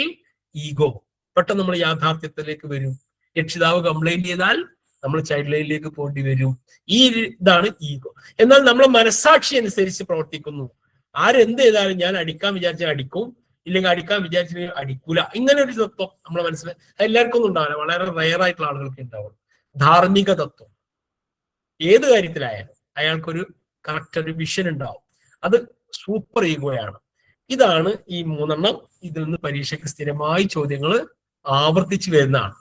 ഈഗോ. പെട്ടെന്ന് നമ്മൾ യാഥാർത്ഥ്യത്തിലേക്ക് വരും. രക്ഷിതാവ് കംപ്ലൈന്റ് ചെയ്താൽ നമ്മൾ ചൈൽഡ് ലൈനിലേക്ക് പോകേണ്ടി വരും. ഇതാണ് ഈഗോ. എന്നാൽ നമ്മളെ മനസാക്ഷി അനുസരിച്ച് പ്രവർത്തിക്കുന്നു. ആരെന്ത് ചെയ്താലും ഞാൻ അടിക്കാൻ വിചാരിച്ചാൽ അടിക്കും, ഇല്ലെങ്കിൽ അടിക്കാൻ വിചാരിച്ചാൽ അടിക്കൂല. ഇങ്ങനെ ഒരു തത്വം നമ്മളെ മനസ്സിൽ എല്ലാവർക്കും ഒന്നും ഉണ്ടാവില്ല, വളരെ റയർ ആയിട്ടുള്ള ആളുകൾക്ക് ഉണ്ടാവും. ധാർമ്മിക തത്വം ഏത് കാര്യത്തിലായാലും അയാൾക്കൊരു കറക്റ്റ് ഒരു വിഷൻ ഉണ്ടാവും. അത് സൂപ്പർ ഈഗോയാണ്. ഇതാണ് ഈ 3 ഇതിൽ നിന്ന് പരീക്ഷയ്ക്ക് സ്ഥിരമായി ചോദ്യങ്ങൾ ആവർത്തിച്ചു വരുന്നതാണ്.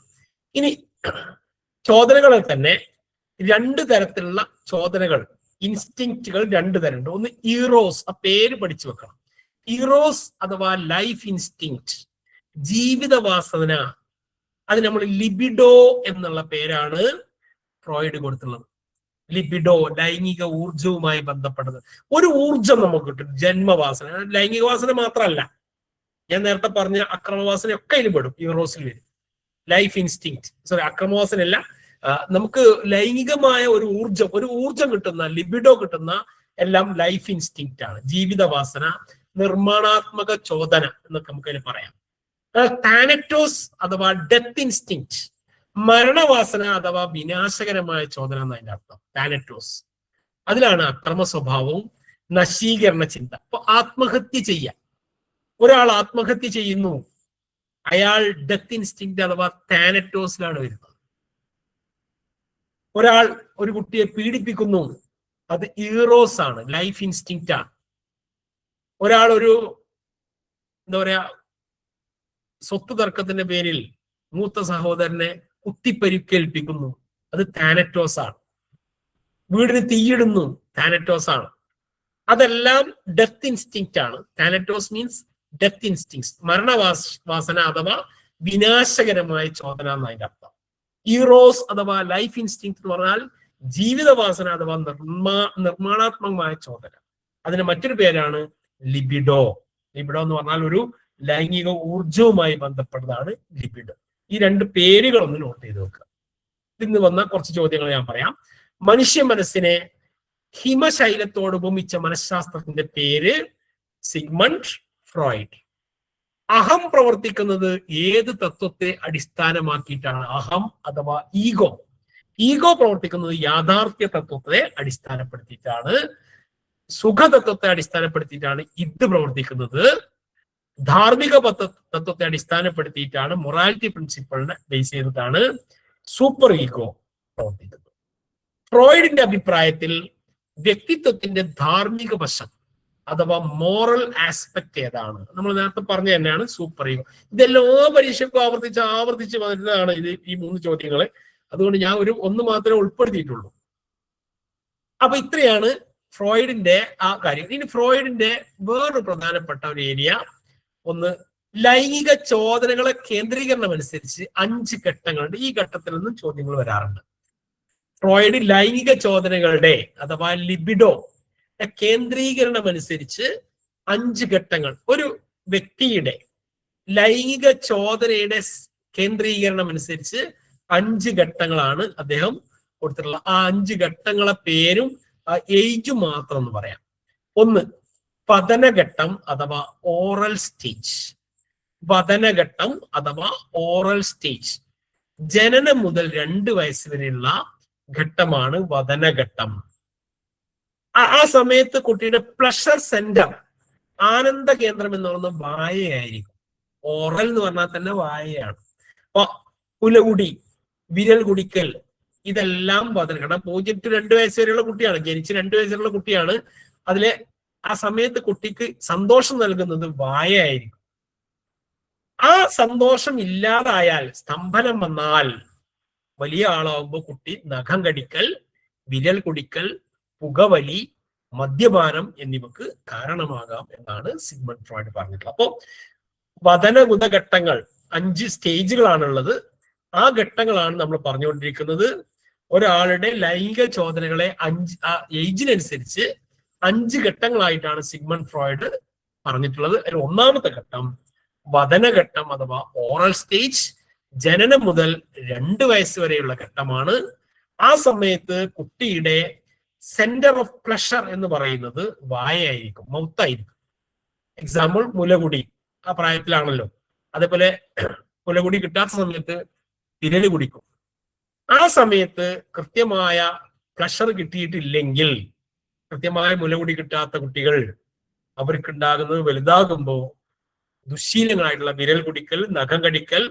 ഇനി ചോദനകളിൽ തന്നെ 2 തരത്തിലുള്ള ചോദനകൾ, ഇൻസ്റ്റിങ്ക്റ്റുകൾ 2 തരമുണ്ട്. ഒന്ന് ഈറോസ്, ആ പേര് പഠിച്ചു വെക്കണം. ഈറോസ് അഥവാ ലൈഫ് ഇൻസ്റ്റിങ്ക്റ്റ്, ജീവിത വാസന. അത് നമ്മൾ ലിബിഡോ എന്നുള്ള പേരാണ് ഫ്രോയിഡ് കൊടുത്തുള്ളത്. ലിബിഡോ, ലൈംഗിക ഊർജവുമായി ബന്ധപ്പെട്ടത്. ഒരു ഊർജം നമുക്ക് കിട്ടും, ജന്മവാസന. ലൈംഗിക വാസന മാത്രമല്ല, ഞാൻ നേരത്തെ പറഞ്ഞ അക്രമവാസന ഒക്കെ ഇതിൽ പെടും, ഈറോസിൽ വരും. ലൈഫ് ഇൻസ്റ്റിങ്ക്റ്റ്, സോറി, അക്രമവാസന അല്ല, നമുക്ക് ലൈംഗികമായ ഒരു ഊർജം കിട്ടുന്ന, ലിബിഡോ കിട്ടുന്ന എല്ലാം ലൈഫ് ഇൻസ്റ്റിങ്ക്റ്റ് ആണ്. ജീവിതവാസന, നിർമ്മാണാത്മക ചോദന എന്നൊക്കെ നമുക്ക് അതിന് പറയാം. താനറ്റോസ് അഥവാ ഡെത്ത് ഇൻസ്റ്റിങ്ക്റ്റ്, മരണവാസന അഥവാ വിനാശകരമായ ചോദന എന്നതിന്റെ അർത്ഥം. താനറ്റോസ്, അതിലാണ് അക്രമ സ്വഭാവവും നശീകരണ ചിന്ത. അപ്പൊ ആത്മഹത്യ ചെയ്യാൻ ഒരാൾ ആത്മഹത്യ ചെയ്യുന്നു, അയാൾ ഡെത്ത് ഇൻസ്റ്റിങ്ക്റ്റ് അഥവാ താനറ്റോസിലാണ് വരുന്നത്. ഒരാൾ ഒരു കുട്ടിയെ പീഡിപ്പിക്കുന്നു, അത് ഈറോസ് ആണ്, ലൈഫ് ഇൻസ്റ്റിങ്ക്റ്റ് ആണ്. ഒരാൾ എന്താ പറയാ, സ്വത്ത് തർക്കത്തിന്റെ പേരിൽ മൂത്ത സഹോദരനെ കുത്തിപ്പരിക്കേൽപ്പിക്കുന്നു, അത് താനറ്റോസ് ആണ്. വീടിന് തീയിടുന്നു, താനറ്റോസ് ആണ്. അതെല്ലാം ഡെത്ത് ഇൻസ്റ്റിങ്ക്റ്റ് ആണ്. താനറ്റോസ് മീൻസ് ഡെത്ത് ഇൻസ്റ്റിങ്ക്സ്, മരണവാസന അഥവാ വിനാശകരമായ ചോദന എന്നതിന്റെ അർത്ഥം. ഈറോസ് അഥവാ ലൈഫ് ഇൻസ്റ്റിങ്ക്റ്റ് എന്ന് പറഞ്ഞാൽ ജീവിതവാസന അഥവാ നിർമ്മാണാത്മകമായ ചോദന. അതിന് മറ്റൊരു പേരാണ് ലിബിഡോ. ലിബിഡോ എന്ന് പറഞ്ഞാൽ ഒരു ലൈംഗിക ഊർജവുമായി ബന്ധപ്പെട്ടതാണ് ലിബിഡോ. ഈ 2 പേരുകളൊന്ന് നോട്ട് ചെയ്ത് വെക്കുക. ഇന്ന് വന്ന കുറച്ച് ചോദ്യങ്ങൾ ഞാൻ പറയാം. മനുഷ്യ മനസ്സിനെ ഹിമശൈലത്തോട് ഉപമിച്ച മനഃശാസ്ത്രത്തിന്റെ പേര് സിഗ്മണ്ട് ഫ്രോയിഡ്. അഹം പ്രവർത്തിക്കുന്നത് ഏത് തത്വത്തെ അടിസ്ഥാനമാക്കിയിട്ടാണ്? അഹം അഥവാ ഈഗോ പ്രവർത്തിക്കുന്നത് യാഥാർത്ഥ്യ തത്വത്തെ അടിസ്ഥാനപ്പെടുത്തിയിട്ടാണ്. സുഖതത്വത്തെ അടിസ്ഥാനപ്പെടുത്തിയിട്ടാണ് ഇത് പ്രവർത്തിക്കുന്നത്. ധാർമ്മിക തത്വത്തെ അടിസ്ഥാനപ്പെടുത്തിയിട്ടാണ്, മൊറാലിറ്റി പ്രിൻസിപ്പിളിനെ ബേസ് ചെയ്തിട്ടാണ് സൂപ്പർ ഈഗോ പ്രവർത്തിക്കുന്നത്. ഫ്രോയിഡിന്റെ അഭിപ്രായത്തിൽ വ്യക്തിത്വത്തിന്റെ ധാർമ്മിക വശം അഥവാ മോറൽ ആസ്പെക്ട് ഏതാണ്? നമ്മൾ നേരത്തെ പറഞ്ഞ തന്നെയാണ് സൂപ്പർ ഈഗോ. ഇതെല്ലാ പരീക്ഷയ്ക്കും ആവർത്തിച്ച് വരുന്നതാണ് ഈ 3 ചോദ്യങ്ങൾ. അതുകൊണ്ട് ഞാൻ ഒന്ന് മാത്രമേ ഉൾപ്പെടുത്തിയിട്ടുള്ളൂ. അപ്പൊ ഇത്രയാണ് ഫ്രോയിഡിന്റെ ആ കാര്യം. ഇനി ഫ്രോയിഡിന്റെ വേറൊരു പ്രധാനപ്പെട്ട ഒരു ഏരിയ, ഒന്ന് ലൈംഗിക ചോദനകളെ കേന്ദ്രീകരണം അനുസരിച്ച് 5 ഘട്ടങ്ങളുണ്ട്. ഈ ഘട്ടത്തിൽ നിന്നും ചോദ്യങ്ങൾ വരാറുണ്ട്. ഫ്രോയിഡ് ലൈംഗിക ചോദനകളുടെ അഥവാ ലിബിഡോ കേന്ദ്രീകരണം അനുസരിച്ച് 5 ഘട്ടങ്ങൾ, ഒരു വ്യക്തിയുടെ ലൈംഗിക ചോദനയുടെ കേന്ദ്രീകരണം അനുസരിച്ച് 5 ഘട്ടങ്ങളാണ് അദ്ദേഹം കൊടുത്തിട്ടുള്ളത്. ആ 5 ഘട്ടങ്ങളെ പേരും ആ ഏജും മാത്രം എന്ന് പറയാം. ഒന്ന്, പതനഘട്ടം അഥവാ ഓറൽ സ്റ്റേജ്. പതനഘട്ടം അഥവാ ഓറൽ സ്റ്റേജ് ജനനം മുതൽ 2 വയസ്സ് വരെയുള്ള ഘട്ടമാണ് വദനഘട്ടം. ആ സമയത്ത് കുട്ടിയുടെ പ്ലഷർ സെന്റർ, ആനന്ദ കേന്ദ്രം എന്ന് പറയുന്നത് വായയായിരിക്കും. ഓറൽ എന്ന് പറഞ്ഞാൽ തന്നെ വായയാണ്. അപ്പൊ കുലകുടി, വിരൽ കുടിക്കൽ, ഇതെല്ലാം വതന. കാരണം 0 to 2 വയസ്സ് വരെയുള്ള കുട്ടിയാണ്, ജനിച്ച് 2 വയസ്സുള്ള കുട്ടിയാണ്. അതിലെ ആ സമയത്ത് കുട്ടിക്ക് സന്തോഷം നൽകുന്നത് വായയായിരിക്കും. ആ സന്തോഷം ഇല്ലാതായാൽ, സ്തംഭനം വന്നാൽ, വലിയ ആളാവുമ്പോൾ കുട്ടി നഖം കടിക്കൽ, വിരൽ കുടിക്കൽ, പുകവലി, മദ്യപാനം എന്നിവക്ക് കാരണമാകാം എന്നാണ് സിഗ്മണ്ട് ഫ്രോയിഡ് പറഞ്ഞിട്ടുള്ളത്. അപ്പോ വദനഗുദ ഘട്ടങ്ങൾ 5 സ്റ്റേജുകളാണുള്ളത്. ആ ഘട്ടങ്ങളാണ് നമ്മൾ പറഞ്ഞുകൊണ്ടിരിക്കുന്നത്. ഒരാളുടെ ലൈംഗിക ചോദനകളെ ഏജിനനുസരിച്ച് 5 ഘട്ടങ്ങളായിട്ടാണ് സിഗ്മണ്ട് ഫ്രോയിഡ് പറഞ്ഞിട്ടുള്ളത്. അതിൽ ഒന്നാമത്തെ ഘട്ടം വദനഘട്ടം അഥവാ ഓറൽ സ്റ്റേജ്, ജനനം മുതൽ 2 വയസ്സ് വരെയുള്ള ഘട്ടമാണ്. ആ സമയത്ത് കുട്ടിയുടെ സെന്റർ ഓഫ് പ്ലഷർ എന്ന് പറയുന്നത് വായയായിരിക്കും, മൗത്തായിരിക്കും. എക്സാമ്പിൾ മുലകുടി ആ പ്രായത്തിലാണല്ലോ. അതേപോലെ മുലകുടി കിട്ടാത്ത സമയത്ത് വിരല് കുടിക്കും. ആ സമയത്ത് കൃത്യമായ പ്ലഷർ കിട്ടിയിട്ടില്ലെങ്കിൽ, കൃത്യമായ മുലകുടി കിട്ടാത്ത കുട്ടികൾ അവർക്കുണ്ടാകുന്നത് വലുതാകുമ്പോൾ ദുശ്ശീലങ്ങളായിട്ടുള്ള വിരൽ കുടിക്കൽ, നഖം കടിക്കൽ,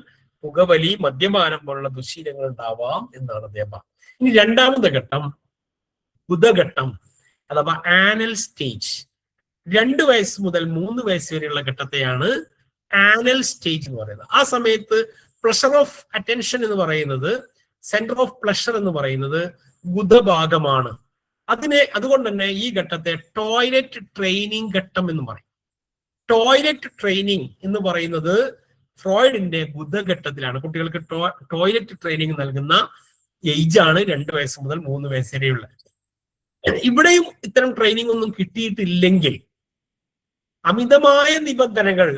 പുകവലി, മദ്യപാനം പോലുള്ള ദുശ്ശീലങ്ങൾ ഉണ്ടാവാം എന്നാണ് അദ്ദേഹം. ഇനി രണ്ടാമത്തെ ഘട്ടം ബുധഘട്ടം അഥവാ ആനൽ സ്റ്റേജ്. 2 വയസ്സ് മുതൽ 3 വയസ്സ് വരെയുള്ള ഘട്ടത്തെയാണ് ആനൽ സ്റ്റേജ് എന്ന് പറയുന്നത്. ആ സമയത്ത് പ്ലഷർ ഓഫ് അറ്റൻഷൻ എന്ന് പറയുന്നത്, സെന്റർ ഓഫ് പ്ലഷർ എന്ന് പറയുന്നത് ബുധഭാഗമാണ്. അതുകൊണ്ട് തന്നെ ഈ ഘട്ടത്തെ ടോയ്ലറ്റ് ട്രെയിനിങ് ഘട്ടം എന്ന് പറയും. ടോയ്ലറ്റ് ട്രെയിനിങ് എന്ന് പറയുന്നത് ഫ്രോയിഡിന്റെ ബുധഘട്ടത്തിലാണ്. കുട്ടികൾക്ക് ടോയ്ലറ്റ് ട്രെയിനിങ് നൽകുന്ന ഏജാണ് 2 വയസ്സ് മുതൽ 3 വയസ്സ് വരെയുള്ള. ഇവിടെയും ഇത്തരം ട്രെയിനിങ് ഒന്നും കിട്ടിയിട്ടില്ലെങ്കിൽ അമിതമായ നിബന്ധനകൾ,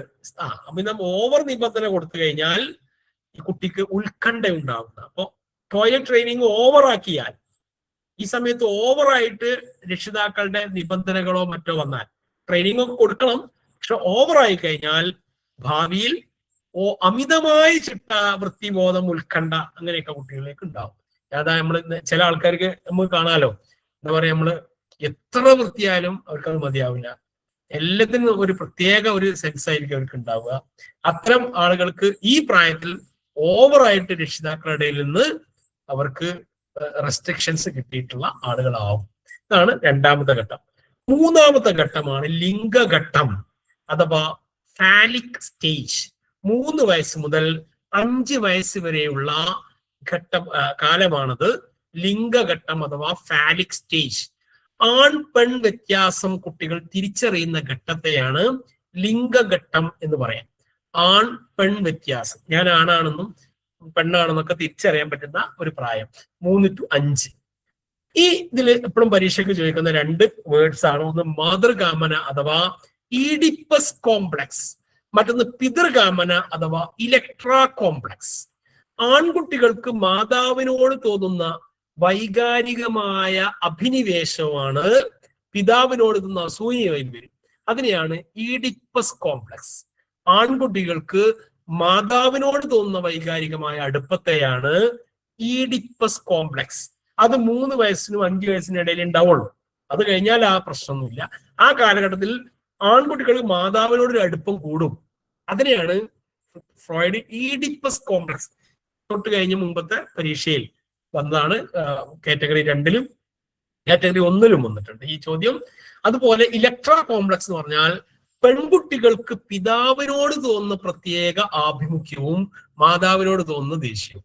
ഓവർ നിബന്ധന കൊടുത്തു കഴിഞ്ഞാൽ ഈ കുട്ടിക്ക് ഉത്കണ്ഠ ഉണ്ടാവുന്നത്. അപ്പൊ ടോയ്ലറ്റ് ട്രെയിനിങ് ഓവർ ആക്കിയാൽ, ഈ സമയത്ത് ഓവറായിട്ട് രക്ഷിതാക്കളുടെ നിബന്ധനകളോ മറ്റോ വന്നാൽ, ട്രെയിനിങ് ഒക്കെ കൊടുക്കണം, പക്ഷെ ഓവറായി കഴിഞ്ഞാൽ ഭാവിയിൽ അമിതമായ ചിട്ട, വൃത്തിബോധം, ഉത്കണ്ഠ അങ്ങനെയൊക്കെ കുട്ടികളിലേക്ക് ഉണ്ടാവും. അതായത് ചില ആൾക്കാർക്ക് നമുക്ക് കാണാലോ, എന്താ പറയാ, നമ്മള് എത്ര വൃത്തിയായാലും അവർക്ക് അത് മതിയാവില്ല. എല്ലാത്തിനും ഒരു പ്രത്യേക ഒരു സെൻസ് ആയിരിക്കും അവർക്ക് ഉണ്ടാവുക. അത്തരം ആളുകൾക്ക് ഈ പ്രായത്തിൽ ഓവറായിട്ട് രക്ഷിതാക്കളുടെ ഇടയിൽ നിന്ന് അവർക്ക് റെസ്ട്രിക്ഷൻസ് കിട്ടിയിട്ടുള്ള ആളുകളാവും. ഇതാണ് രണ്ടാമത്തെ ഘട്ടം. മൂന്നാമത്തെ ഘട്ടമാണ് ലിംഗഘട്ടം അഥവാ ഫാലിക് സ്റ്റേജ്. 3 വയസ്സ് മുതൽ 5 വയസ്സ് വരെയുള്ള കാലമാണത് ലിംഗഘട്ടം അഥവാ ഫാലിക് സ്റ്റേജ്. ആൺ പെൺ വ്യത്യാസം കുട്ടികൾ തിരിച്ചറിയുന്ന ഘട്ടത്തെയാണ് ലിംഗഘട്ടം എന്ന് പറയാം. ആൺ പെൺ വ്യത്യാസം, ഞാൻ ആണാണെന്നും പെണ്ണാണെന്നൊക്കെ തിരിച്ചറിയാൻ പറ്റുന്ന ഒരു പ്രായം 3 to 5. ഈ ഇതിൽ എപ്പോഴും പരീക്ഷയ്ക്ക് ചോദിക്കുന്ന 2 വേർഡ്സ് ആണ്. ഒന്ന് മാതൃകാമന അഥവാ ഈഡിപ്പസ് കോംപ്ലക്സ്, മറ്റൊന്ന് പിതൃകാമന അഥവാ ഇലക്ട്രാ കോംപ്ലക്സ്. ആൺകുട്ടികൾക്ക് മാതാവിനോട് തോന്നുന്ന വൈകാരികമായ അഭിനിവേശമാണ് പിതാവിനോട് തോന്നുന്ന അസൂയയായി വരും. അതിനെയാണ് ഈഡിപ്പസ് കോംപ്ലക്സ്. ആൺകുട്ടികൾക്ക് മാതാവിനോട് തോന്നുന്ന വൈകാരികമായ അടുപ്പത്തെയാണ് ഈഡിപ്പസ് കോംപ്ലക്സ്. അത് 3 വയസ്സിനും 5 വയസ്സിനും ഇടയിൽ ഉണ്ടാവുള്ളൂ. അത് കഴിഞ്ഞാൽ ആ പ്രശ്നമൊന്നുമില്ല. ആ കാലഘട്ടത്തിൽ ആൺകുട്ടികൾക്ക് മാതാവിനോടൊരു അടുപ്പം കൂടും. അതിനെയാണ് ഫ്രോയിഡ് ഈഡിപ്പസ് കോംപ്ലക്സ്. തൊട്ട് കഴിഞ്ഞ മുമ്പത്തെ പരീക്ഷയിൽ വന്നതാണ്. കാറ്റഗറി 2-ലും കാറ്റഗറി 1-ലും വന്നിട്ടുണ്ട് ഈ ചോദ്യം. അതുപോലെ ഇലക്ട്രാ കോംപ്ലക്സ് എന്ന് പറഞ്ഞാൽ പെൺകുട്ടികൾക്ക് പിതാവിനോട് തോന്നുന്ന പ്രത്യേക ആഭിമുഖ്യവും മാതാവിനോട് തോന്നുന്ന ദേഷ്യവും.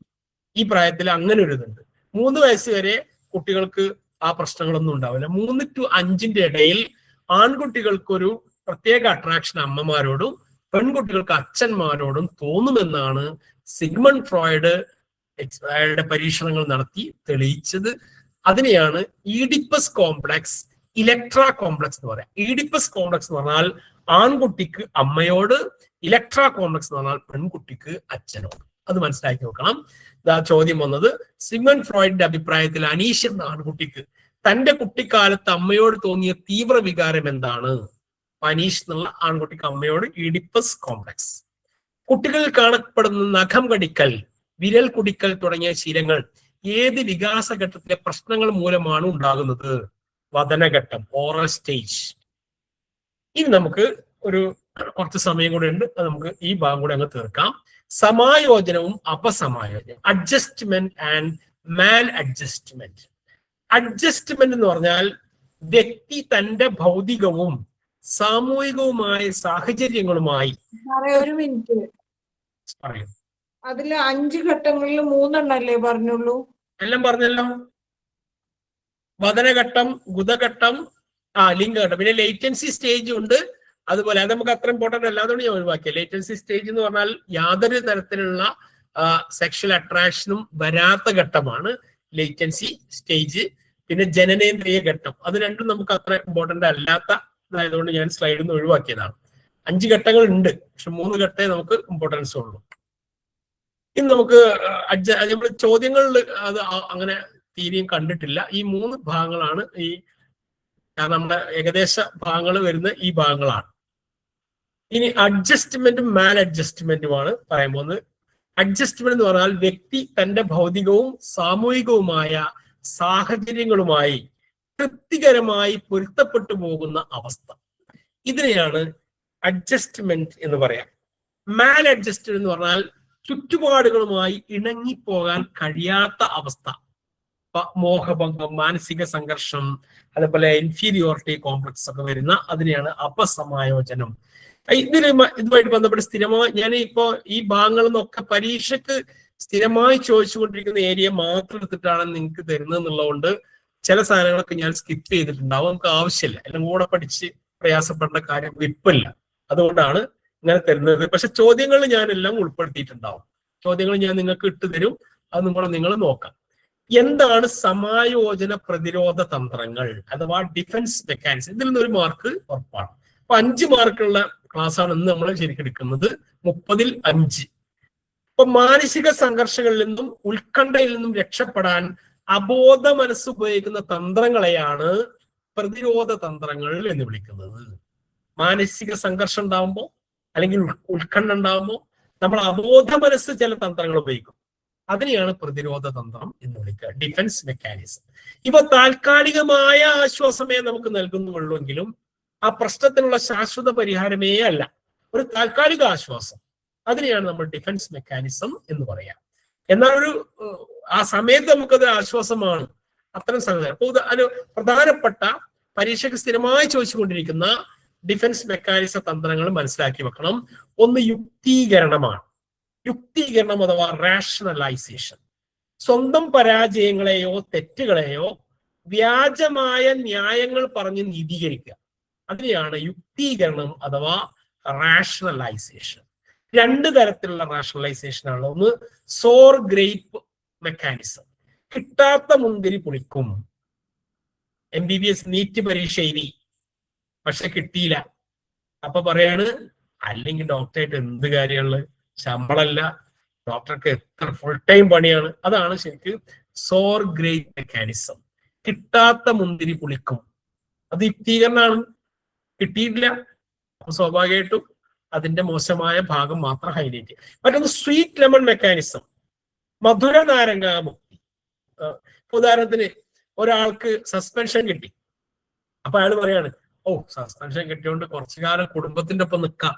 ഈ പ്രായത്തിൽ അങ്ങനെ ഒരു ഇതുണ്ട്. 3 വയസ്സ് വരെ കുട്ടികൾക്ക് ആ പ്രശ്നങ്ങളൊന്നും ഉണ്ടാവില്ല. 3 to 5 ഇടയിൽ ആൺകുട്ടികൾക്കൊരു പ്രത്യേക അട്രാക്ഷൻ അമ്മമാരോടും പെൺകുട്ടികൾക്ക് അച്ഛന്മാരോടും തോന്നുമെന്നാണ് സിഗ്മണ്ട് ഫ്രോയിഡ് അയാളുടെ പരീക്ഷണങ്ങൾ നടത്തി തെളിയിച്ചത്. അതിനെയാണ് ഈഡിപ്പസ് കോംപ്ലക്സ്, ഇലക്ട്രാ കോംപ്ലക്സ് എന്ന് പറയാം. ഈഡിപ്പസ് കോംപ്ലക്സ് എന്ന് പറഞ്ഞാൽ ആൺകുട്ടിക്ക് അമ്മയോട്, ഇലക്ട്രാ കോംപ്ലക്സ് എന്ന് പറഞ്ഞാൽ പെൺകുട്ടിക്ക് അച്ഛനോട്. അത് മനസ്സിലാക്കി നോക്കണം. ഇതാ ചോദ്യം വന്നത്. സിഗ്മണ്ട് ഫ്രോയിഡിന്റെ അഭിപ്രായത്തിൽ അനീഷ് എന്ന ആൺകുട്ടിക്ക് തന്റെ കുട്ടിക്കാലത്ത് അമ്മയോട് തോന്നിയ തീവ്ര വികാരം എന്താണ്? അനീഷ് എന്നുള്ള ആൺകുട്ടിക്ക് അമ്മയോട് ഈഡിപ്പസ് കോംപ്ലക്സ്. കുട്ടികളിൽ കാണപ്പെടുന്ന നഖം കടിക്കൽ, വിരൽ കുടിക്കൽ തുടങ്ങിയ ശീലങ്ങൾ ഏത് വികാസഘട്ടത്തിലെ പ്രശ്നങ്ങൾ മൂലമാണ് ഉണ്ടാകുന്നത്? വദനഘട്ടം, ഓറൽ സ്റ്റേജ്. ഇനി നമുക്ക് ഒരു കുറച്ച് സമയം കൂടെ ഉണ്ട്, അത് നമുക്ക് ഈ ഭാഗം കൂടെ അങ്ങ് തീർക്കാം. സമായോജനവും അപസമായോജനം, adjustment and maladjustment. Adjustment എന്ന് പറഞ്ഞാൽ വ്യക്തി തന്റെ ഭൗതികവും സാമൂഹികവുമായ സാഹചര്യങ്ങളുമായി. ഒരു മിനിറ്റ്, പറയും അതില് 5 ഘട്ടങ്ങളിൽ 3 എണ്ണല്ലേ പറഞ്ഞുള്ളൂ? എല്ലാം പറഞ്ഞല്ലോ. വദനഘട്ടം, ഗുദഘട്ടം, ലിംഗഘട്ടം, പിന്നെ ലേറ്റൻസി സ്റ്റേജ് ഉണ്ട്. അതുപോലെ അത് നമുക്ക് അത്ര ഇമ്പോർട്ടന്റ് അല്ലാതുകൊണ്ട് ഞാൻ ഒഴിവാക്കിയ. ലേറ്റൻസി സ്റ്റേജ് എന്ന് പറഞ്ഞാൽ യാതൊരു തരത്തിലുള്ള സെക്ഷൽ അട്രാക്ഷനും വരാത്ത ഘട്ടമാണ് ലേറ്റൻസി സ്റ്റേജ്. പിന്നെ ജനനേന്ദ്രിയ ഘട്ടം, അത് രണ്ടും നമുക്ക് അത്ര ഇമ്പോർട്ടന്റ് അല്ലാത്ത ആയതുകൊണ്ട് ഞാൻ സ്ലൈഡിൽ നിന്ന് ഒഴിവാക്കിയതാണ്. 5 ഘട്ടങ്ങൾ ഉണ്ട്, പക്ഷെ 3 ഘട്ടമേ നമുക്ക് ഇമ്പോർട്ടൻസ് ഉള്ളൂ. ഇനി നമുക്ക് നമ്മൾ ചോദ്യങ്ങളിൽ അത് അങ്ങനെ തീരെയും കണ്ടിട്ടില്ല. ഈ 3 ഭാഗങ്ങളാണ് കാരണം നമ്മുടെ ഏകദേശ ഭാഗങ്ങൾ വരുന്ന ഈ ഭാഗങ്ങളാണ്. ഇനി അഡ്ജസ്റ്റ്മെന്റും മാൽ അഡ്ജസ്റ്റ്മെന്റുമാണ് പറയാൻ പോകുന്നത്. അഡ്ജസ്റ്റ്മെന്റ് എന്ന് പറഞ്ഞാൽ വ്യക്തി തന്റെ ഭൗതികവും സാമൂഹികവുമായ സാഹചര്യങ്ങളുമായി തൃപ്തികരമായി പൊരുത്തപ്പെട്ടു പോകുന്ന അവസ്ഥ, ഇതിനെയാണ് അഡ്ജസ്റ്റ്മെന്റ് എന്ന് പറയാം. മാൽ അഡ്ജസ്റ്റ്മെന്റ് എന്ന് പറഞ്ഞാൽ ചുറ്റുപാടുകളുമായി ഇണങ്ങിപ്പോകാൻ കഴിയാത്ത അവസ്ഥ, മോഹഭംഗം, മാനസിക സംഘർഷം, അതുപോലെ ഇൻഫീരിയോറിറ്റി കോംപ്ലക്സ് ഒക്കെ വരുന്ന അതിനെയാണ് അപസമായോജനം. ഇതുമായിട്ട് ബന്ധപ്പെട്ട് സ്ഥിരമായി ഞാൻ ഇപ്പോ ഈ ഭാഗങ്ങളിൽ നിന്നൊക്കെ പരീക്ഷയ്ക്ക് സ്ഥിരമായി ചോദിച്ചുകൊണ്ടിരിക്കുന്ന ഏരിയ മാത്രം എടുത്തിട്ടാണ് നിങ്ങൾക്ക് തരുന്നത് എന്നുള്ളതുകൊണ്ട് ചില സാധനങ്ങളൊക്കെ ഞാൻ സ്കിപ്പ് ചെയ്തിട്ടുണ്ടാവും. നമുക്ക് ആവശ്യമില്ല, എല്ലാം കൂടെ പഠിച്ച് പ്രയാസപ്പെടേണ്ട കാര്യം ഇപ്പില്ല. അതുകൊണ്ടാണ് ഇങ്ങനെ തരുന്നത്. പക്ഷെ ചോദ്യങ്ങൾ ഞാൻ എല്ലാം ഉൾപ്പെടുത്തിയിട്ടുണ്ടാവും. ചോദ്യങ്ങൾ ഞാൻ നിങ്ങൾക്ക് ഇട്ട് തരും, അത് നിങ്ങൾ നോക്കാം. എന്താണ് സമായോജന പ്രതിരോധ തന്ത്രങ്ങൾ അഥവാ ഡിഫൻസ് മെക്കാനിസം? ഇതിൽ നിന്ന് 1 മാർക്ക് ഉറപ്പാണ്. അപ്പൊ 5 മാർക്കുള്ള ക്ലാസ്സാണ് ഇന്ന് നമ്മൾ ശരിക്കും എടുക്കുന്നത്. 30ൽ 5. ഇപ്പൊ മാനസിക സംഘർഷങ്ങളിൽ നിന്നും ഉത്കണ്ഠയിൽ നിന്നും രക്ഷപ്പെടാൻ അബോധ മനസ്സ് ഉപയോഗിക്കുന്ന തന്ത്രങ്ങളെയാണ് പ്രതിരോധ തന്ത്രങ്ങൾ എന്ന് വിളിക്കുന്നത്. മാനസിക സംഘർഷം ഉണ്ടാകുമ്പോൾ അല്ലെങ്കിൽ ഉത്കണ്ഠ ഉണ്ടാകുമ്പോൾ നമ്മൾ അബോധ മനസ്സ് ചില തന്ത്രങ്ങൾ ഉപയോഗിക്കും. അതിനെയാണ് പ്രതിരോധ തന്ത്രം എന്ന് വിളിക്കുക, ഡിഫൻസ് മെക്കാനിസം. ഇവ താൽക്കാലികമായ ആശ്വാസമേ നമുക്ക് നൽകുന്നുള്ളൂവെങ്കിലും ആ പ്രശ്നത്തിനുള്ള ശാശ്വത പരിഹാരമേ അല്ല, ഒരു താൽക്കാലിക ആശ്വാസം. അതിനെയാണ് നമ്മൾ ഡിഫൻസ് മെക്കാനിസം എന്ന് പറയാം. എന്നാൽ ആ സമയത്ത് നമുക്കത് ആശ്വാസമാണ്. അത്തരം സംഗതി അപ്പൊ ഒരു പ്രധാനപ്പെട്ട പരീക്ഷയ്ക്ക് സ്ഥിരമായി ചോദിച്ചുകൊണ്ടിരിക്കുന്ന ഡിഫൻസ് മെക്കാനിസ തന്ത്രങ്ങൾ മനസ്സിലാക്കി വെക്കണം. ഒന്ന് യുക്തീകരണമാണ്. യുക്തീകരണം അഥവാ റാഷണലൈസേഷൻ. സ്വന്തം പരാജയങ്ങളെയോ തെറ്റുകളെയോ വ്യാജമായ ന്യായങ്ങൾ പറഞ്ഞ് നീതീകരിക്കുക, അതിനെയാണ് യുക്തീകരണം അഥവാ റാഷണലൈസേഷൻ. 2 തരത്തിലുള്ള റാഷണലൈസേഷൻ ആണ്. ഒന്ന് സോർ ഗ്രേപ്പ് മെക്കാനിസം, കിട്ടാത്ത മുന്തിരി പുളിക്കും. MBBS നീറ്റ് പരീക്ഷ എഴുതി, പക്ഷെ കിട്ടിയില്ല. അപ്പൊ പറയാണ് അല്ലെങ്കിൽ ഡോക്ടറായിട്ട് എന്ത് കാര്യമുള്ളത്, ശമ്പളമല്ല, ഡോക്ടർക്ക് എത്ര ഫുൾ ടൈം പണിയാണ്. അതാണ് ശരിക്കും സോർ ഗ്രേപ്പ് മെക്കാനിസം. കിട്ടാത്ത മുന്തിരി പുളിക്കും, അത് യുക്തീകരണമാണ്. കിട്ടിയിട്ടില്ല, അപ്പൊ സ്വാഭാവികമായിട്ടും അതിന്റെ മോശമായ ഭാഗം മാത്രം ഹൈലൈറ്റ് ചെയ്യും. മറ്റൊന്ന് സ്വീറ്റ് ലെമൺ മെക്കാനിസം, മധുര നാരങ്ങാമുക്തി. ഉദാഹരണത്തിന് ഒരാൾക്ക് സസ്പെൻഷൻ കിട്ടി, അപ്പൊ അയാൾ പറയാണ്, സസ്പെൻഷൻ കിട്ടിയോണ്ട് കുറച്ചു കാലം കുടുംബത്തിന്റെ ഒപ്പം നിൽക്കാം.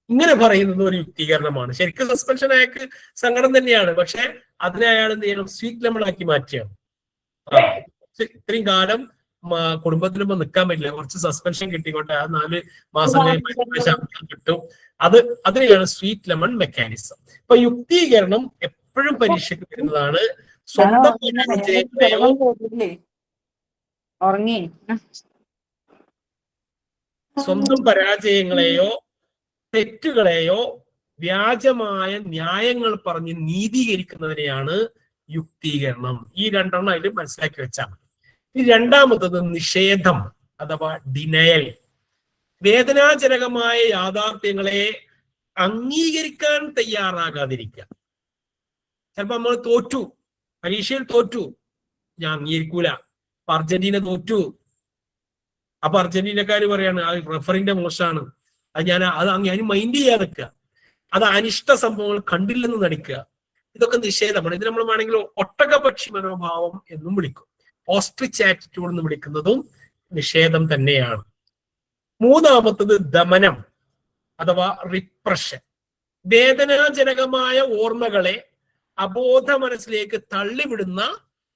ഇങ്ങനെ പറയുന്നത് ഒരു യുക്തീകരണമാണ്. ശരിക്കും സസ്പെൻഷൻ അയാൾക്ക് സങ്കടം തന്നെയാണ്, പക്ഷെ അതിനെ അയാൾ എന്ത് ചെയ്യണം, സ്വീറ്റ് ലെമൺ ആക്കി മാറ്റിയാണ്. ഇത്രയും കാലം കുടുംബത്തിനൊപ്പം നിൽക്കാൻ പറ്റില്ല, കുറച്ച് സസ്പെൻഷൻ കിട്ടിക്കോട്ടെ, ആ 4 മാസം കിട്ടും. അതിനെയാണ് സ്വീറ്റ് ലെമൺ മെക്കാനിസം. ഇപ്പൊ യുക്തീകരണം എപ്പോഴും പരീക്ഷയ്ക്ക് വരുന്നതാണ്. സ്വന്തം പരാജയങ്ങളെയോ തെറ്റുകളെയോ വ്യാജമായ ന്യായങ്ങൾ പറഞ്ഞ് നീതീകരിക്കുന്നതിനെയാണ് യുക്തീകരണം. ഈ 2 എണ്ണം അതിൽ മനസ്സിലാക്കി വെച്ചാൽ മതി. രണ്ടാമത്തത് നിഷേധം അഥവാ ഡിനയൽ. വേദനാജനകമായ യാഥാർത്ഥ്യങ്ങളെ അംഗീകരിക്കാൻ തയ്യാറാകാതിരിക്കുക. ചിലപ്പോ നമ്മൾ തോറ്റു, പരീക്ഷയിൽ തോറ്റു, ഞാൻ അംഗീകരിക്കൂല. അപ്പൊ അർജന്റീന തോറ്റു, അപ്പൊ അർജന്റീനക്കാര് പറയാണ് റഫറിന്റെ മോശമാണ്, അത് മൈൻഡ് ചെയ്യാതെ നിൽക്കുക, അത് അനിഷ്ട സംഭവങ്ങൾ കണ്ടില്ലെന്ന് നടിക്കുക. ഇതൊക്കെ നിഷേധമാണ്. ഇത് നമ്മൾ വേണമെങ്കിൽ ഒട്ടകപക്ഷി മനോഭാവം എന്നും വിളിക്കും. ഓസ്ട്രിച്ച് ആറ്റിറ്റ്യൂഡ് എന്ന് വിളിക്കുന്നതും നിഷേധം തന്നെയാണ്. മൂന്നാമത്തത് ദമനം അഥവാ റിപ്രഷൻ. വേദനാജനകമായ ഓർമ്മകളെ അബോധ മനസ്സിലേക്ക് തള്ളിവിടുന്ന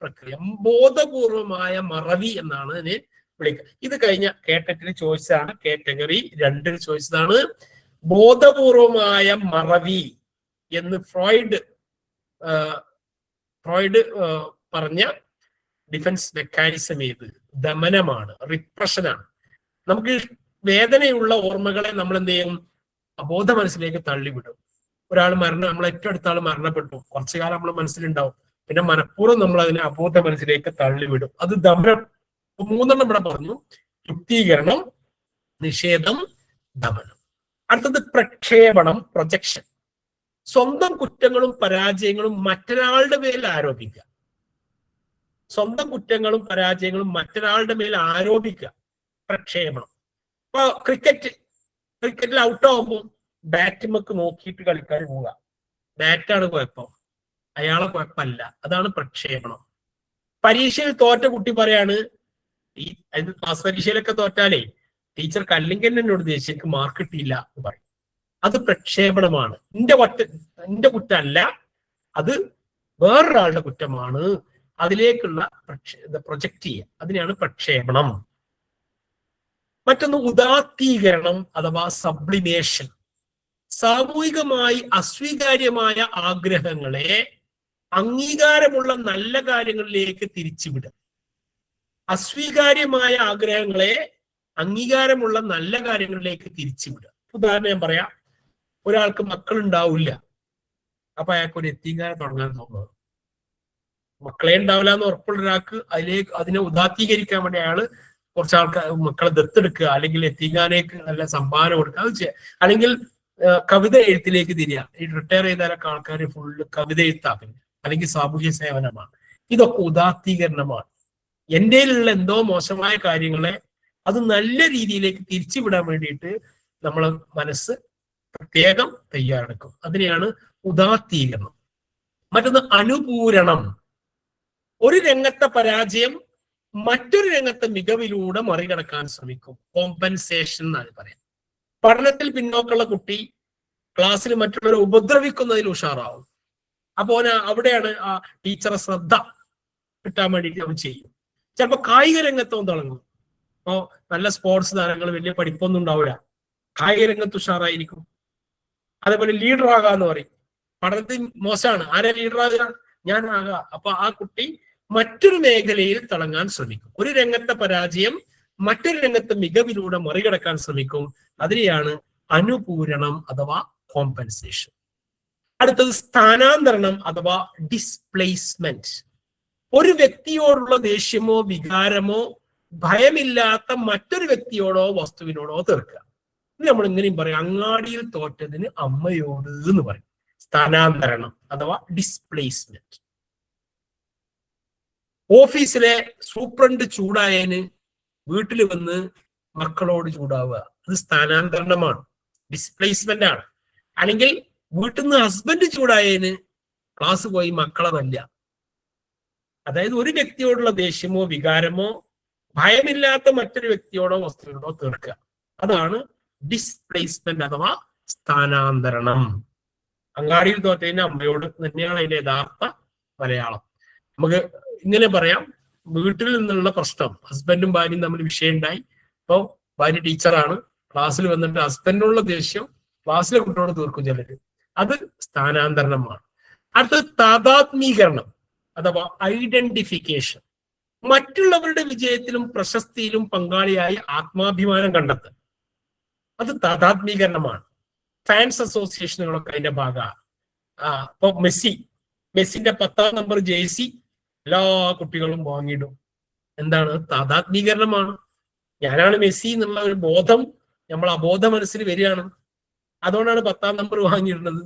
പ്രക്രിയ, ബോധപൂർവമായ മറവി എന്നാണ് ഇതിനെ വിളിക്കുക. ഇത് കഴിഞ്ഞ കേട്ടറ്റിൽ ചോദിച്ചതാണ്, കാറ്റഗറി 2 ചോദിച്ചതാണ്. ബോധപൂർവമായ മറവി എന്ന് ഫ്രോയിഡ് പറഞ്ഞ ഡിഫൻസ് മെക്കാനിസം ഏത്? ദമനമാണ്, റിപ്രഷനാണ്. നമുക്ക് വേദനയുള്ള ഓർമ്മകളെ നമ്മൾ എന്ത് ചെയ്യും? അബോധ മനസ്സിലേക്ക് തള്ളിവിടും. ഒരാൾ നമ്മൾ ഏറ്റവും അടുത്ത ആൾ മരണപ്പെട്ടു, കുറച്ചു കാലം നമ്മളെ മനസ്സിലുണ്ടാവും, പിന്നെ മനഃപൂർവ്വം നമ്മൾ അതിനെ അബോധ മനസ്സിലേക്ക് തള്ളിവിടും. അത് ദമനം. 3 ഇവിടെ പറഞ്ഞു: യുക്തീകരണം, നിഷേധം, ദമനം. അടുത്തത് പ്രക്ഷേപണം, പ്രൊജക്ഷൻ. സ്വന്തം കുറ്റങ്ങളും പരാജയങ്ങളും മറ്റൊരാളുടെ മേൽ ആരോപിക്കുക. സ്വന്തം കുറ്റങ്ങളും പരാജയങ്ങളും മറ്റൊരാളുടെ മേൽ ആരോപിക്കുക, പ്രക്ഷേപണം. ഇപ്പൊ ക്രിക്കറ്റിൽ ഔട്ടാവുമ്പോൾ ബാറ്റുമൊക്കെ നോക്കിയിട്ട് കളിക്കാൻ പോവുക. ബാറ്റാണ് കുഴപ്പം, അയാളെ കുഴപ്പമല്ല. അതാണ് പ്രക്ഷേപണം. പരീക്ഷയിൽ തോറ്റ കുട്ടി പറയാണ്, ക്ലാസ് പരീക്ഷയിലൊക്കെ തോറ്റാലേ ടീച്ചർ കല്ലിങ്കൻ എന്നോട് ദേശീയ എനിക്ക് മാർക്ക് കിട്ടിയില്ല എന്ന് പറയും. അത് പ്രക്ഷേപണമാണ്. എന്റെ കുറ്റമല്ല, അത് വേറൊരാളുടെ കുറ്റമാണ്. അതിലേക്കുള്ള പ്രൊജക്ട് ചെയ്യുക, അതിനെയാണ് പ്രക്ഷേപണം. മറ്റൊന്ന് ഉദാത്തീകരണം അഥവാ സബ്ലിമേഷൻ. സാമൂഹികമായി അസ്വീകാര്യമായ ആഗ്രഹങ്ങളെ അംഗീകാരമുള്ള നല്ല കാര്യങ്ങളിലേക്ക് തിരിച്ചുവിടുക. അസ്വീകാര്യമായ ആഗ്രഹങ്ങളെ അംഗീകാരമുള്ള നല്ല കാര്യങ്ങളിലേക്ക് തിരിച്ചുവിടുക. ഉദാഹരണം ഞാൻ പറയാം, ഒരാൾക്ക് മക്കളുണ്ടാവില്ല, അപ്പൊ അയാൾക്ക് ഒരു എത്തീങ്കാരം തുടങ്ങാൻ തോന്നുന്നത്. മക്കളെ ഉണ്ടാവില്ല എന്ന് ഉറപ്പുള്ള ഒരാൾക്ക് അതിനെ ഉദാത്തീകരിക്കാൻ വേണ്ടി അയാള് കുറച്ച് ആൾക്കാർ മക്കളെ ദത്തെടുക്കുക, അല്ലെങ്കിൽ എത്തീങ്കാനേക്ക് നല്ല സംഭാവന കൊടുക്കുക, അത് ചെയ്യുക. അല്ലെങ്കിൽ കവിത എഴുത്തിലേക്ക് തിരിയുക. ഈ റിട്ടയർ ചെയ്താലൊക്കെ ആൾക്കാർ ഫുള്ള് കവിത എഴുത്താക്കും, അല്ലെങ്കിൽ സാമൂഹ്യ സേവനമാണ്. ഇതൊക്കെ ഉദാത്തീകരണമാണ്. എന്റെയിലുള്ള എന്തോ മോശമായ കാര്യങ്ങളെ അത് നല്ല രീതിയിലേക്ക് തിരിച്ചുവിടാൻ വേണ്ടിയിട്ട് നമ്മൾ മനസ്സ് പ്രത്യേകം തയ്യാറെടുക്കും. അതിനെയാണ് ഉദാത്തീകരണം. മറ്റൊന്ന് അനുപൂരണം. ഒരു രംഗത്തെ പരാജയം മറ്റൊരു രംഗത്തെ മികവിലൂടെ മറികടക്കാൻ ശ്രമിക്കും. കോമ്പൻസേഷൻ എന്നാണ് പറയാം. പഠനത്തിൽ പിന്നോക്കമുള്ള കുട്ടി ക്ലാസ്സിൽ മറ്റുള്ളവരെ ഉപദ്രവിക്കുന്നതിൽ ഉഷാറാവും. അപ്പോ അവിടെയാണ് ആ ടീച്ചറെ ശ്രദ്ധ കിട്ടാൻ വേണ്ടിയിട്ട് അവൻ ചെയ്യും. ചിലപ്പോൾ കായിക രംഗത്തും തുടങ്ങും. അപ്പോ നല്ല സ്പോർട്സ് താരങ്ങൾ വലിയ പഠിപ്പൊന്നും ഉണ്ടാവില്ല, കായിക രംഗത്ത് ഉഷാറായിരിക്കും. അതേപോലെ ലീഡർ ആകാന്ന് പറയും. പഠനത്തിൽ മോശമാണ്, ആരാ ലീഡർ ആകുക? ഞാൻ ആകാ. അപ്പൊ ആ കുട്ടി മറ്റൊരു മേഖലയിൽ തിളങ്ങാൻ ശ്രമിക്കും. ഒരു രംഗത്തെ പരാജയം മറ്റൊരു രംഗത്തെ മികവിലൂടെ മറികടക്കാൻ ശ്രമിക്കും. അതിനെയാണ് അനുപൂരണം അഥവാ കോമ്പൻസേഷൻ. അടുത്തത് സ്ഥാനാന്തരണം അഥവാ ഡിസ്പ്ലേസ്മെന്റ്. ഒരു വ്യക്തിയോടുള്ള ദേഷ്യമോ വികാരമോ ഭയമില്ലാത്ത മറ്റൊരു വ്യക്തിയോടോ വസ്തുവിനോടോ തീർക്കുക. ഇത് നമ്മൾ ഇങ്ങനെയും പറയും, അങ്ങാടിയിൽ തോറ്റതിന് അമ്മയോട് എന്ന് പറയും. സ്ഥാനാന്തരണം അഥവാ ഡിസ്പ്ലേസ്മെന്റ്. ഓഫീസിലെ സൂപ്രണ്ട് ചൂടായതിന് വീട്ടിൽ വന്ന് മക്കളോട് ചൂടാവുക, അത് സ്ഥാനാന്തരണമാണ്, ഡിസ്പ്ലേസ്മെന്റ് ആണ്. അല്ലെങ്കിൽ വീട്ടിൽ നിന്ന് ഹസ്ബൻഡ് ചൂടായതിന് ക്ലാസ് പോയി മക്കളെ തല്ല. അതായത് ഒരു വ്യക്തിയോടുള്ള ദേഷ്യമോ വികാരമോ ഭയമില്ലാത്ത മറ്റൊരു വ്യക്തിയോടോ വസ്തുവിനോടോ തീർക്കുക, അതാണ് ഡിസ്പ്ലേസ്മെന്റ് അഥവാ സ്ഥാനാന്തരണം. അങ്ങാടിയിൽ തോറ്റതിന് അമ്മയോട് തന്നെയാണ് അതിന്റെ യഥാർത്ഥ മലയാളം. നമുക്ക് ഇങ്ങനെ പറയാം, വീട്ടിൽ നിന്നുള്ള പ്രശ്നം, ഹസ്ബൻഡും ഭാര്യയും തമ്മിൽ വിഷയം ഉണ്ടായി. അപ്പൊ ഭാര്യ ടീച്ചറാണ്, ക്ലാസ്സിൽ വന്നിട്ട് ഹസ്ബൻഡിനുള്ള ദേഷ്യം ക്ലാസ്സിലെ കുട്ടിയോട് തീർക്കും ചിലര്, അത് സ്ഥാനാന്തരണമാണ്. അടുത്തത് താതാത്മീകരണം അഥവാ ഐഡന്റിഫിക്കേഷൻ. മറ്റുള്ളവരുടെ വിജയത്തിലും പ്രശസ്തിയിലും പങ്കാളിയായി ആത്മാഭിമാനം കണ്ടെത്തുക, അത് താതാത്മീകരണമാണ്. ഫാൻസ് അസോസിയേഷനുകളൊക്കെ അതിന്റെ ഭാഗമാണ്. ഇപ്പൊ മെസ്സിന്റെ 10ാം നമ്പർ ജേഴ്സി എല്ലാ കുട്ടികളും വാങ്ങിയിടും. എന്താണ്? താതാത്മീകരണമാണ്. ഞാനാണ് മെസ്സി എന്നുള്ള ഒരു ബോധം നമ്മൾ അബോധ മനസ്സിൽ വരികയാണ്. അതുകൊണ്ടാണ് 10ാം നമ്പർ വാങ്ങിയിടുന്നത്.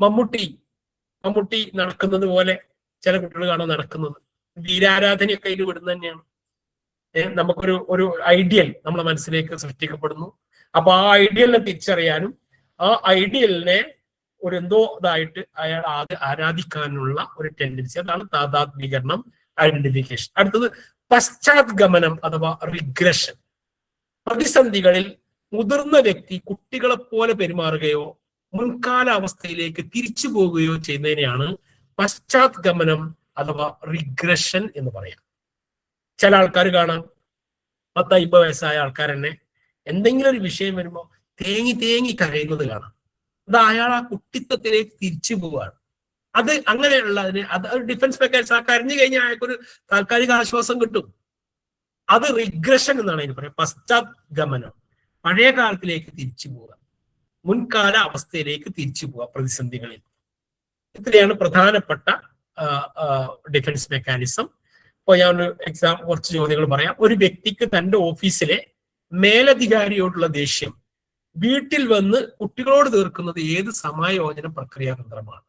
മമ്മൂട്ടി നടക്കുന്നത് പോലെ ചില കുട്ടികൾ കാണാൻ നടക്കുന്നത്. വീരാരാധനയൊക്കെ അതിൽ വിടുന്നത് തന്നെയാണ്. നമുക്കൊരു ഐഡിയൽ നമ്മളെ മനസ്സിലേക്ക് സൃഷ്ടിക്കപ്പെടുന്നു. അപ്പൊ ആ ഐഡിയലിനെ തിരിച്ചറിയാനും ആ ഐഡിയലിനെ ഒരു എന്തോ ഇതായിട്ട് അയാൾ ആരാധിക്കാനുള്ള ഒരു ടെൻഡൻസി, അതാണ് താതാത്മീകരണം, ഐഡന്റിഫിക്കേഷൻ. അടുത്തത് പശ്ചാത്ഗമനം അഥവാ റിഗ്രഷൻ. പ്രതിസന്ധികളിൽ മുതിർന്ന വ്യക്തി കുട്ടികളെ പോലെ പെരുമാറുകയോ മുൻകാല അവസ്ഥയിലേക്ക് തിരിച്ചു പോകുകയോ ചെയ്യുന്നതിനെയാണ് പശ്ചാത്ഗമനം അഥവാ റിഗ്രഷൻ എന്ന് പറയാം. ചില ആൾക്കാർ കാണാം, 50-50 വയസ്സായ ആൾക്കാർ തന്നെ എന്തെങ്കിലും ഒരു വിഷയം വരുമ്പോൾ തേങ്ങി കരയുന്നത് കാണാം. അത് അയാൾ ആ കുട്ടിത്വത്തിലേക്ക് തിരിച്ചു പോവുകയാണ്. അത് അങ്ങനെയുള്ളതിന് അത് ഒരു ഡിഫൻസ് മെക്കാനിസം. ആ കരഞ്ഞു കഴിഞ്ഞാൽ അയാൾക്കൊരു താൽക്കാലിക ആശ്വാസം കിട്ടും. അത് റിഗ്രഷൻ എന്നാണ് അതിന് പറയാം. പശ്ചാത്ഗമനം, പഴയ കാലത്തിലേക്ക് തിരിച്ചു പോവുക, മുൻകാല അവസ്ഥയിലേക്ക് തിരിച്ചു പോവുക പ്രതിസന്ധികളിൽ. ഇത്രയാണ് പ്രധാനപ്പെട്ട ഡിഫൻസ് മെക്കാനിസം. ഇപ്പോൾ ഞാൻ ഒരു കുറച്ച് ചോദ്യങ്ങൾ പറയാം. ഒരു വ്യക്തിക്ക് തന്റെ ഓഫീസിലെ മേലധികാരിയോടുള്ള ദേഷ്യം വീട്ടിൽ വന്ന് കുട്ടികളോട് തീർക്കുന്നത് ഏത് സമായോജന പ്രക്രിയാ തന്ത്രമാണ്?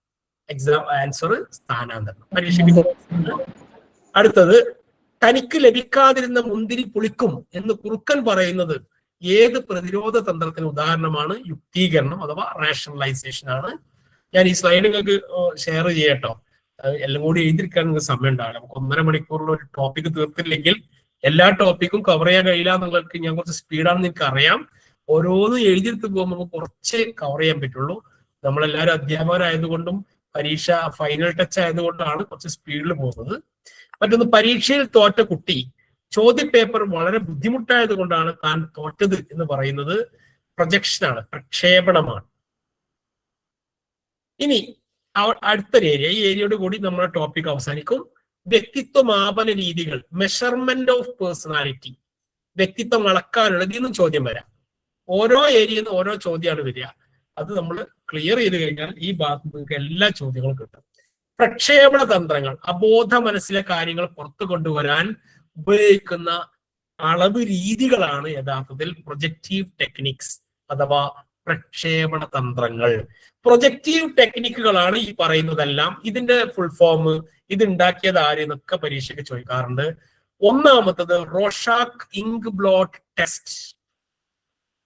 ആൻസർ സ്ഥാനാന്തരണം. പരീക്ഷയ്ക്ക്. അടുത്തത്, തനിക്ക് ലഭിക്കാതിരുന്ന മുന്തിരി പുളിക്കും എന്ന് കുറുക്കൻ പറയുന്നത് ഏത് പ്രതിരോധ തന്ത്രത്തിന് ഉദാഹരണമാണ്? യുക്തീകരണം അഥവാ റാഷണലൈസേഷൻ ആണ്. ഞാൻ ഈ സ്ലൈഡ് നിങ്ങൾക്ക് ഷെയർ ചെയ്യട്ടോ. എല്ലാം കൂടി എഴുതിയിരിക്കാൻ നിങ്ങൾക്ക് സമയം ഉണ്ടാവില്ല. നമുക്ക് 1.5 മണിക്കൂറിൽ ഒരു ടോപ്പിക് തീർത്തില്ലെങ്കിൽ എല്ലാ ടോപ്പിക്കും കവർ ചെയ്യാൻ കഴിയില്ല എന്നുള്ളവർക്ക് ഞാൻ കുറച്ച് സ്പീഡാണെന്ന് എനിക്ക് അറിയാം. ഓരോന്നും എഴുതിയെടുത്ത് പോകുമ്പോൾ നമുക്ക് കുറച്ച് കവർ ചെയ്യാൻ പറ്റുള്ളൂ. നമ്മളെല്ലാവരും അധ്യാപകരായതുകൊണ്ടും പരീക്ഷ ഫൈനൽ ടച്ച് ആയതുകൊണ്ടാണ് കുറച്ച് സ്പീഡിൽ പോകുന്നത്. മറ്റൊന്ന്, പരീക്ഷയിൽ തോറ്റ കുട്ടി ചോദ്യപേപ്പർ വളരെ ബുദ്ധിമുട്ടായത് കൊണ്ടാണ് താൻ തോറ്റത് എന്ന് പറയുന്നത് പ്രൊജക്ഷനാണ്, പ്രക്ഷേപണമാണ്. ഇനി അടുത്തൊരു ഏരിയ, ഈ ഏരിയയോട് കൂടി നമ്മുടെ ടോപ്പിക് അവസാനിക്കും. വ്യക്തിത്വ മാപന രീതികൾ, മെഷർമെന്റ് ഓഫ് പേഴ്സണാലിറ്റി. വ്യക്തിത്വം അളക്കാനുള്ള ഇതിന്നും ചോദ്യം വരാം. ഓരോ ഏരിയയിൽ നിന്ന് ഓരോ ചോദ്യമാണ് വരിക. അത് നമ്മൾ ക്ലിയർ ചെയ്ത് കഴിഞ്ഞാൽ ഈ ഭാഗത്ത് നിങ്ങൾക്ക് എല്ലാ ചോദ്യങ്ങളും കിട്ടും. പ്രക്ഷേപണ തന്ത്രങ്ങൾ, അബോധ മനസ്സിലെ കാര്യങ്ങൾ പുറത്തു കൊണ്ടുവരാൻ ഉപയോഗിക്കുന്ന അളവ് രീതികളാണ് യഥാർത്ഥത്തിൽ പ്രൊജക്റ്റീവ് ടെക്നിക്സ് അഥവാ പ്രക്ഷേപണ തന്ത്രങ്ങൾ. പ്രൊജക്റ്റീവ് ടെക്നിക്കുകളാണ് ഈ പറയുന്നതെല്ലാം. ഇതിന്റെ ഫുൾ ഫോം, ഇത് ഉണ്ടാക്കിയത് ആരെന്നൊക്കെ പരീക്ഷയ്ക്ക് ചോദിക്കാറുണ്ട്. ഒന്നാമത്തത് റോഷാക്ക് ഇങ്ക് ബ്ലോട്ട് ടെസ്റ്റ്.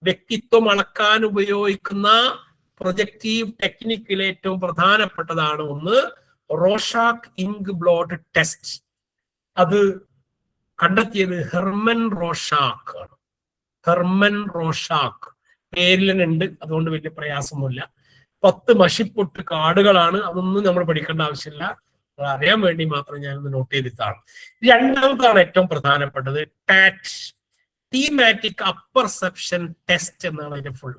വ്യക്തിത്വം അളക്കാൻ ഉപയോഗിക്കുന്ന പ്രൊജക്റ്റീവ് ടെക്നിക്കിൽ ഏറ്റവും പ്രധാനപ്പെട്ടതാണ് ഒന്ന് റോഷാക്ക് ഇങ്ക് ബ്ലോട്ട് ടെസ്റ്റ്. അത് കണ്ടെത്തിയത് ഹെർമൻ റോഷാക്ക് ആണ്. ഹെർമൻ റോഷാക്ക് പേരിൽ തന്നെ ഉണ്ട്, അതുകൊണ്ട് വലിയ പ്രയാസമൊന്നുമില്ല. 10 മഷിപ്പൊട്ട് കാർഡുകളാണ്. അതൊന്നും നമ്മൾ പഠിക്കേണ്ട ആവശ്യമില്ല, അറിയാൻ വേണ്ടി മാത്രം ഞാനൊന്ന് നോട്ട് ചെയ്തിട്ടാണ്. രണ്ടാമതാണ് ഏറ്റവും പ്രധാനപ്പെട്ടത് ടാറ്റ്, തീമാറ്റിക് അപ്പർസെപ്ഷൻ ടെസ്റ്റ് എന്നാണ് അതിന്റെ full.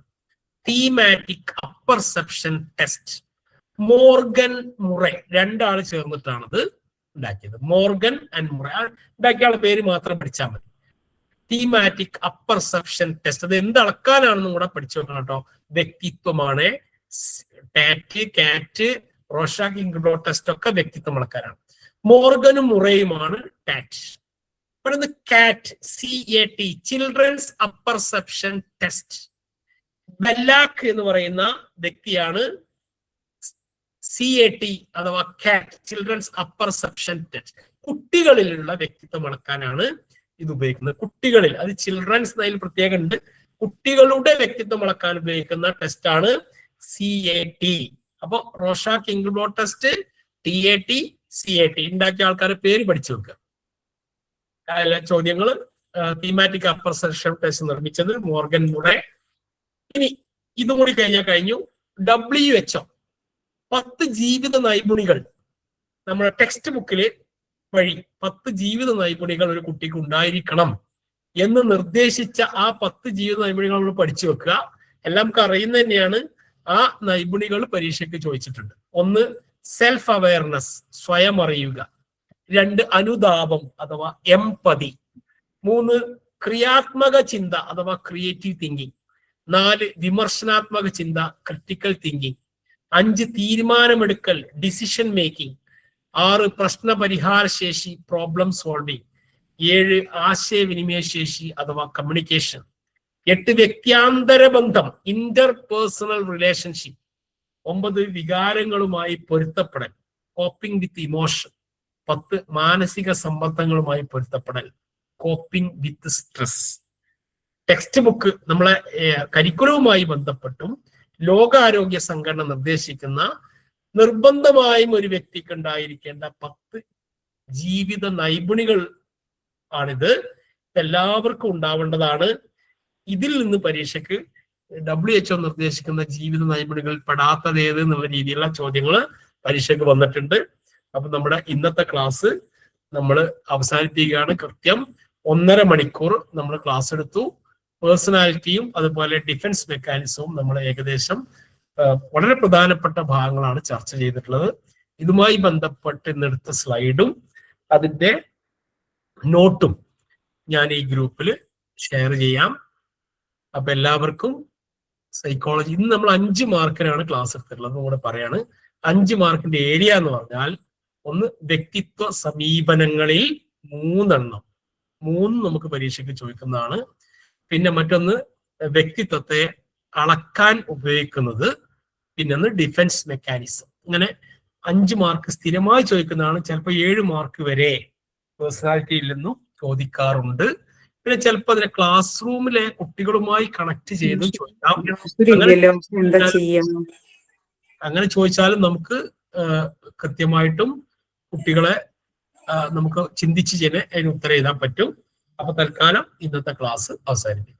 Thematic apperception test. Morgan Murray രണ്ടാള് ചേർന്നിട്ടാണത് ഉണ്ടാക്കിയത്. മോർഗൻ ആൻഡ് മുറെ ഉണ്ടാക്കിയ ആളുടെ പേര് മാത്രം പഠിച്ചാൽ മതി. Thematic apperception test. അത് എന്തളക്കാനാണെന്നും കൂടെ പഠിച്ചു വെക്കണം കേട്ടോ. വ്യക്തിത്വമാണ്. ടാറ്റ്, കാറ്റ്, റോഷാക്ക് ഇങ്ക് ബ്ലോട്ട് ടെസ്റ്റ് ഒക്കെ വ്യക്തിത്വം അളക്കാനാണ്. മോർഗനും മുറയുമാണ് ടാറ്റ്. അടുത്ത കാറ്റ്, CAT, ചിൽഡ്രൻസ് അപ്പർസെപ്ഷൻ ടെസ്റ്റ്. ബെല്ലാക്ക് എന്ന് പറയുന്ന വ്യക്തിയാണ് CAT അഥവാ കാറ്റ്, ചിൽഡ്രൻസ് അപ്പർസെപ്ഷൻ ടെസ്റ്റ്. കുട്ടികളിലുള്ള വ്യക്തിത്വം അളക്കാനാണ് ഇത് ഉപയോഗിക്കുന്നത്. കുട്ടികളിൽ, അത് ചിൽഡ്രൻസ് എന്നതിൽ പ്രത്യേകം ഉണ്ട്. കുട്ടികളുടെ വ്യക്തിത്വം അളക്കാൻ ഉപയോഗിക്കുന്ന ടെസ്റ്റാണ് CAT. അപ്പൊ Rorschach ink blot test, TAT, CAT ഉണ്ടാക്കിയ ആൾക്കാരുടെ പേര് പഠിച്ചു വെക്കുക. ചോദ്യങ്ങൾ തീമാറ്റിക് അപ്പർസെപ്ഷൻ ടെസ്റ്റ് നിർമ്മിച്ചത് മോർഗൻ മുറെ. ഇനി ഇതും കൂടി കഴിഞ്ഞാൽ കഴിഞ്ഞു. WHO 10 ജീവിത നൈപുണികൾ, നമ്മുടെ ടെക്സ്റ്റ് ബുക്കില് വഴി 10 ജീവിത നൈപുണികൾ ഒരു കുട്ടിക്ക് ഉണ്ടായിരിക്കണം എന്ന് നിർദ്ദേശിച്ച ആ 10 ജീവിത നൈപുണികൾ നമ്മൾ പഠിച്ചു വെക്കുക. എല്ലാം നമുക്ക് അറിയുന്ന തന്നെയാണ്. ആ നൈപുണികൾ പരീക്ഷയ്ക്ക് ചോദിച്ചിട്ടുണ്ട്. 1 സെൽഫ് അവയർനെസ്, സ്വയം അറിയുക. 2 അനുതാപം അഥവാ എംപതി. 3 ക്രിയാത്മക ചിന്ത അഥവാ ക്രിയേറ്റീവ് തിങ്കിങ്. 4 വിമർശനാത്മക ചിന്ത, ക്രിട്ടിക്കൽ തിങ്കിങ്. 5 തീരുമാനമെടുക്കൽ, ഡിസിഷൻ മേക്കിംഗ്. 6 പ്രശ്നപരിഹാര ശേഷി, പ്രോബ്ലം സോൾവിങ്. 7 ആശയവിനിമയ ശേഷി അഥവാ കമ്മ്യൂണിക്കേഷൻ. 8 വ്യക്തിയാന്തര ബന്ധം, ഇന്റർപേഴ്സണൽ റിലേഷൻഷിപ്പ്. 9 വികാരങ്ങളുമായി പൊരുത്തപ്പെടൽ, കോപ്പിംഗ് വിത്ത് ഇമോഷൻ. 10 മാനസിക സമ്മർദ്ദങ്ങളുമായി പൊരുത്തപ്പെടൽ, coping with stress. Textbook നമ്മളെ കരിക്കുലവുമായി ബന്ധപ്പെട്ടും ലോകാരോഗ്യ സംഘടന നിർദ്ദേശിക്കുന്ന നിർബന്ധമായും ഒരു വ്യക്തിക്ക് ഉണ്ടായിരിക്കേണ്ട 10 ജീവിത നൈപുണികൾ ആണിത്. എല്ലാവർക്കും ഉണ്ടാവേണ്ടതാണ്. ഇതിൽ നിന്ന് പരീക്ഷയ്ക്ക് WHO നിർദ്ദേശിക്കുന്ന ജീവിത നൈപുണ്യങ്ങളിൽ പെടാത്തത് ഏത് എന്നുള്ള രീതിയിലുള്ള ചോദ്യങ്ങൾ പരീക്ഷയ്ക്ക് വന്നിട്ടുണ്ട്. അപ്പൊ നമ്മുടെ ഇന്നത്തെ ക്ലാസ് നമ്മൾ അവസാനിപ്പിക്കുകയാണ്. കൃത്യം 1.5 മണിക്കൂർ നമ്മൾ ക്ലാസ് എടുത്തു. പേഴ്സണാലിറ്റിയും അതുപോലെ ഡിഫൻസ് മെക്കാനിസവും നമ്മൾ ഏകദേശം വളരെ പ്രധാനപ്പെട്ട ഭാഗങ്ങളാണ് ചർച്ച ചെയ്തിട്ടുള്ളത്. ഇതുമായി ബന്ധപ്പെട്ട് ഇന്നെടുത്ത സ്ലൈഡും അതിന്റെ നോട്ടും ഞാൻ ഈ ഗ്രൂപ്പിൽ ഷെയർ ചെയ്യാം. അപ്പൊ എല്ലാവർക്കും സൈക്കോളജി ഇന്ന് നമ്മൾ 5 മാർക്കിനാണ് ക്ലാസ് എടുത്തിട്ടുള്ളത്. കൂടെ പറയാണ് 5 മാർക്കിന്റെ ഏരിയ എന്ന് പറഞ്ഞാൽ ഒന്ന് വ്യക്തിത്വ സമീപനങ്ങളിൽ 3 എണ്ണം നമുക്ക് പരീക്ഷയ്ക്ക് ചോദിക്കുന്നതാണ്. പിന്നെ മറ്റൊന്ന് വ്യക്തിത്വത്തെ അളക്കാൻ ഉപയോഗിക്കുന്നത്, പിന്നെ ഒന്ന് ഡിഫൻസ് മെക്കാനിസം. ഇങ്ങനെ 5 മാർക്ക് സ്ഥിരമായി ചോദിക്കുന്നതാണ്. ചിലപ്പോൾ 7 മാർക്ക് വരെ പേഴ്സണാലിറ്റിയിൽ നിന്നും ചോദിക്കാറുണ്ട്. പിന്നെ ചിലപ്പോൾ അതിനെ ക്ലാസ് റൂമിലെ കുട്ടികളുമായി കണക്ട് ചെയ്ത് ചോദിക്കാം. അങ്ങനെ ചോദിച്ചാലും നമുക്ക് കൃത്യമായിട്ടും കുട്ടികളെ നമുക്ക് ചിന്തിച്ച് അതിന് ഉത്തരം എഴുതാൻ പറ്റും. അപ്പൊ തൽക്കാലം ഇന്നത്തെ ക്ലാസ് അവസാനിപ്പിക്കും.